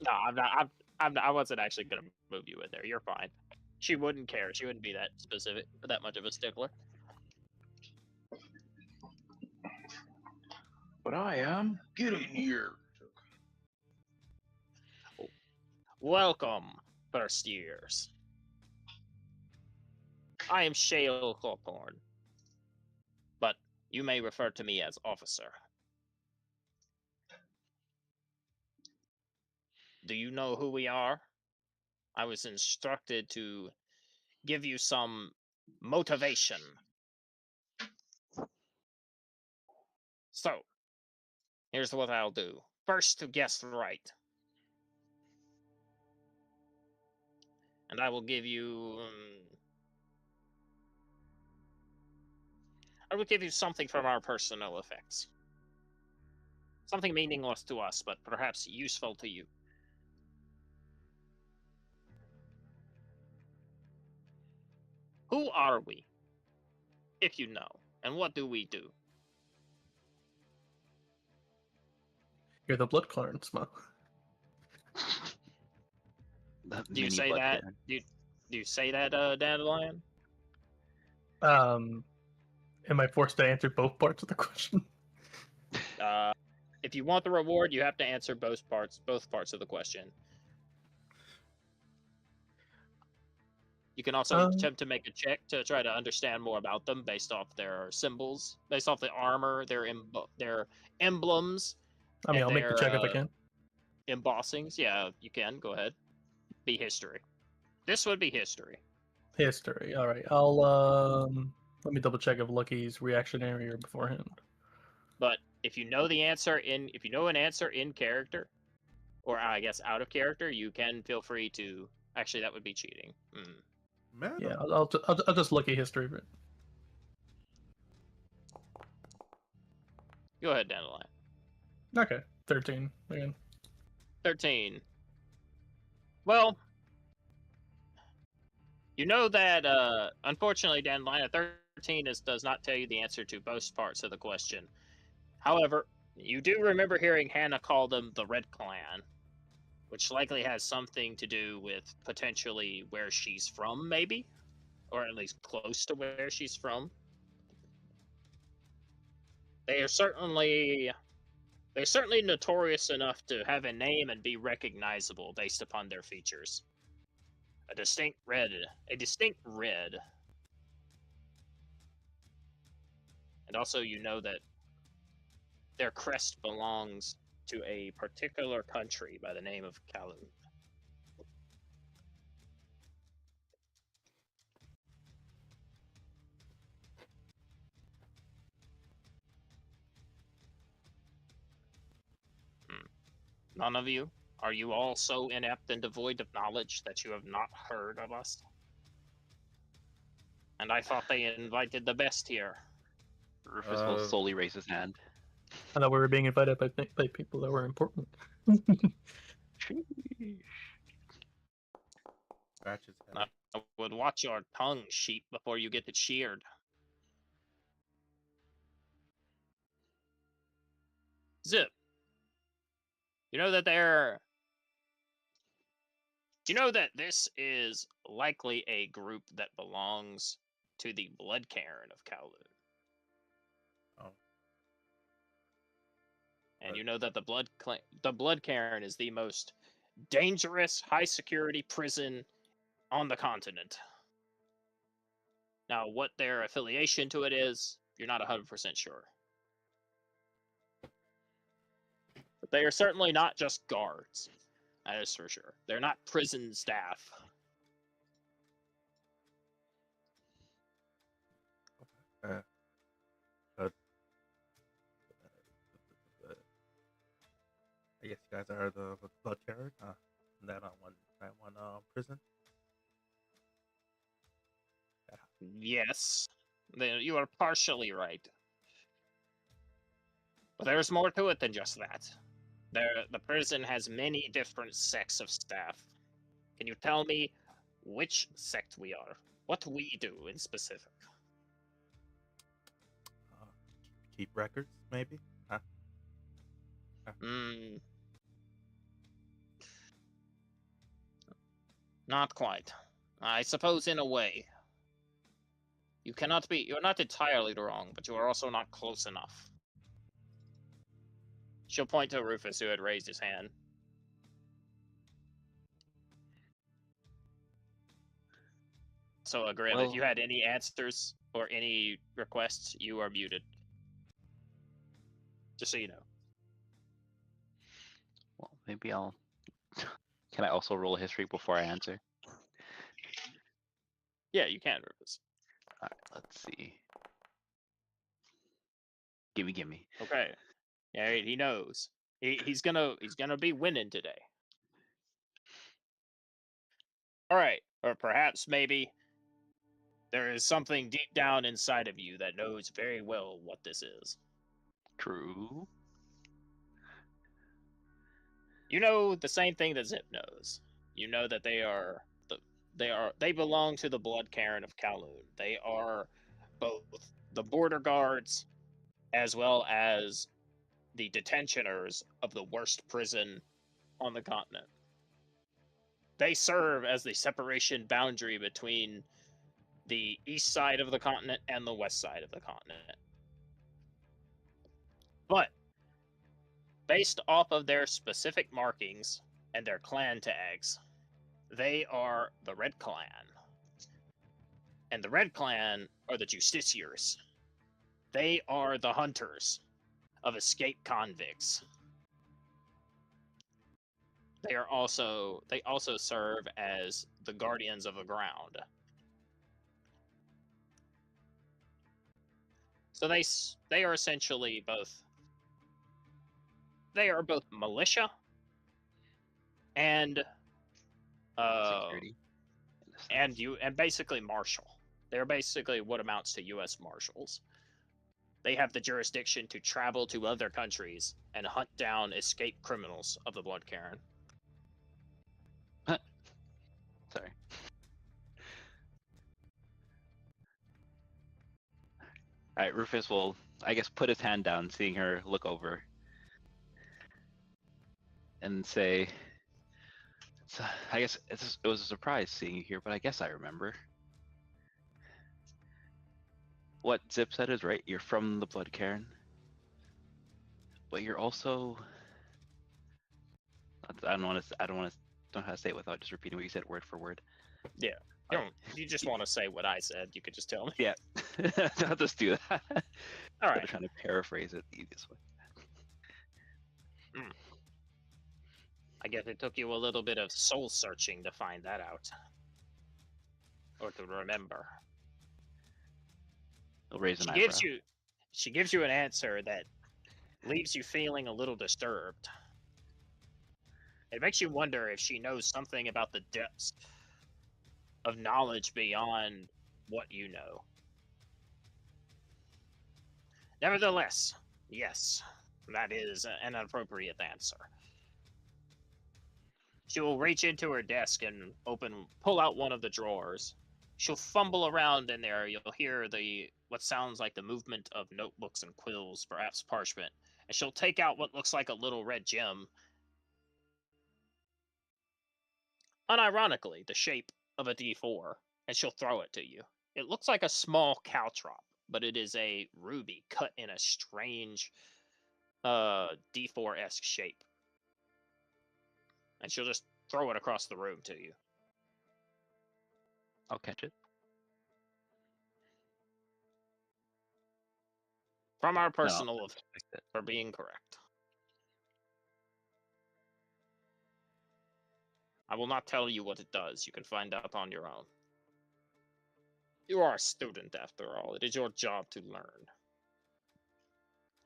No, I'm not. I wasn't actually gonna move you in there. You're fine. She wouldn't care. She wouldn't be that specific, that much of a stickler. But I am. Get in here. Welcome, first years. I am Shale Corporn, but you may refer to me as Officer. Do you know who we are? I was instructed to give you some motivation. So, here's what I'll do. First to guess right. And I will give you... I will give you something from our personal effects. Something meaningless to us, but perhaps useful to you. Who are we? If you know. And what do we do? You're the blood clearance, man. Do you say that? Do you say that, Dandelion? Am I forced to answer both parts of the question? If you want the reward, you have to answer both parts of the question. You can also attempt to make a check to try to understand more about them based off their symbols, based off the armor, their emblems. I mean, I'll make the check if I can. Embossings, yeah, you can. Go ahead. Be history. This would be history. History. All right. I'll let me double check if Lucky's reactionary or beforehand. But if you know the answer if you know an answer in character, or I guess out of character, you can feel free to. Actually, that would be cheating. Man, Yeah, I'll just Lucky history. But... Go ahead, Dandelion. Okay, 13 again. 13. Well, you know that, unfortunately, Dandelion, 13 does not tell you the answer to both parts of the question. However, you do remember hearing Hannah call them the Red Clan, which likely has something to do with potentially where she's from, maybe? Or at least close to where she's from. They're certainly notorious enough to have a name and be recognizable based upon their features. A distinct red. And also, you know that their crest belongs to a particular country by the name of Kowloon. None of you? Are you all so inept and devoid of knowledge that you have not heard of us? And I thought they invited the best here. Rufus will slowly raise his hand. I thought we were being invited by people that were important. Scratch his head. I would watch your tongue, sheep, before you get it sheared. Zip. You know that Do you know that this is likely a group that belongs to the Blood Cairn of Kowloon? Oh. And you know that the Blood Cairn is the most dangerous, high-security prison on the continent. Now, what their affiliation to it is, you're not 100% sure. But they are certainly not just guards. That is for sure. They're not prison staff. I guess you guys are the blood carrier. That one prison. Yes, you are partially right. But there's more to it than just that. The prison has many different sects of staff. Can you tell me which sect we are? What we do in specific? Keep records, maybe. Not quite. I suppose in a way. You're not entirely wrong, but you are also not close enough. She'll point to Rufus, who had raised his hand. So, Grim, if you had any answers or any requests, you are muted. Just so you know. Well, maybe I'll... Can I also roll a history before I answer? Yeah, you can, Rufus. Alright, let's see. Gimme. Okay. Yeah, he knows. He's gonna be winning today. Alright. Or perhaps maybe there is something deep down inside of you that knows very well what this is. True. You know the same thing that Zip knows. You know that they belong to the Blood Cairn of Kowloon. They are both the border guards as well as the detentioners of the worst prison on the continent. They serve as the separation boundary between the east side of the continent and the west side of the continent. But based off of their specific markings and their clan tags, they are the Red Clan. And the Red Clan are the Justiciars. They are the hunters of escaped convicts. They also serve as the guardians of the ground. So they are essentially both militia and Security. and basically marshal. They're basically what amounts to U.S. Marshals. They have the jurisdiction to travel to other countries and hunt down escaped criminals of the Blood Cairn. Sorry. Alright, Rufus will, I guess, put his hand down, seeing her look over. And say, I guess it was a surprise seeing you here, but I guess I remember. What Zip said is right. You're from the Blood Cairn, but you're also. I don't know how to say it without just repeating what you said word for word. Yeah. You just want to say what I said. You could just tell me. Yeah. I'll just do that. All Instead right. of trying to paraphrase it the easiest way. I guess it took you a little bit of soul searching to find that out. Or to remember. I'll raise an She eyebrow. gives you an answer that leaves you feeling a little disturbed. It makes you wonder if she knows something about the depths of knowledge beyond what you know. Nevertheless, yes, that is an appropriate answer. She will reach into her desk and pull out one of the drawers. She'll fumble around in there. You'll hear what sounds like the movement of notebooks and quills, perhaps parchment. And she'll take out what looks like a little red gem. Unironically, the shape of a D4, and she'll throw it to you. It looks like a small caltrop, but it is a ruby cut in a strange D4-esque shape. And she'll just throw it across the room to you. I'll catch it. From our No, personal I'll respect it. for being correct. I will not tell you what it does. You can find out on your own. You are a student, after all. It is your job to learn.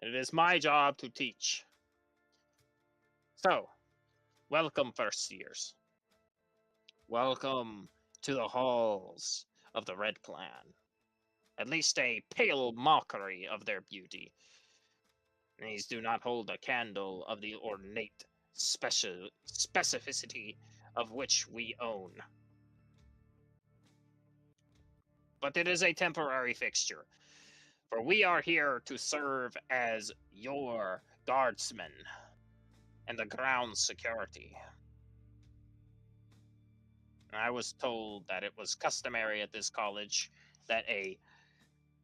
And it is my job to teach. So, welcome, first years. Welcome to the halls of the Red Clan. At least a pale mockery of their beauty. These do not hold a candle of the ornate specificity of which we own. But it is a temporary fixture, for we are here to serve as your guardsmen and the ground security. I was told that it was customary at this college that a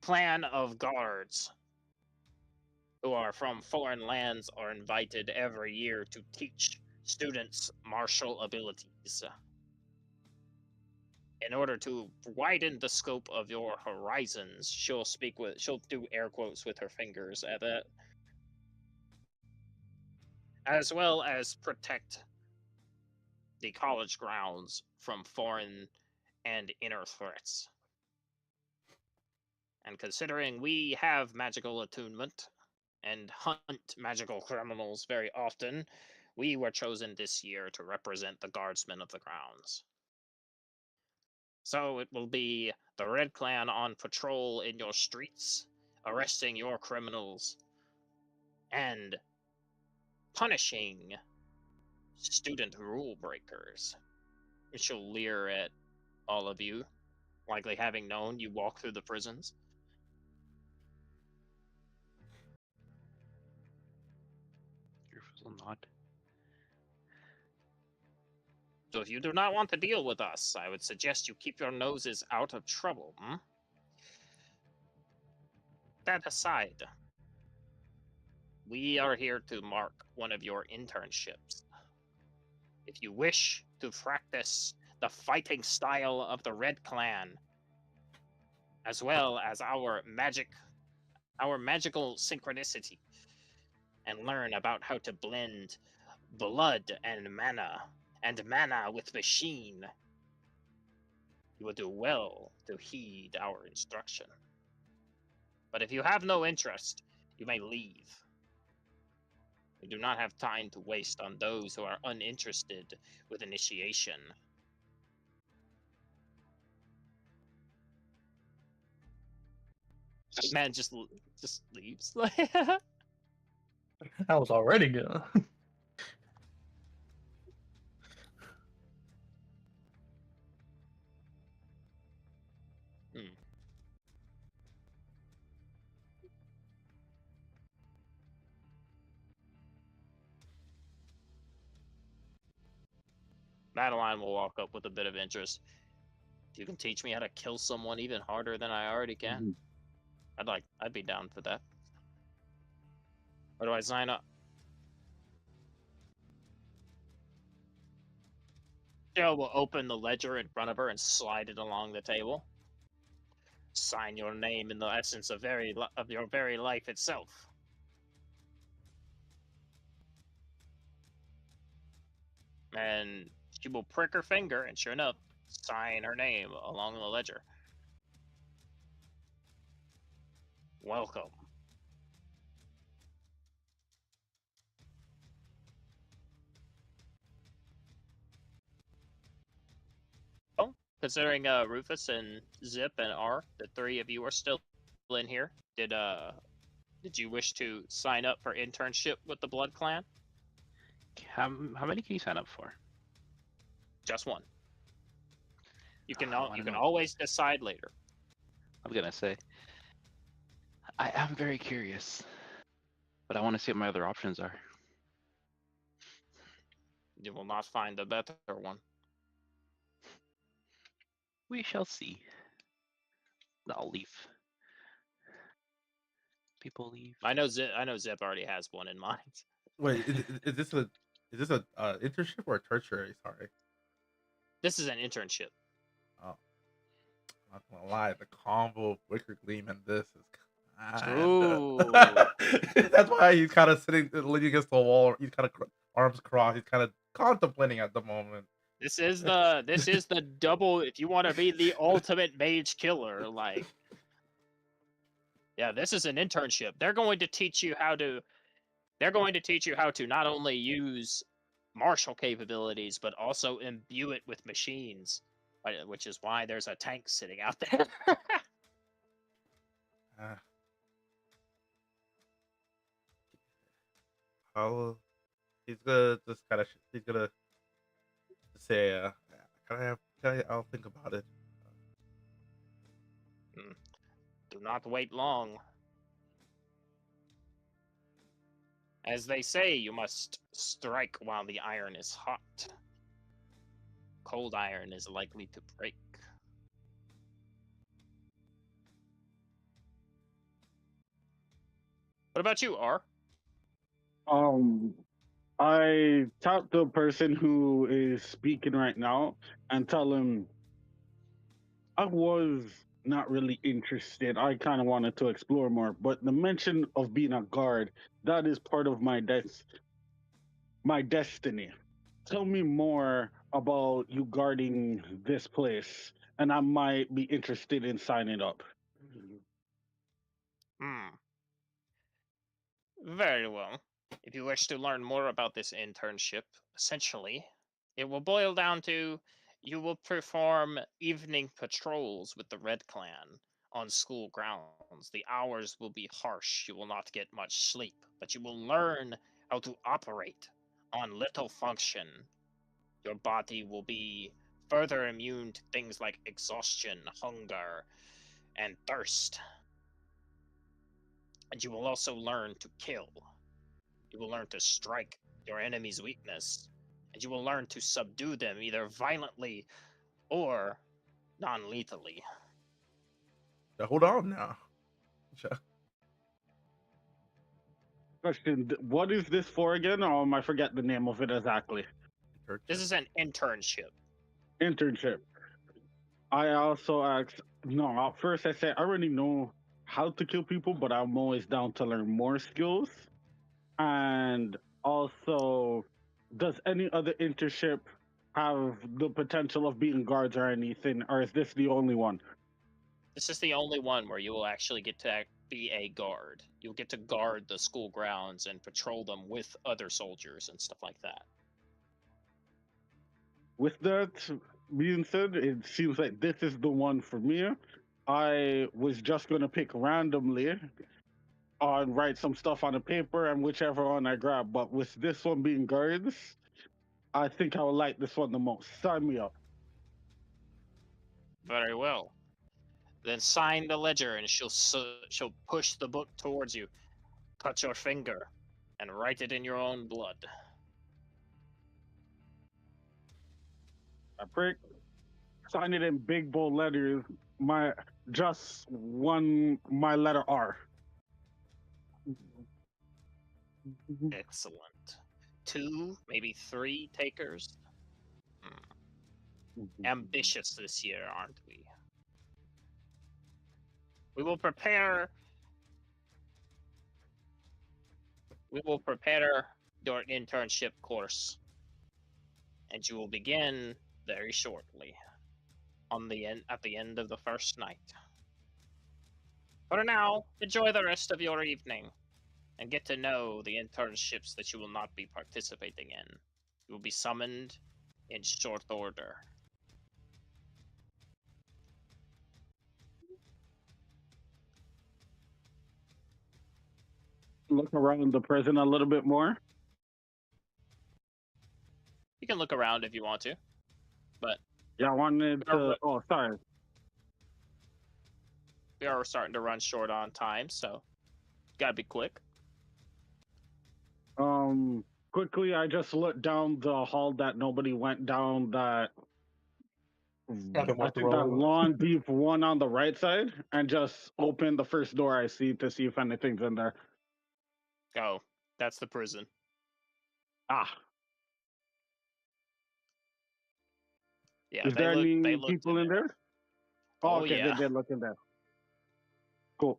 clan of guards who are from foreign lands are invited every year to teach students martial abilities. In order to widen the scope of your horizons, she'll do air quotes with her fingers at that, as well as protect the college grounds from foreign and inner threats. And considering we have magical attunement and hunt magical criminals very often, we were chosen this year to represent the guardsmen of the grounds. So it will be the Red Clan on patrol in your streets, arresting your criminals, and punishing student rule breakers. She'll leer at all of you, likely having known you walk through the prisons. Your nod. So if you do not want to deal with us, I would suggest you keep your noses out of trouble, That aside, we are here to mark one of your internships. If you wish to practice the fighting style of the Red Clan, as well as our magical synchronicity, and learn about how to blend blood and mana with machine, you will do well to heed our instruction. But if you have no interest, you may leave. We do not have time to waste on those who are uninterested with initiation. Man just leaves. I was already gonna. Madeline will walk up with a bit of interest. If you can teach me how to kill someone even harder than I already can, I'd be down for that. Where do I sign up? Jill will open the ledger in front of her and slide it along the table. Sign your name in the essence of your very life itself. And she will prick her finger, and sure enough, sign her name along the ledger. Welcome. Oh, considering Rufus and Zip and R, the three of you are still in here. Did you wish to sign up for internship with the Blood Clan? How many can you sign up for? Just one. You can I wanna know. always decide later. I'm gonna say. I am very curious, but I want to see what my other options are. You will not find a better one. We shall see. I'll leave. People leave. I know Zip already has one in mind. Wait, is this a internship or a tertiary? Sorry. This is an internship. Oh, I'm not gonna lie, the combo of Wicker Gleam and this is Ooh. That's why he's kind of sitting, leaning against the wall. He's kind of arms crossed. He's kind of contemplating at the moment. This is the double. If you want to be the ultimate mage killer, like, yeah, this is an internship. They're going to teach you how to not only use martial capabilities, but also imbue it with machines, which is why there's a tank sitting out there. He's gonna just kind of he's gonna say, I'll think about it. Do not wait long. As they say, you must strike while the iron is hot. Cold iron is likely to break. What about you, R? I talk to the person who is speaking right now and tell him I was not really interested. I kind of wanted to explore more, but the mention of being a guard, that is part of my destiny. Tell me more about you guarding this place, and I might be interested in signing up. Very well. If you wish to learn more about this internship, essentially, it will boil down to you will perform evening patrols with the Red Clan on school grounds. The hours will be harsh. You will not get much sleep, but you will learn how to operate on little function. Your body will be further immune to things like exhaustion, hunger, and thirst. And you will also learn to kill. You will learn to strike your enemy's weakness, and you will learn to subdue them either violently or non-lethally. Hold on now. Question: what is this for again? Or I forget the name of it exactly. This is an internship. Internship. I also asked. No, at first I said I already know how to kill people, but I'm always down to learn more skills. And also, does any other internship have the potential of being guards or anything, or is this the only one? This is the only one where you will actually get to be a guard. You'll get to guard the school grounds and patrol them with other soldiers and stuff like that. With that being said, it seems like this is the one for me. I was just going to pick randomly and write some stuff on a paper and whichever one I grab. But with this one being guards, I think I would like this one the most. Sign me up. Very well. Then sign the ledger, and she'll push the book towards you. Touch your finger, and write it in your own blood. I prick. Sign it in big bold letters. My letter R. Excellent. 2, maybe 3 takers. ambitious this year, aren't we? We will prepare. We will prepare your internship course, and you will begin very shortly. At the end of the first night. For now, enjoy the rest of your evening, and get to know the internships that you will not be participating in. You will be summoned in short order. Look around the prison a little bit more. You can look around if you want to, but Yeah, I wanted to. Oh, sorry. we are starting to run short on time, so gotta be quick. Quickly, I just looked down the hall that nobody went down. That I think that long, deep one on the right side, and just open the first door I see to see if anything's in there. Oh, that's the prison. Ah, Yeah, is there they any looked people in there? Oh, Oh, okay, yeah. they did look in there. Cool.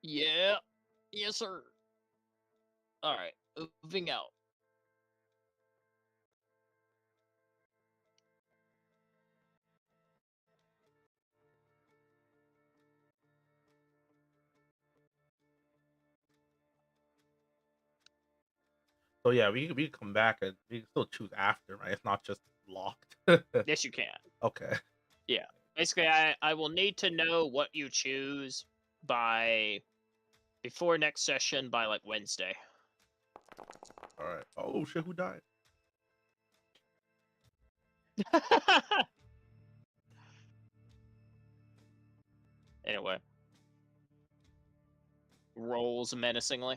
Yeah. Yes, sir. All right, moving out. So yeah, we can come back and we can still choose after, right? It's not just locked. Yes, you can. Okay. Yeah. Basically, I will need to know what you choose before next session by like Wednesday. All right. Oh shit, who died? Anyway. Rolls menacingly.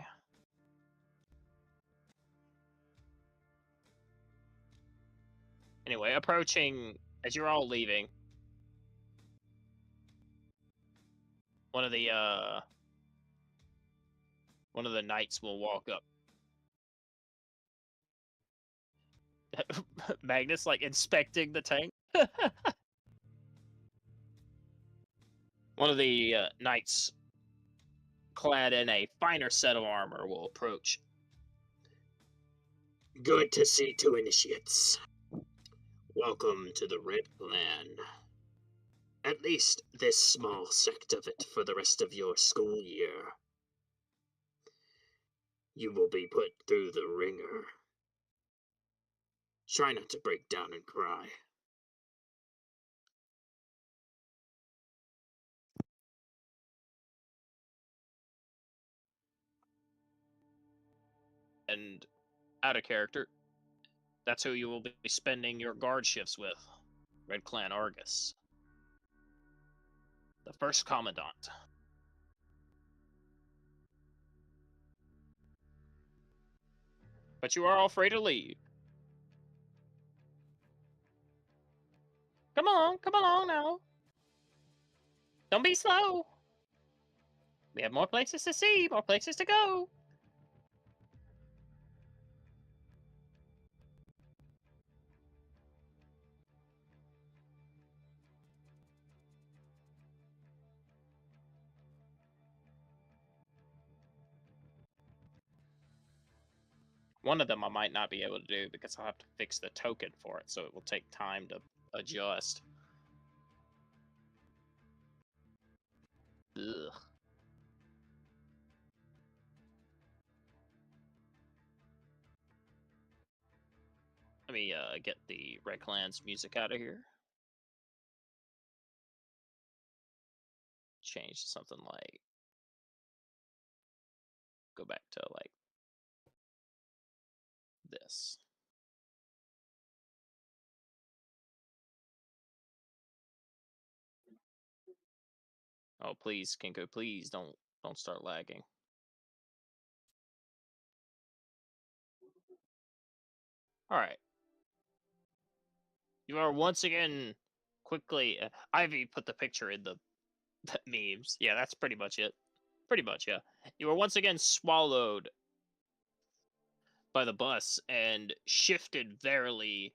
Anyway, approaching as you're all leaving. One of the knights will walk up. Magnus like inspecting the tank. One of the knights clad in a finer set of armor will approach. Good to see two initiates. Welcome to the Red Clan. At least this small sect of it for the rest of your school year. You will be put through the ringer. Try not to break down and cry. And out of character, that's who you will be spending your guard shifts with. Red Clan Argus. The first commandant. But you are all free to leave. Come along now. Don't be slow. We have more places to see, more places to go. One of them I might not be able to do because I'll have to fix the token for it, so it will take time to adjust. Ugh. Let me get the Red Clan's music out of here. Change to something like, go back to like this. Oh, please, Kinko, please don't start lagging. All right. You are once again quickly. Ivy put the picture in the memes. Yeah, that's pretty much it. Pretty much, yeah. You are once again swallowed by the bus and shifted verily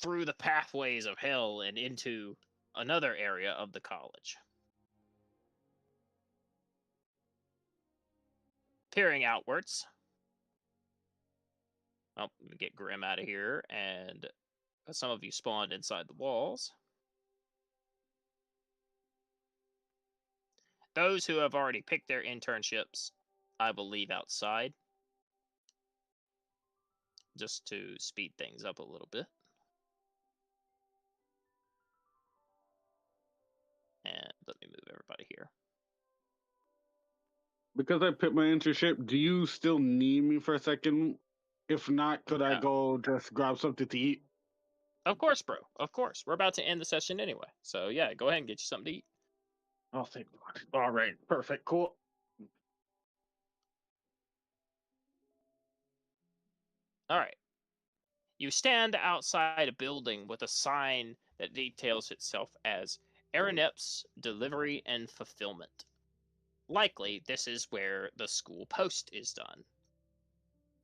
through the pathways of hell and into another area of the college. Peering outwards. Well, let me get Grim out of here, and some of you spawned inside the walls. Those who have already picked their internships, I will leave outside, just to speed things up a little bit. And let me move everybody here. Because I picked my internship, do you still need me for a second? If not, could I No. go just grab something to eat? Of course, bro. Of course. We're about to end the session anyway. So yeah, go ahead and get you something to eat. Oh, thank God. All right, perfect, cool. All right. You stand outside a building with a sign that details itself as Aeronep's Delivery and Fulfillment. Likely, this is where the school post is done.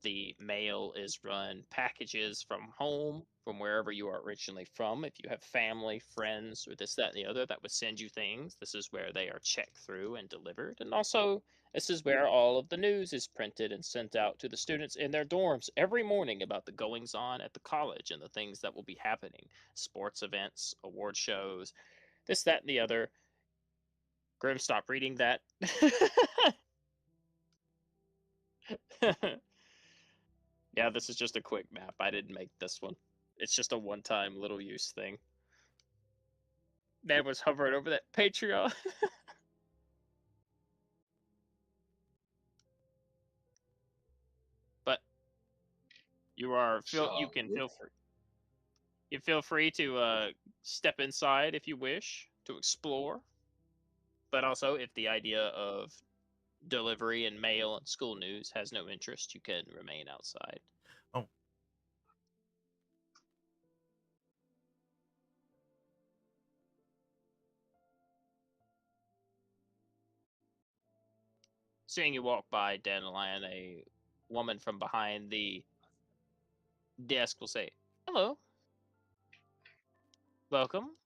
The mail is run packages from home, from wherever you are originally from. If you have family, friends, or this, that, and the other that would send you things, this is where they are checked through and delivered. And also, this is where all of the news is printed and sent out to the students in their dorms every morning about the goings on at the college and the things that will be happening. Sports events, award shows, this, that, and the other. Grim, stop reading that. Yeah, this is just a quick map. I didn't make this one. It's just a one-time little use thing. Man was hovering over that Patreon. But you are you can feel free. You feel free to step inside if you wish to explore. But also, if the idea of delivery and mail and school news has no interest, you can remain outside. Oh. Seeing you walk by, Dandelion, a woman from behind the desk will say, "Hello. Welcome."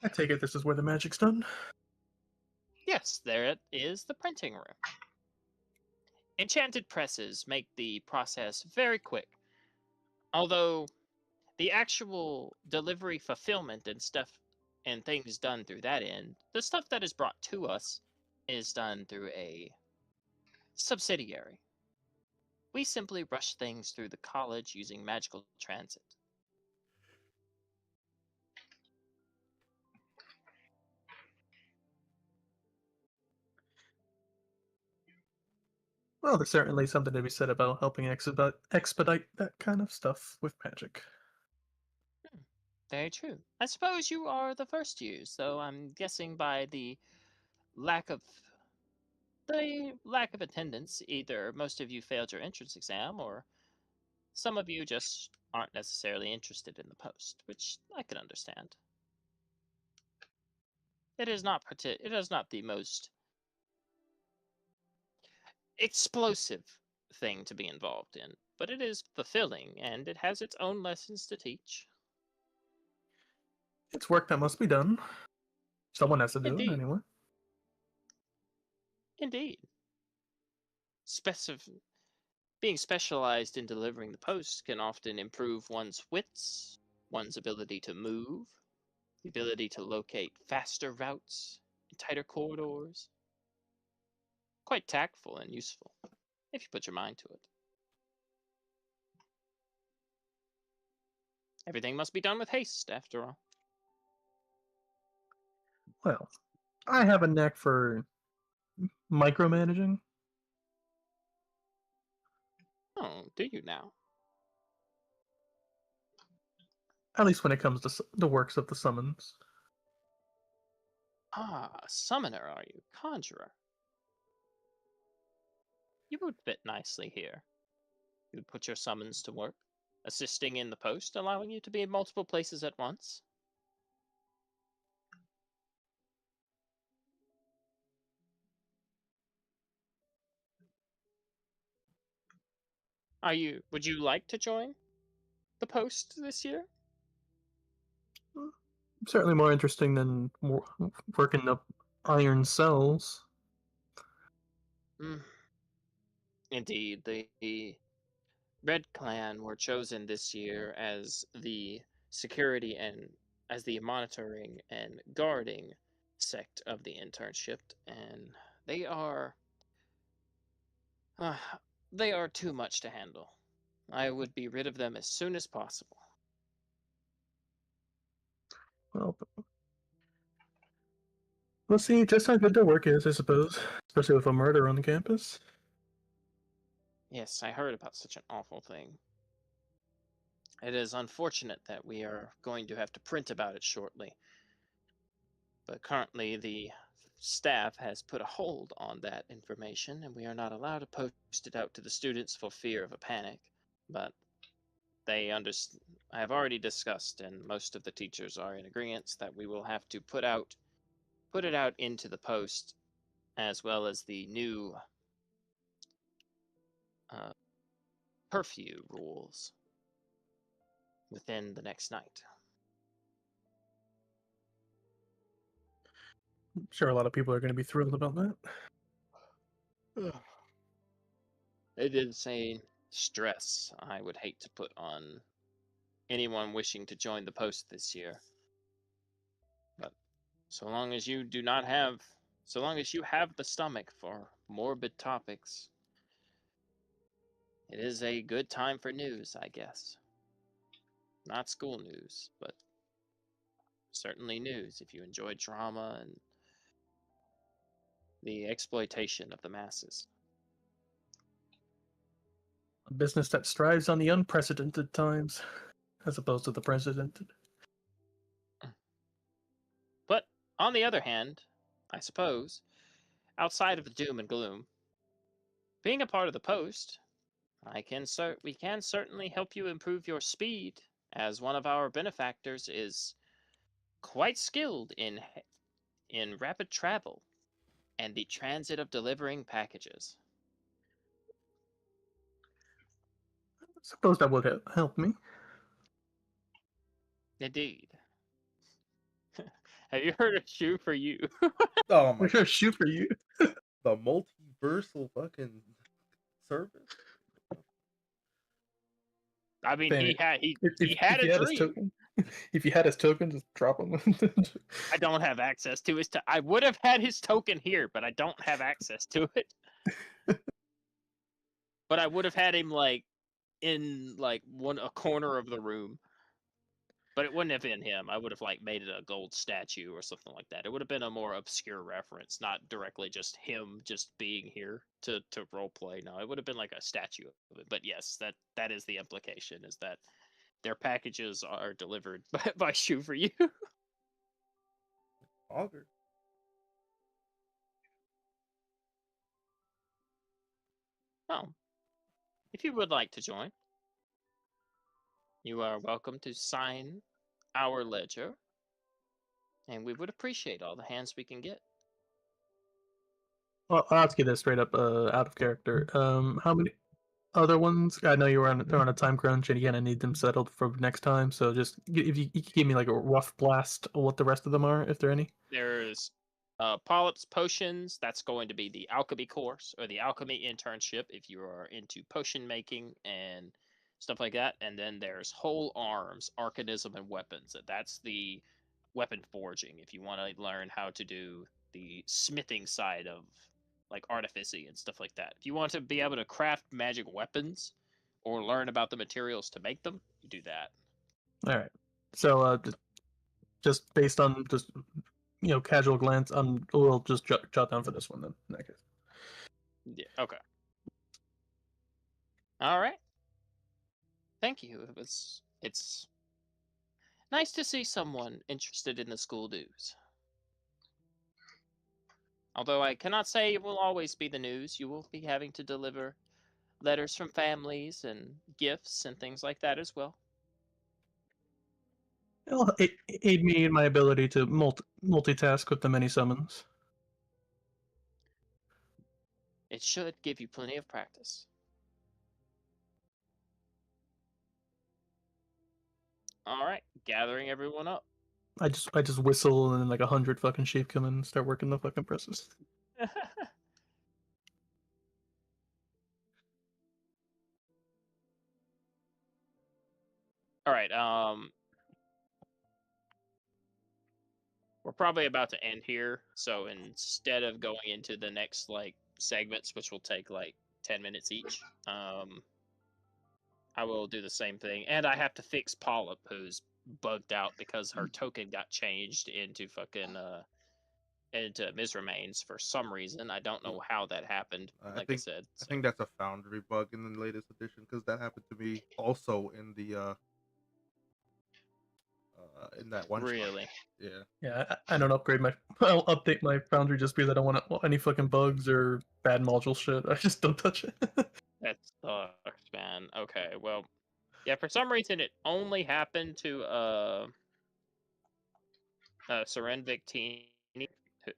I take it this is where the magic's done. Yes, there it is, the printing room. Enchanted presses make the process very quick. Although the actual delivery fulfillment and stuff and things done through that end, the stuff that is brought to us is done through a subsidiary. We simply rush things through the college using magical transit. Well, there's certainly something to be said about helping expedite that kind of stuff with magic. Very true. I suppose you are the first years, though I'm guessing by lack of the lack of attendance, either most of you failed your entrance exam or some of you just aren't necessarily interested in the post, which I can understand. It is not the most explosive thing to be involved in, but it is fulfilling and it has its own lessons to teach. It's work that must be done. Someone has to do it Indeed. anyway. Indeed. Being specialized in delivering the post can often improve one's wits, one's ability to move, the ability to locate faster routes and tighter corridors. Quite tactful and useful, if you put your mind to it. Everything must be done with haste, after all. Well, I have a knack for micromanaging. Oh, do you now? At least when it comes to the works of the summons. Ah, summoner, are you? Conjurer. You would fit nicely here. You would put your summons to work, assisting in the post, allowing you to be in multiple places at once. Would you like to join the post this year? Certainly more interesting than working up iron cells. Mm. Indeed, the Red Clan were chosen this year as the security and as the monitoring and guarding sect of the internship, and they are uh, they are too much to handle. I would be rid of them as soon as possible. Well, we'll see just how good their work is, I suppose. Especially with a murder on the campus. Yes, I heard about such an awful thing. It is unfortunate that we are going to have to print about it shortly. But currently, the staff has put a hold on that information, and we are not allowed to post it out to the students for fear of a panic. But I have already discussed, and most of the teachers are in agreement that we will have to put it out into the post, as well as the new curfew rules within the next night. I'm sure a lot of people are going to be thrilled about that. It is a stress I would hate to put on anyone wishing to join the post this year. But so long as you have the stomach for morbid topics, it is a good time for news, I guess. Not school news, but certainly news if you enjoy drama and the exploitation of the masses. A business that strives on the unprecedented times, as opposed to the precedented. But on the other hand, I suppose, outside of the doom and gloom, being a part of the post, we can certainly help you improve your speed, as one of our benefactors is quite skilled in rapid travel and the transit of delivering packages. I suppose that would help me. Indeed. Have you heard of Shoe for You? Oh my! We're gonna shoot for you. The multiversal fucking service. I mean, Damn he it. had he If had you a had his dream. token, if you had his token, just drop him. I don't have access to his. I would have had his token here, but I don't have access to it. But I would have had him like in like a corner of the room. But it wouldn't have been him. I would have like made it a gold statue or something like that. It would have been a more obscure reference, not directly just him just being here to role play. No, it would have been like a statue of it. But yes, that is the implication, is that their packages are delivered by Shoe for You. Auger. Oh, if you would like to join, you are welcome to sign our ledger, and we would appreciate all the hands we can get. Well, I'll ask you this straight up, out of character. How many other ones? I know they're on a time crunch, and again, I need them settled for next time. So just if you could give me like a rough blast of what the rest of them are, if there are any. There's Polyps Potions. That's going to be the alchemy course or the alchemy internship if you are into potion making and stuff like that. And then there's Whole Arms, Arcanism, and Weapons. That's the weapon forging if you want to learn how to do the smithing side of like artificy and stuff like that. If you want to be able to craft magic weapons or learn about the materials to make them, you do that. All right. So just based on just casual glance, we'll just jot down for this one then. In that case. Yeah. Okay. All right. Thank you. It's nice to see someone interested in the school news. Although I cannot say it will always be the news, you will be having to deliver letters from families and gifts and things like that as well. It'll aid me in my ability to multitask with the many summons. It should give you plenty of practice. All right, gathering everyone up. I just whistle and then like 100 fucking sheep come in and start working the fucking presses. All right. We're probably about to end here. So instead of going into the next like segments, which will take like 10 minutes each, I will do the same thing. And I have to fix Polyp, who's bugged out because her token got changed into fucking into Ms. Remains for some reason. I don't know how that happened. Like I said, I think that's a Foundry bug in the latest edition because that happened to me also in the in that one shot. Really? Yeah. Yeah, I don't upgrade my. I'll update my Foundry just because I don't want any fucking bugs or bad module shit. I just don't touch it. That sucks, man. Okay, well, yeah. For some reason, it only happened to Seren Victini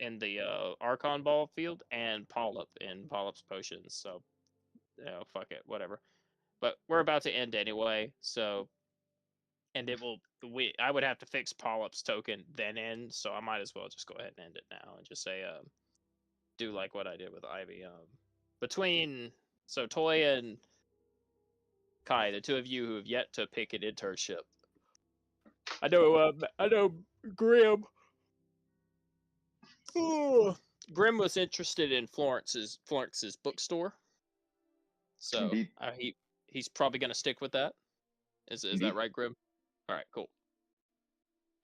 in the Archon Ball field and Polyp in Polyp's potions. So, fuck it, whatever. But we're about to end anyway, so and it will. I would have to fix Polyp's token then end, so I might as well just go ahead and end it now and just say do like what I did with Ivy. Between Toy and Kai, the two of you who have yet to pick an internship. I know Grim. Oh, Grim was interested in Florence's bookstore, so Indeed. He's probably gonna stick with that. Is Indeed. that right, Grim? All right, cool.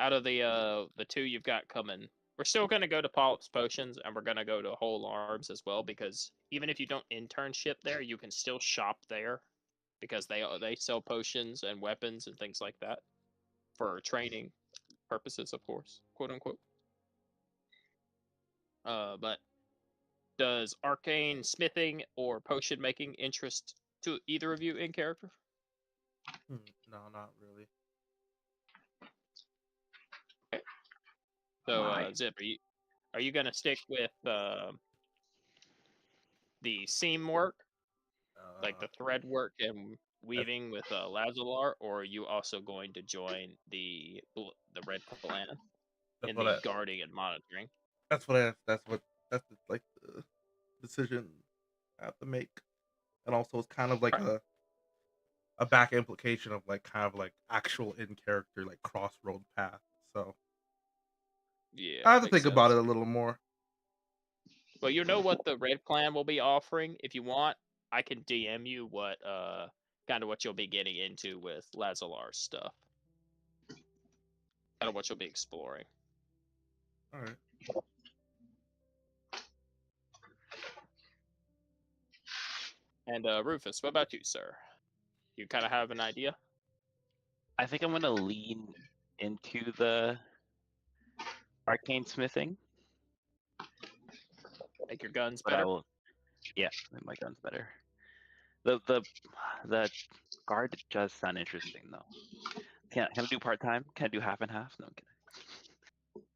Out of the two you've got coming, we're still gonna go to Polyp's Potions, and we're gonna go to Whole Arms as well, because even if you don't internship there, you can still shop there, because they sell potions and weapons and things like that for training purposes, of course, quote unquote. But does arcane smithing or potion making interest to either of you in character? No, not really. Okay. So, Why? Zip, are you gonna stick with the seam work, like the thread work and weaving with Lazalar, or are you also going to join the red clan in the guarding and monitoring? That's like the decision I have to make, and also it's kind of like a back implication of like kind of like actual in character like crossroad path. So Yeah, I have to makes think about sense. it a little more. Well, you know what the red clan will be offering. If you want, I can DM you what kind of what you'll be getting into with Lazalar's stuff. Kind of what you'll be exploring. All right. And Rufus, what about you, sir? You kind of have an idea? I think I'm gonna lean into the arcane smithing. Make your guns But better? I will, yeah, make my guns better. The guard does sound interesting though. Can I do part time? Can I do half and half? No, I'm kidding.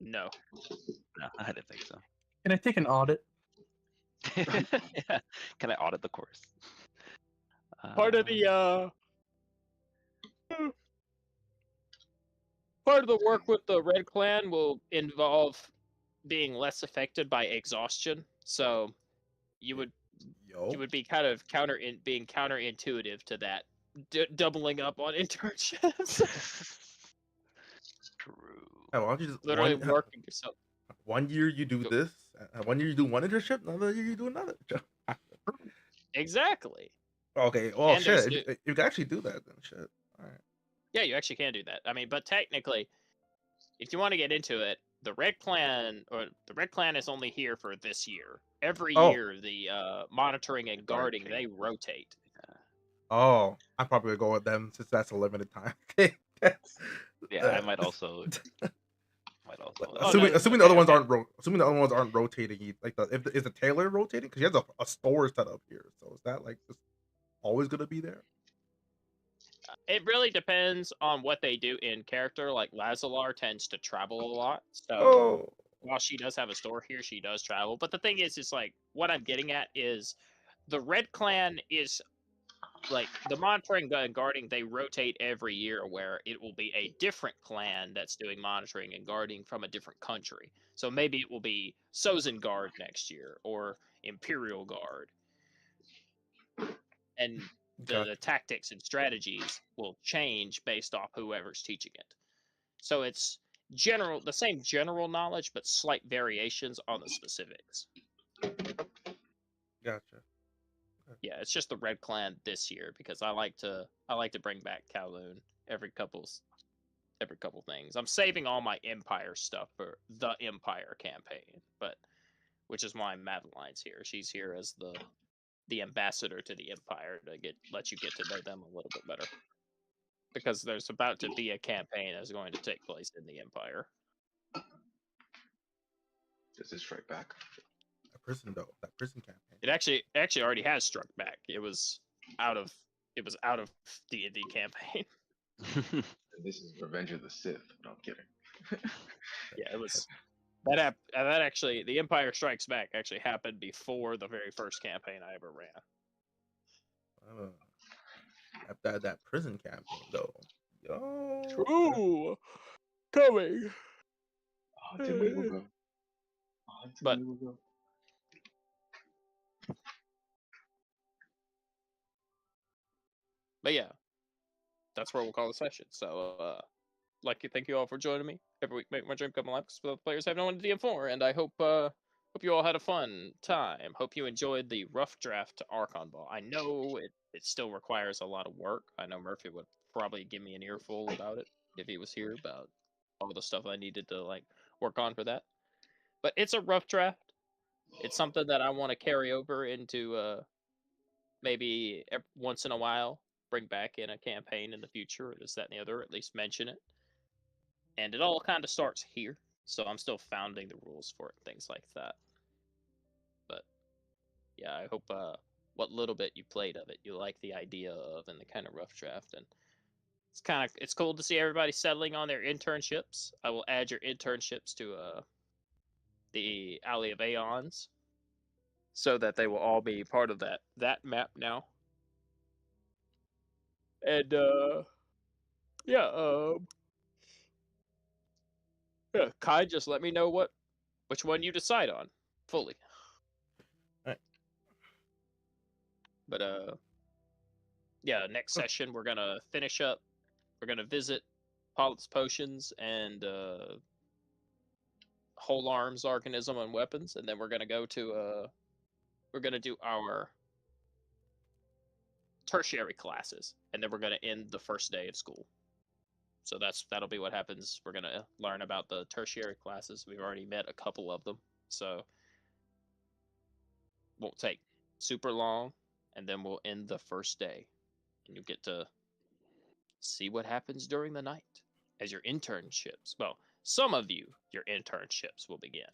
No. No, I didn't think so. Can I take an audit? Yeah. Can I audit the course? Part of the part of the work with the Red Clan will involve being less affected by exhaustion. So you would be kind of being counterintuitive to that, doubling up on internships. True. Hey, why don't you just Literally working yourself. 1 year you do this, 1 year you do one internship, another year you do another job. Exactly. Okay, well, And shit, you can actually do that then, shit. All right. Yeah, you actually can do that. I mean, but technically, if you want to get into it, the Red Clan is only here for this year. Every year, the monitoring and guarding they rotate. Oh, I'm probably gonna go with them since that's a limited time. Yeah, I might also. Assuming the other ones aren't rotating. Like, is the Taylor rotating? Because he has a store set up here. So is that like just always gonna be there? It really depends on what they do in character. Like Lazalar tends to travel a lot, so while she does have a store here, she does travel. But the thing is like what I'm getting at is the Red Clan is like the monitoring and guarding, they rotate every year where it will be a different clan that's doing monitoring and guarding from a different country. So maybe it will be Guard next year or Imperial Guard. And the tactics and strategies will change based off whoever's teaching it. So it's the same general knowledge, but slight variations on the specifics. Gotcha. Yeah, it's just the Red Clan this year because I like to bring back Kowloon every couple things. I'm saving all my Empire stuff for the Empire campaign, but which is why Madeline's here. She's here as the ambassador to the Empire to let you get to know them a little bit better. Because there's about to be a campaign that's going to take place in the Empire. Does it strike back? That prison campaign. It actually already has struck back. It was out of D&D campaign. This is Revenge of the Sith. No, I'm kidding. Yeah, it was that actually, the Empire Strikes Back actually happened before the very first campaign I ever ran. That prison campaign though. Yo. True. Coming. Oh, it's a minute ago. But yeah, that's where we'll call the session. So, thank you all for joining me every week. Make my dream come alive because the players have no one to DM for, and I hope you all had a fun time. Hope you enjoyed the rough draft to Archon Ball. I know it still requires a lot of work. I know Murphy would probably give me an earful about it if he was here, about all the stuff I needed to work on for that. But it's a rough draft. It's something that I want to carry over into maybe once in a while, bring back in a campaign in the future, or this, that, and the other, at least mention it. And it all kind of starts here, so I'm still founding the rules for it, things like that. But yeah, I hope what little bit you played of it, you like the idea of, and the kind of rough draft. And it's cool to see everybody settling on their internships. I will add your internships to the Alley of Aeons, so that they will all be part of that map now. And yeah, Kai, just let me know which one you decide on fully. All right. But yeah, next session we're gonna finish up. We're gonna visit Paul's Potions and Whole Arms Organism and Weapons, and then we're gonna go to we're gonna do our tertiary classes, and then we're gonna end the first day of school. So that'll be what happens. We're gonna learn about the tertiary classes. We've already met a couple of them, so won't take super long, and then we'll end the first day, and you'll get to see what happens during the night as your internships. Well, some of you, your internships will begin.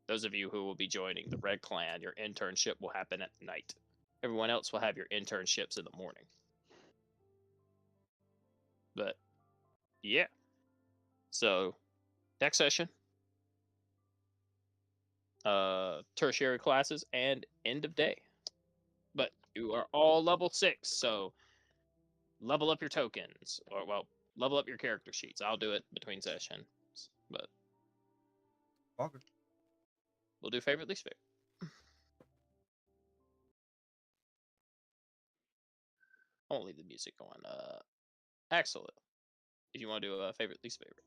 Those of you who will be joining the Red Clan, your internship will happen at night. Everyone else will have your internships in the morning. But yeah. So next session, tertiary classes and end of day. But you are all level 6, so level up your tokens, or level up your character sheets. I'll do it between sessions, but Okay. We'll do favorite, least favorite. I won't leave the music going. Axel, if you want to do a favorite, least favorite.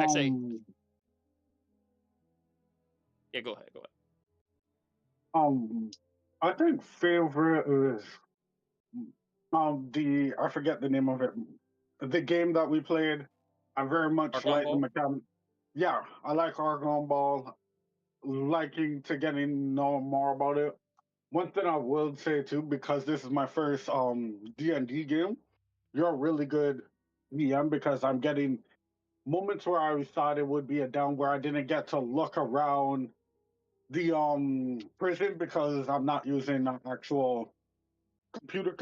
Actually, yeah, go ahead. I think favorite is I forget the name of it. The game that we played. I very much Argon like Ball? the mechanic. Yeah, I like Argon Ball. Liking to getting know more about it. One thing I will say too, because this is my first D&D game, you're a really good DM because I'm getting moments where I thought it would be a down where I didn't get to look around the prison because I'm not using an actual computer.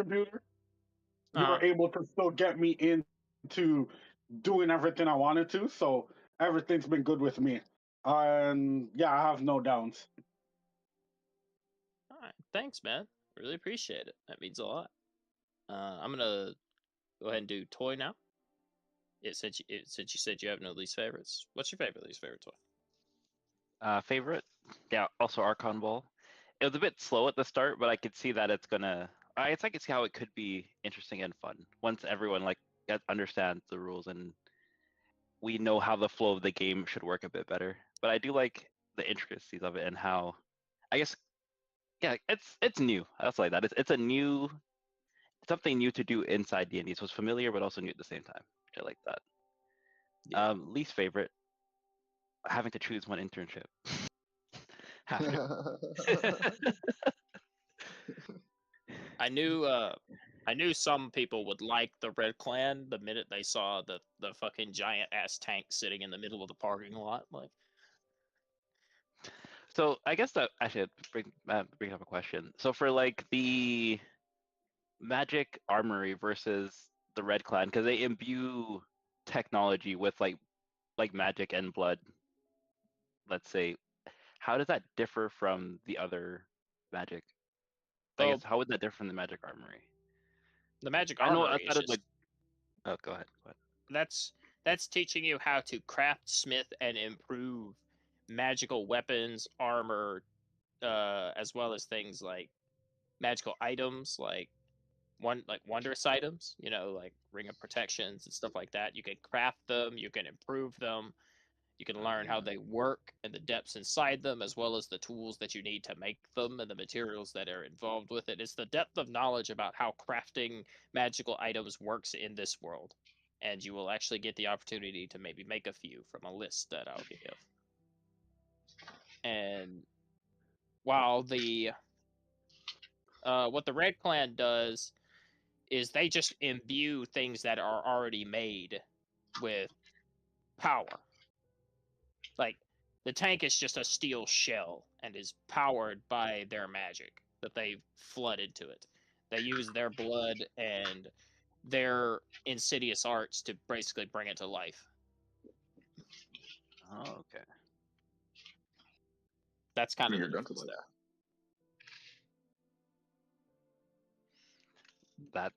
You were able to still get me into doing everything I wanted to, so everything's been good with me. And yeah, I have no downs. All right, thanks, man. Really appreciate it. That means a lot. I'm gonna go ahead and do toy now. Since you said you have no least favorites, what's your least favorite toy? Favorite? Yeah, also Archon Ball. It was a bit slow at the start, but I could see that it's gonna. I could see how it could be interesting and fun once everyone understands the rules and we know how the flow of the game should work a bit better. But I do like the intricacies of it and how, I guess, yeah, it's new. That's like that. It's something new to do inside D&D. So it's familiar but also new at the same time. I like that. Yeah. Least favorite, having to choose one internship. Having to- I knew some people would like the Red Clan the minute they saw the fucking giant ass tank sitting in the middle of the parking lot. Like, So I guess that I should bring up a question. So for like the magic armory versus the Red Clan, because they imbue technology with like magic and blood, let's say, how does that differ from the other magic? I well, guess how would that differ from the magic armory? the magic I know armory is outside of just oh, go ahead. that's teaching you how to craft, smith, and improve magical weapons, armor, as well as things like magical items, like wondrous items. Like ring of protections and stuff like that. You can craft them, you can improve them, you can learn how they work and the depths inside them, as well as the tools that you need to make them and the materials that are involved with it. It's the depth of knowledge about how crafting magical items works in this world. And you will actually get the opportunity to maybe make a few from a list that I'll give. And while what the Red Clan does is they just imbue things that are already made with power. Like, the tank is just a steel shell and is powered by their magic that they flood into it. They use their blood and their insidious arts to basically bring it to life. Oh, okay. That's kind of Bring the your gun to difference life. there.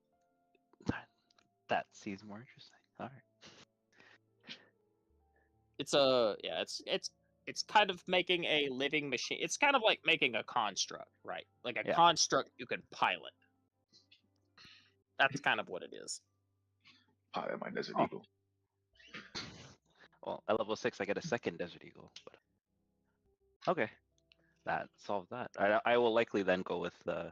That seems more interesting. All right. It's kind of making a living machine. It's kind of like making a construct, right? Like a Yeah. construct you can pilot. That's kind of what it is. Pilot my Desert Oh. Eagle. Well, at level 6, I get a second Desert Eagle. But... Okay, that solves that. I will likely then go with the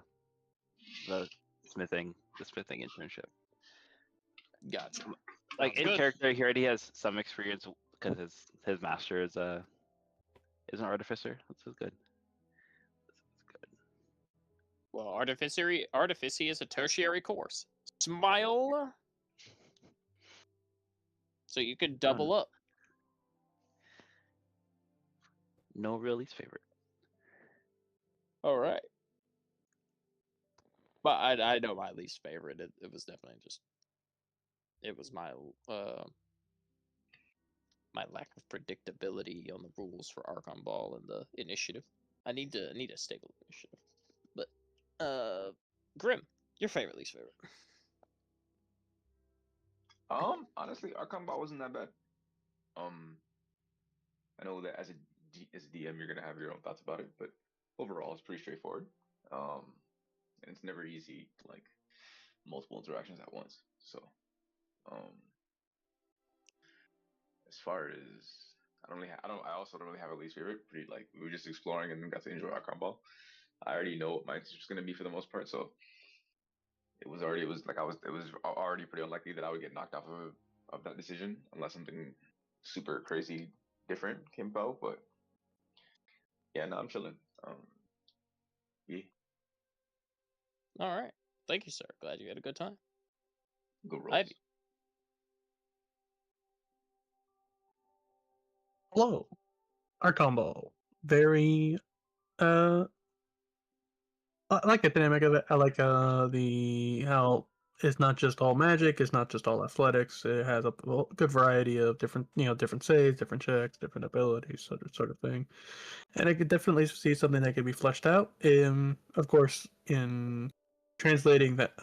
smithing internship. Gotcha. Like Sounds in good. character, he already has some experience because his master is an artificer. This is good. Well, artificy is a tertiary course. Smile. So you could double up. No real least favorite. All right. But I know my least favorite. It was definitely just. It was my lack of predictability on the rules for Archon Ball and the initiative. I need a stable initiative. But Grim, your least favorite. Honestly, Arkham Ball wasn't that bad. I know that as a DM, you're gonna have your own thoughts about it, but overall, it's pretty straightforward. And it's never easy to like multiple interactions at once. So, as far as I also don't really have a least favorite. Pretty like we were just exploring and got to enjoy Arkham Ball. I already know what my answer is gonna be for the most part, so it was already pretty unlikely that I would get knocked off of that decision unless something super crazy different came about. But yeah, no, I'm chilling. Yeah, All right. Thank you, sir. Glad you had a good time. good rolls. Ivy. Hello. Archon Ball. Very I like the dynamic of it. I like the how it's not just all magic. It's not just all athletics. It has a good variety of different, different saves, different checks, different abilities, sort of thing. And I could definitely see something that could be fleshed out. Of course, in translating that,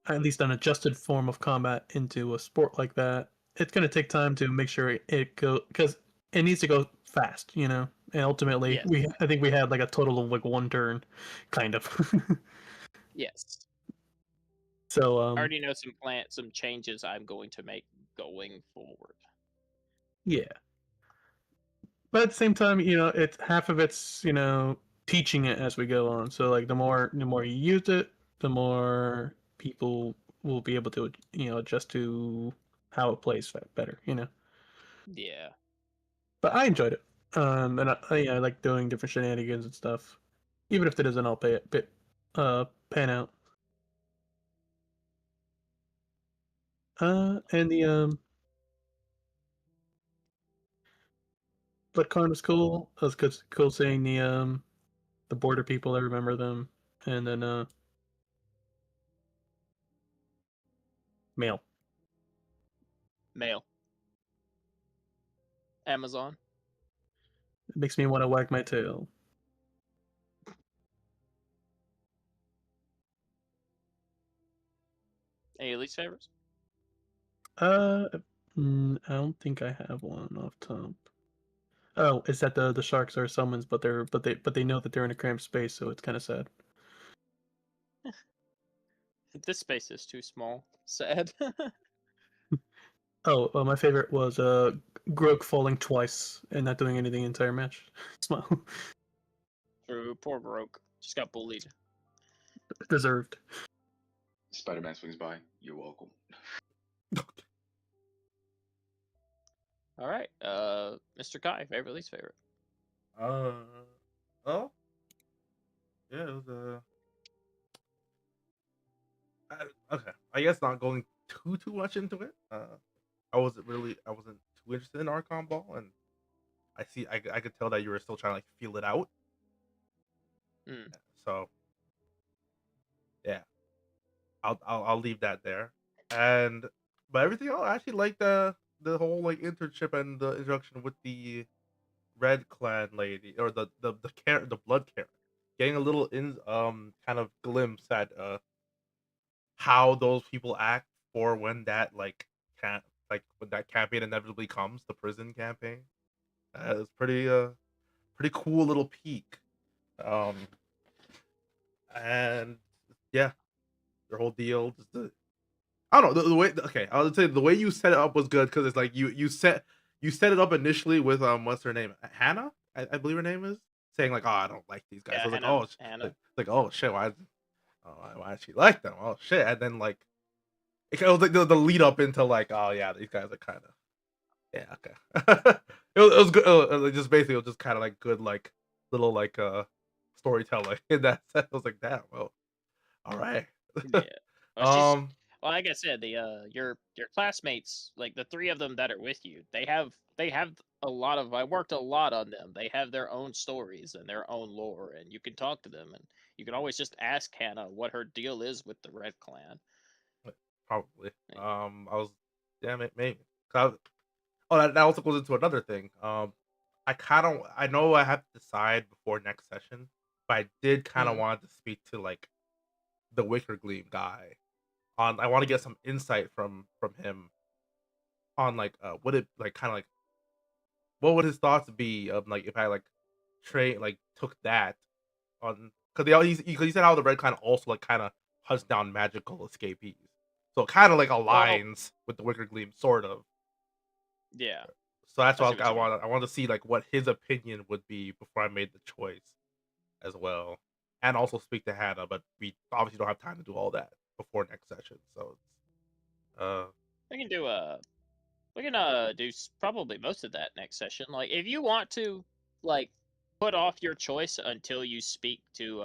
at least an adjusted form of combat into a sport like that, it's going to take time to make sure it go because it needs to go fast, And ultimately, Yes. I think we had like a total of like one turn, kind of. Yes. So I already know some changes I'm going to make going forward. yeah. But at the same time, it's half of it's teaching it as we go on. So like the more you use it, the more people will be able to adjust to how it plays better. Yeah. But I enjoyed it, and I like doing different shenanigans and stuff, even if it doesn't all pan out. And the BloodCon was cool. It was cool seeing the border people. I remember them, and then mail. Mail. Amazon. It makes me want to wag my tail. Any least favorites? Uh, I don't think I have one off top. Oh, is that the sharks are summons, but they know that they're in a cramped space, so it's kind of sad. This space is too small. Sad. Oh, well, my favorite was Grog falling twice and not doing anything the entire match. Smile. True. Poor Broke. Just got bullied. Deserved. Spider-Man swings by. You're welcome. All right. Mr. Kai, favorite, least favorite. Oh, yeah, it was okay. I guess not going too much into it. I wasn't too interested in Archon Ball, and I could tell that you were still trying to like feel it out. Mm. So yeah, I'll leave that there. And but everything else, I actually like the whole like internship and the introduction with the Red Clan lady or the blood Karen, getting a little in kind of glimpse at how those people act for when that can when that campaign inevitably comes, the prison campaign. It's pretty cool little peek. Um and yeah, their whole deal. Just I don't know the way. Okay, I would say the way you set it up was good because it's like you set it up initially with what's her name, Hannah, I believe her name is, saying like, oh, I don't like these guys. Yeah, I was like, Hannah. oh, Hannah. oh shit, why she like them? Oh shit, and then like it was like the lead up into like, oh yeah, these guys are kind of yeah, okay. It was good. Just basically, it was just kind of like good, like little like storytelling in that sense. I was like, damn, well, all right. Yeah. Well, she's um, well, like I said, your classmates, like the three of them that are with you, they have a lot of. I worked a lot on them. They have their own stories and their own lore, and you can talk to them, and you can always just ask Hannah what her deal is with the Red Clan. probably. Like, I was, damn it, maybe. 'Cause oh, that also goes into another thing. I know I have to decide before next session, but I did kind of Mhm. want to speak to like the Wicker Gleam guy. I want to get some insight from him on like would it like kind of like what would his thoughts be of like if I like took that on because he said how the Red Clan also like kind of hunts down magical escapees, so it kind of like well, aligns with the Wicker Gleam sort of. yeah, So that's I why see what you mean. I want to see like what his opinion would be before I made the choice as well, and also speak to Hannah. But we obviously don't have time to do all that before next session, so uh We can do probably most of that next session. Like, if you want to, like, put off your choice until you speak to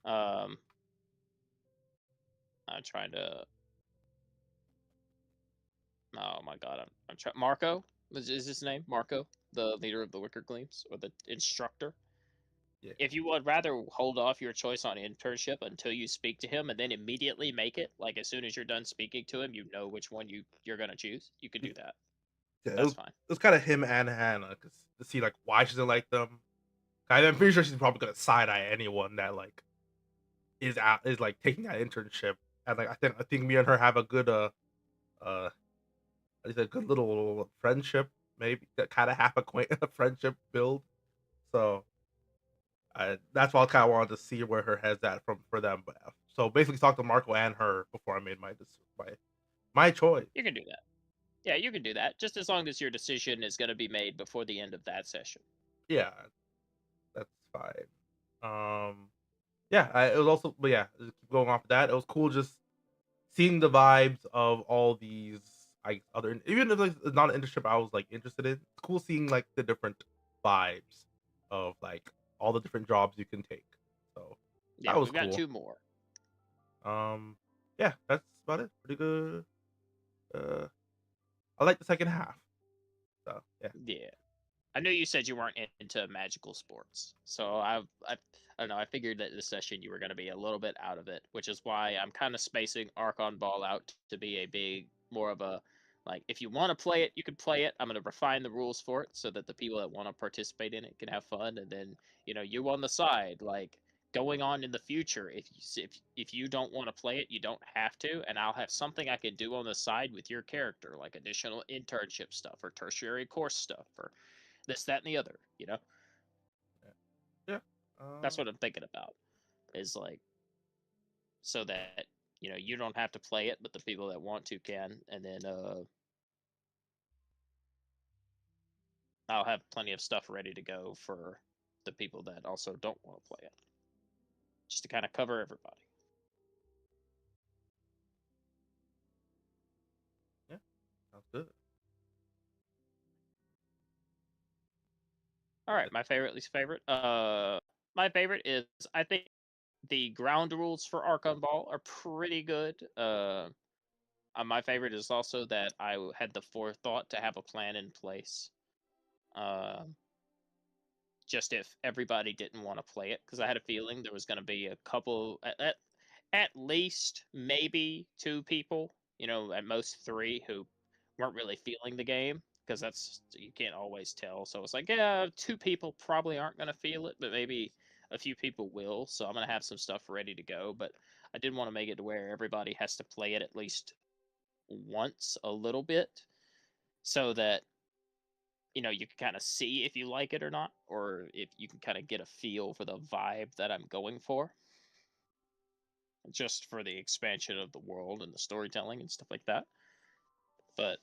um I'm trying to. Oh my god, I'm trying. Marco is his name? Marco, the leader of the Wicker Gleams or the instructor. Yeah. If you would rather hold off your choice on internship until you speak to him and then immediately make it, like as soon as you're done speaking to him, you know which one you're gonna choose. You could do that. Yeah, That's fine. it was kind of him and Hannah, 'cause to see like why she doesn't like them. I'm pretty sure she's probably gonna side eye anyone that like is like taking that internship. And like I think me and her have a good uh it's a good little friendship, maybe that kind of half acquaint friendship build. So that's why I kind of wanted to see where her head's at from for them. But so basically, talk to Marco and her before I made my choice. You can do that. Yeah, you can do that. Just as long as your decision is gonna be made before the end of that session. Yeah, that's fine. Yeah, it was also, but yeah, just keep going off of that. It was cool just seeing the vibes of all these other, even if like, it's not an internship I was like interested in. It's cool seeing like the different vibes of like all the different jobs you can take. So Yeah, that was we've got cool. 2 more. Yeah, that's about it. Pretty good. I like the second half. So yeah. Yeah. I know you said you weren't into magical sports, so I don't know. I figured that this session you were going to be a little bit out of it, which is why I'm kind of spacing Archon Ball out to be a big, more of a like if you want to play it, you can play it. I'm going to refine the rules for it so that the people that want to participate in it can have fun, and then you on the side like going on in the future if you don't want to play it, you don't have to, and I'll have something I can do on the side with your character, like additional internship stuff or tertiary course stuff or this, that, and the other. Yeah. That's what I'm thinking about. Is like so that you don't have to play it, but the people that want to can, and then I'll have plenty of stuff ready to go for the people that also don't want to play it, just to kind of cover everybody. Yeah. Sounds good. All right, my favorite, least favorite. My favorite is I think the ground rules for Archon Ball are pretty good. My favorite is also that I had the forethought to have a plan in place. Uh, just if everybody didn't want to play it, because I had a feeling there was going to be a couple, at least maybe 2 people, at most 3 who weren't really feeling the game, because you can't always tell. So it's like, yeah, 2 people probably aren't going to feel it, but maybe a few people will. So I'm going to have some stuff ready to go, but I didn't want to make it to where everybody has to play it at least once a little bit, so that you can kind of see if you like it or not, or if you can kind of get a feel for the vibe that I'm going for, just for the expansion of the world and the storytelling and stuff like that. But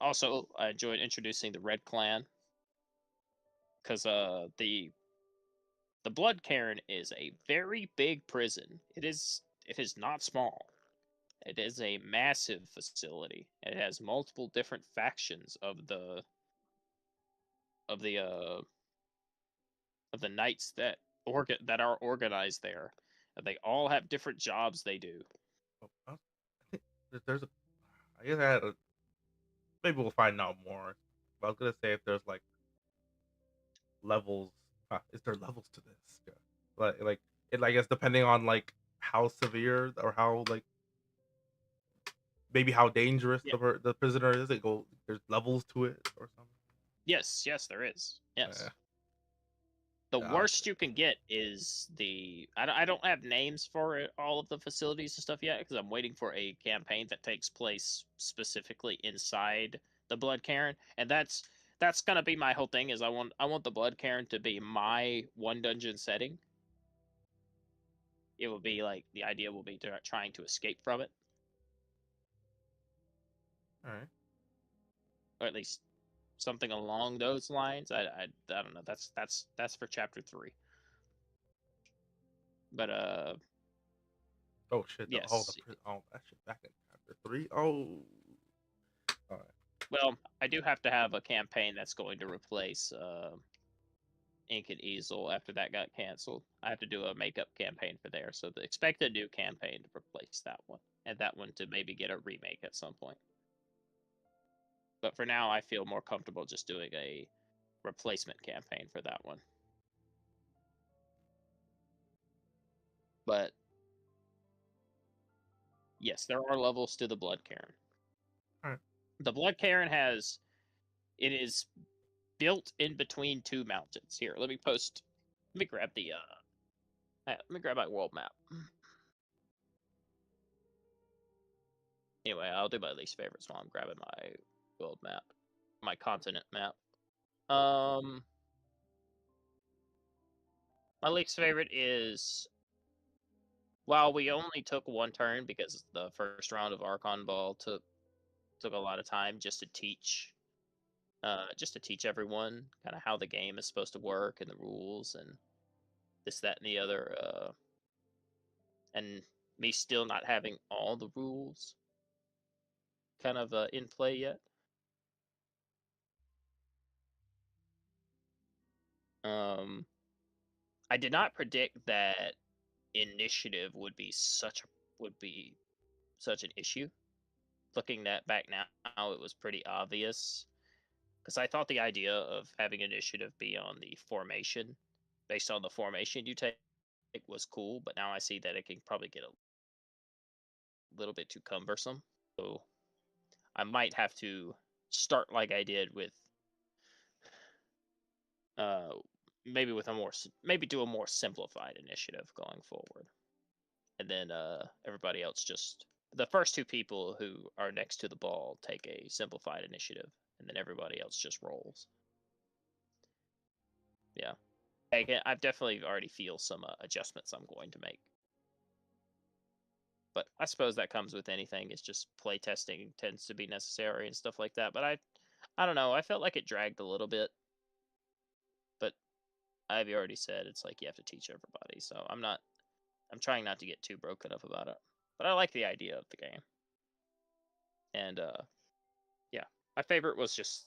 also, I enjoyed introducing the Red Clan, because the Blood Cairn is a very big prison. It is not small. It is a massive facility. It has multiple different factions of the uh of the knights that are organized there. They all have different jobs they do. Oh, I think there's a. I guess I had a. Maybe we'll find out more. But I was gonna say if there's like levels. Is there levels to this? Yeah. Like it. I guess depending on like how severe or how like maybe how dangerous Yeah. the prisoner is. There's levels to it or something. Yes, there is. Yes. Yeah. The Yeah, worst you can get is I don't have names for all of the facilities and stuff yet, because I'm waiting for a campaign that takes place specifically inside the Blood Cairn, and that's gonna be my whole thing. Is I want the Blood Cairn to be my one dungeon setting. It will be like the idea will be trying to escape from it, all right. or at least something along those lines. I don't know. That's for chapter 3. But Oh shit! yes. That shit back in chapter 3. Oh. All right. Well, I do have to have a campaign that's going to replace Ink and Easel after that got canceled. I have to do a makeup campaign for there, so expect a new campaign to replace that one, and that one to maybe get a remake at some point. But for now, I feel more comfortable just doing a replacement campaign for that one. But yes, there are levels to the Blood Cairn. Alright. The Blood Cairn it is built in between two mountains. Here, let me grab let me grab my world map. Anyway, I'll do my least favorites while I'm grabbing my world map, my continent map. My least favorite is, while we only took one turn because the first round of Archon Ball took a lot of time just to teach everyone kind of how the game is supposed to work and the rules and this, that, and the other. And me still not having all the rules kind of in play yet. I did not predict that initiative would be such an issue. Looking back now, it was pretty obvious, because I thought the idea of having initiative be on the formation, based on the formation you take, was cool. But now I see that it can probably get a little bit too cumbersome. So I might have to start like I did with maybe do a more simplified initiative going forward, and then everybody else, just the first two people who are next to the ball, take a simplified initiative, and then everybody else just rolls. Yeah, I've definitely already feel some adjustments I'm going to make, but I suppose that comes with anything. It's just play testing tends to be necessary and stuff like that. But I don't know. I felt like it dragged a little bit, but I've already said it's like you have to teach everybody. So I'm trying not to get too broken up about it. But I like the idea of the game. And yeah, my favorite was just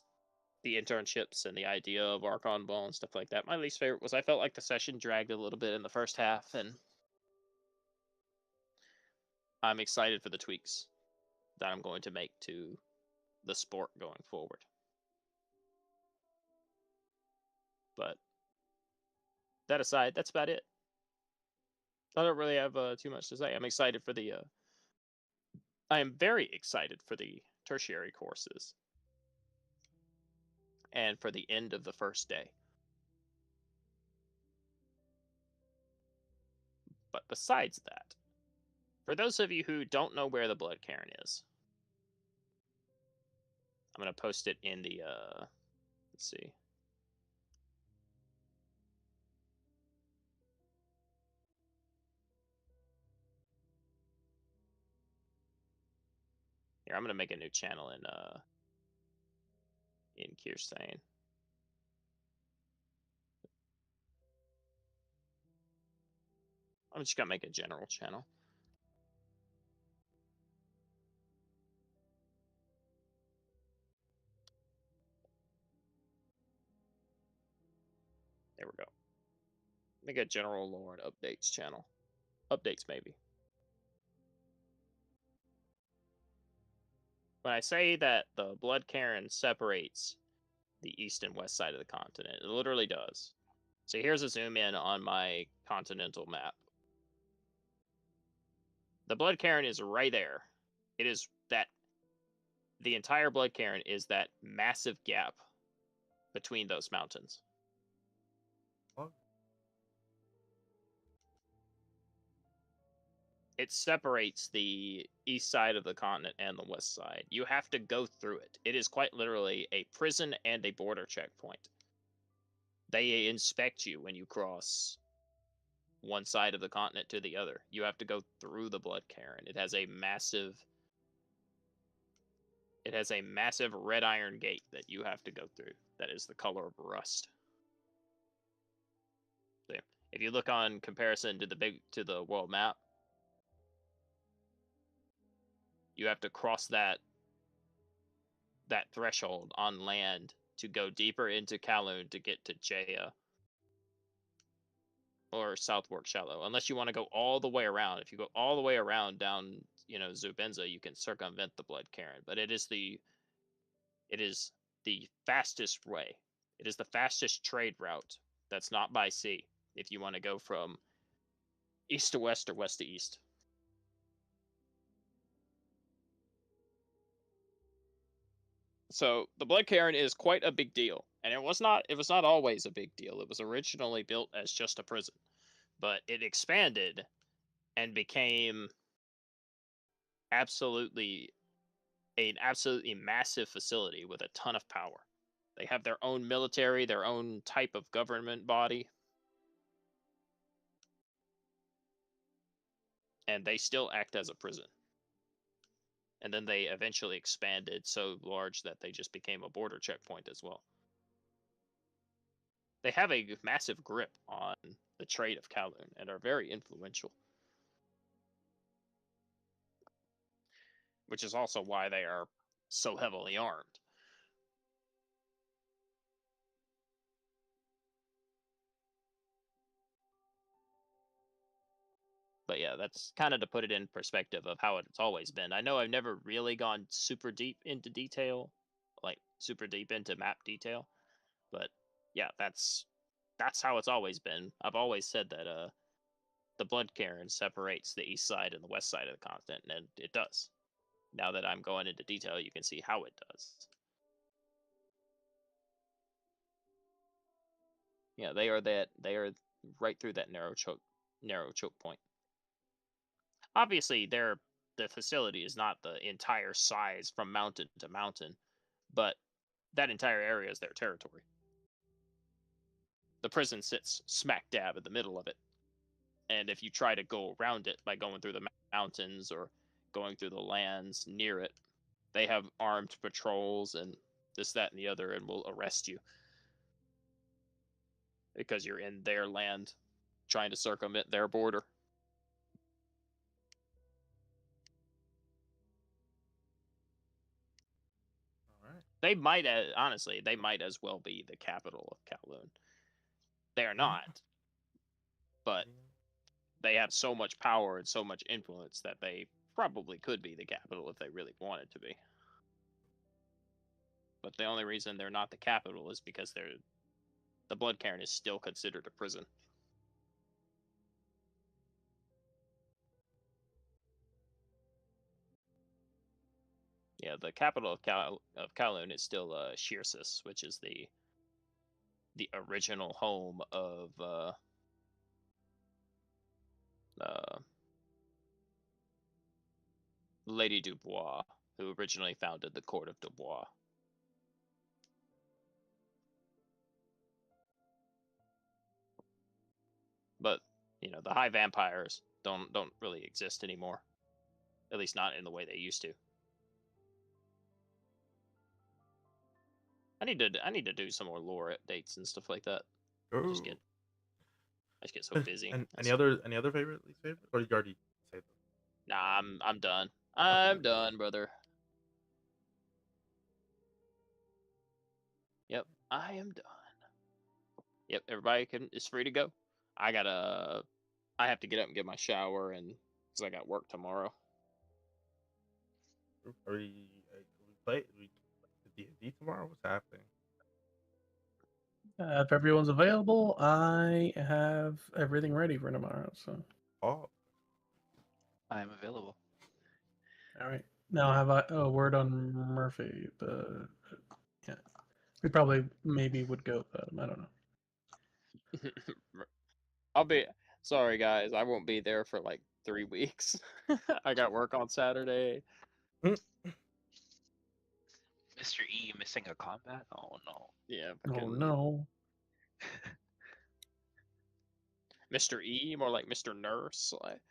the internships and the idea of Archon Ball and stuff like that. My least favorite was I felt like the session dragged a little bit in the first half, and I'm excited for the tweaks that I'm going to make to the sport going forward. But that aside, that's about it. I don't really have too much to say. I'm excited for I am very excited for the tertiary courses and for the end of the first day. But besides that, for those of you who don't know where the Blood Cairn is, I'm going to post it in the, let's see. Here, I'm going to make a new channel in Kirstein. I'm just going to make a general channel. There we go. Make a general lore and updates channel. Updates, maybe. When I say that the Blood Cairn separates the east and west side of the continent, it literally does. So here's a zoom in on my continental map. The Blood Cairn is right there. It is that the entire Blood Cairn is that massive gap between those mountains. What? It separates the east side of the continent and the west side. You have to go through it. It is quite literally a prison and a border checkpoint. They inspect you when you cross one side of the continent to the other. You have to go through the Blood Cairn. It has a massive red iron gate that you have to go through that is the color of rust. So if you look on comparison to the world map, you have to cross that threshold on land to go deeper into Kowloon to get to Jaya or Southwark Shallow, unless you want to go all the way around. If you go all the way around down, Zubenza, you can circumvent the Blood Cairn, but it is the fastest way. It is the fastest trade route that's not by sea. If you want to go from East to west or west to east. So the Blood Cairn is quite a big deal, and it was not always a big deal. It was originally built as just a prison, but it expanded and became absolutely an absolutely massive facility with a ton of power. They have their own military, their own type of government body, and they still act as a prison. And then they eventually expanded so large that they just became a border checkpoint as well. They have a massive grip on the trade of Kowloon and are very influential. Which is also why they are so heavily armed. But yeah, that's kind of to put it in perspective of how it's always been. I know I've never really gone super deep into detail, like super deep into map detail, but yeah, that's how it's always been. I've always said that the Blood Cairn separates the east side and the west side of the continent, and it does. Now that I'm going into detail, you can see how it does. Yeah, they are right through that narrow choke point. Obviously, the facility is not the entire size from mountain to mountain, but that entire area is their territory. The prison sits smack dab in the middle of it, and if you try to go around it by going through the mountains or going through the lands near it, they have armed patrols and this, that, and the other, and will arrest you because you're in their land trying to circumvent their border. They might, honestly, they might as well be the capital of Kowloon. They are not, but they have so much power and so much influence that they probably could be the capital if they really wanted to be. But the only reason they're not the capital is because the Blood Cairn is still considered a prison. Yeah, the capital of Kowloon is still Sheersis, which is the original home of Lady Dubois, who originally founded the Court of Dubois. But the High Vampires don't really exist anymore. At least not in the way they used to. I need to do some more lore updates and stuff like that. I just get so busy. And any other favorite, least favorite, or you already say them? Nah, I'm done. I'm done, brother. Yep, I am done. Yep, everybody is free to go. I have to get up and get my shower, and because I got work tomorrow. Are we play D&D tomorrow? What's happening? If everyone's available, I have everything ready for tomorrow. So. Oh. I am available. All right. Now have a word on Murphy, but yeah, we probably maybe would go without him. I don't know. I'll be sorry, guys. I won't be there for like 3 weeks. I got work on Saturday. Mr. E missing a combat? Oh no. Yeah. Oh no. Mr. E, more like Mr. Nurse. Like.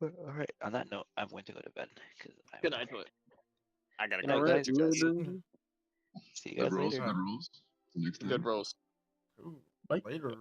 All right. On that note, I'm going to go to bed because Good night, but I gotta go. go. Guys. See you guys later. Good rules. Good rolls. Later.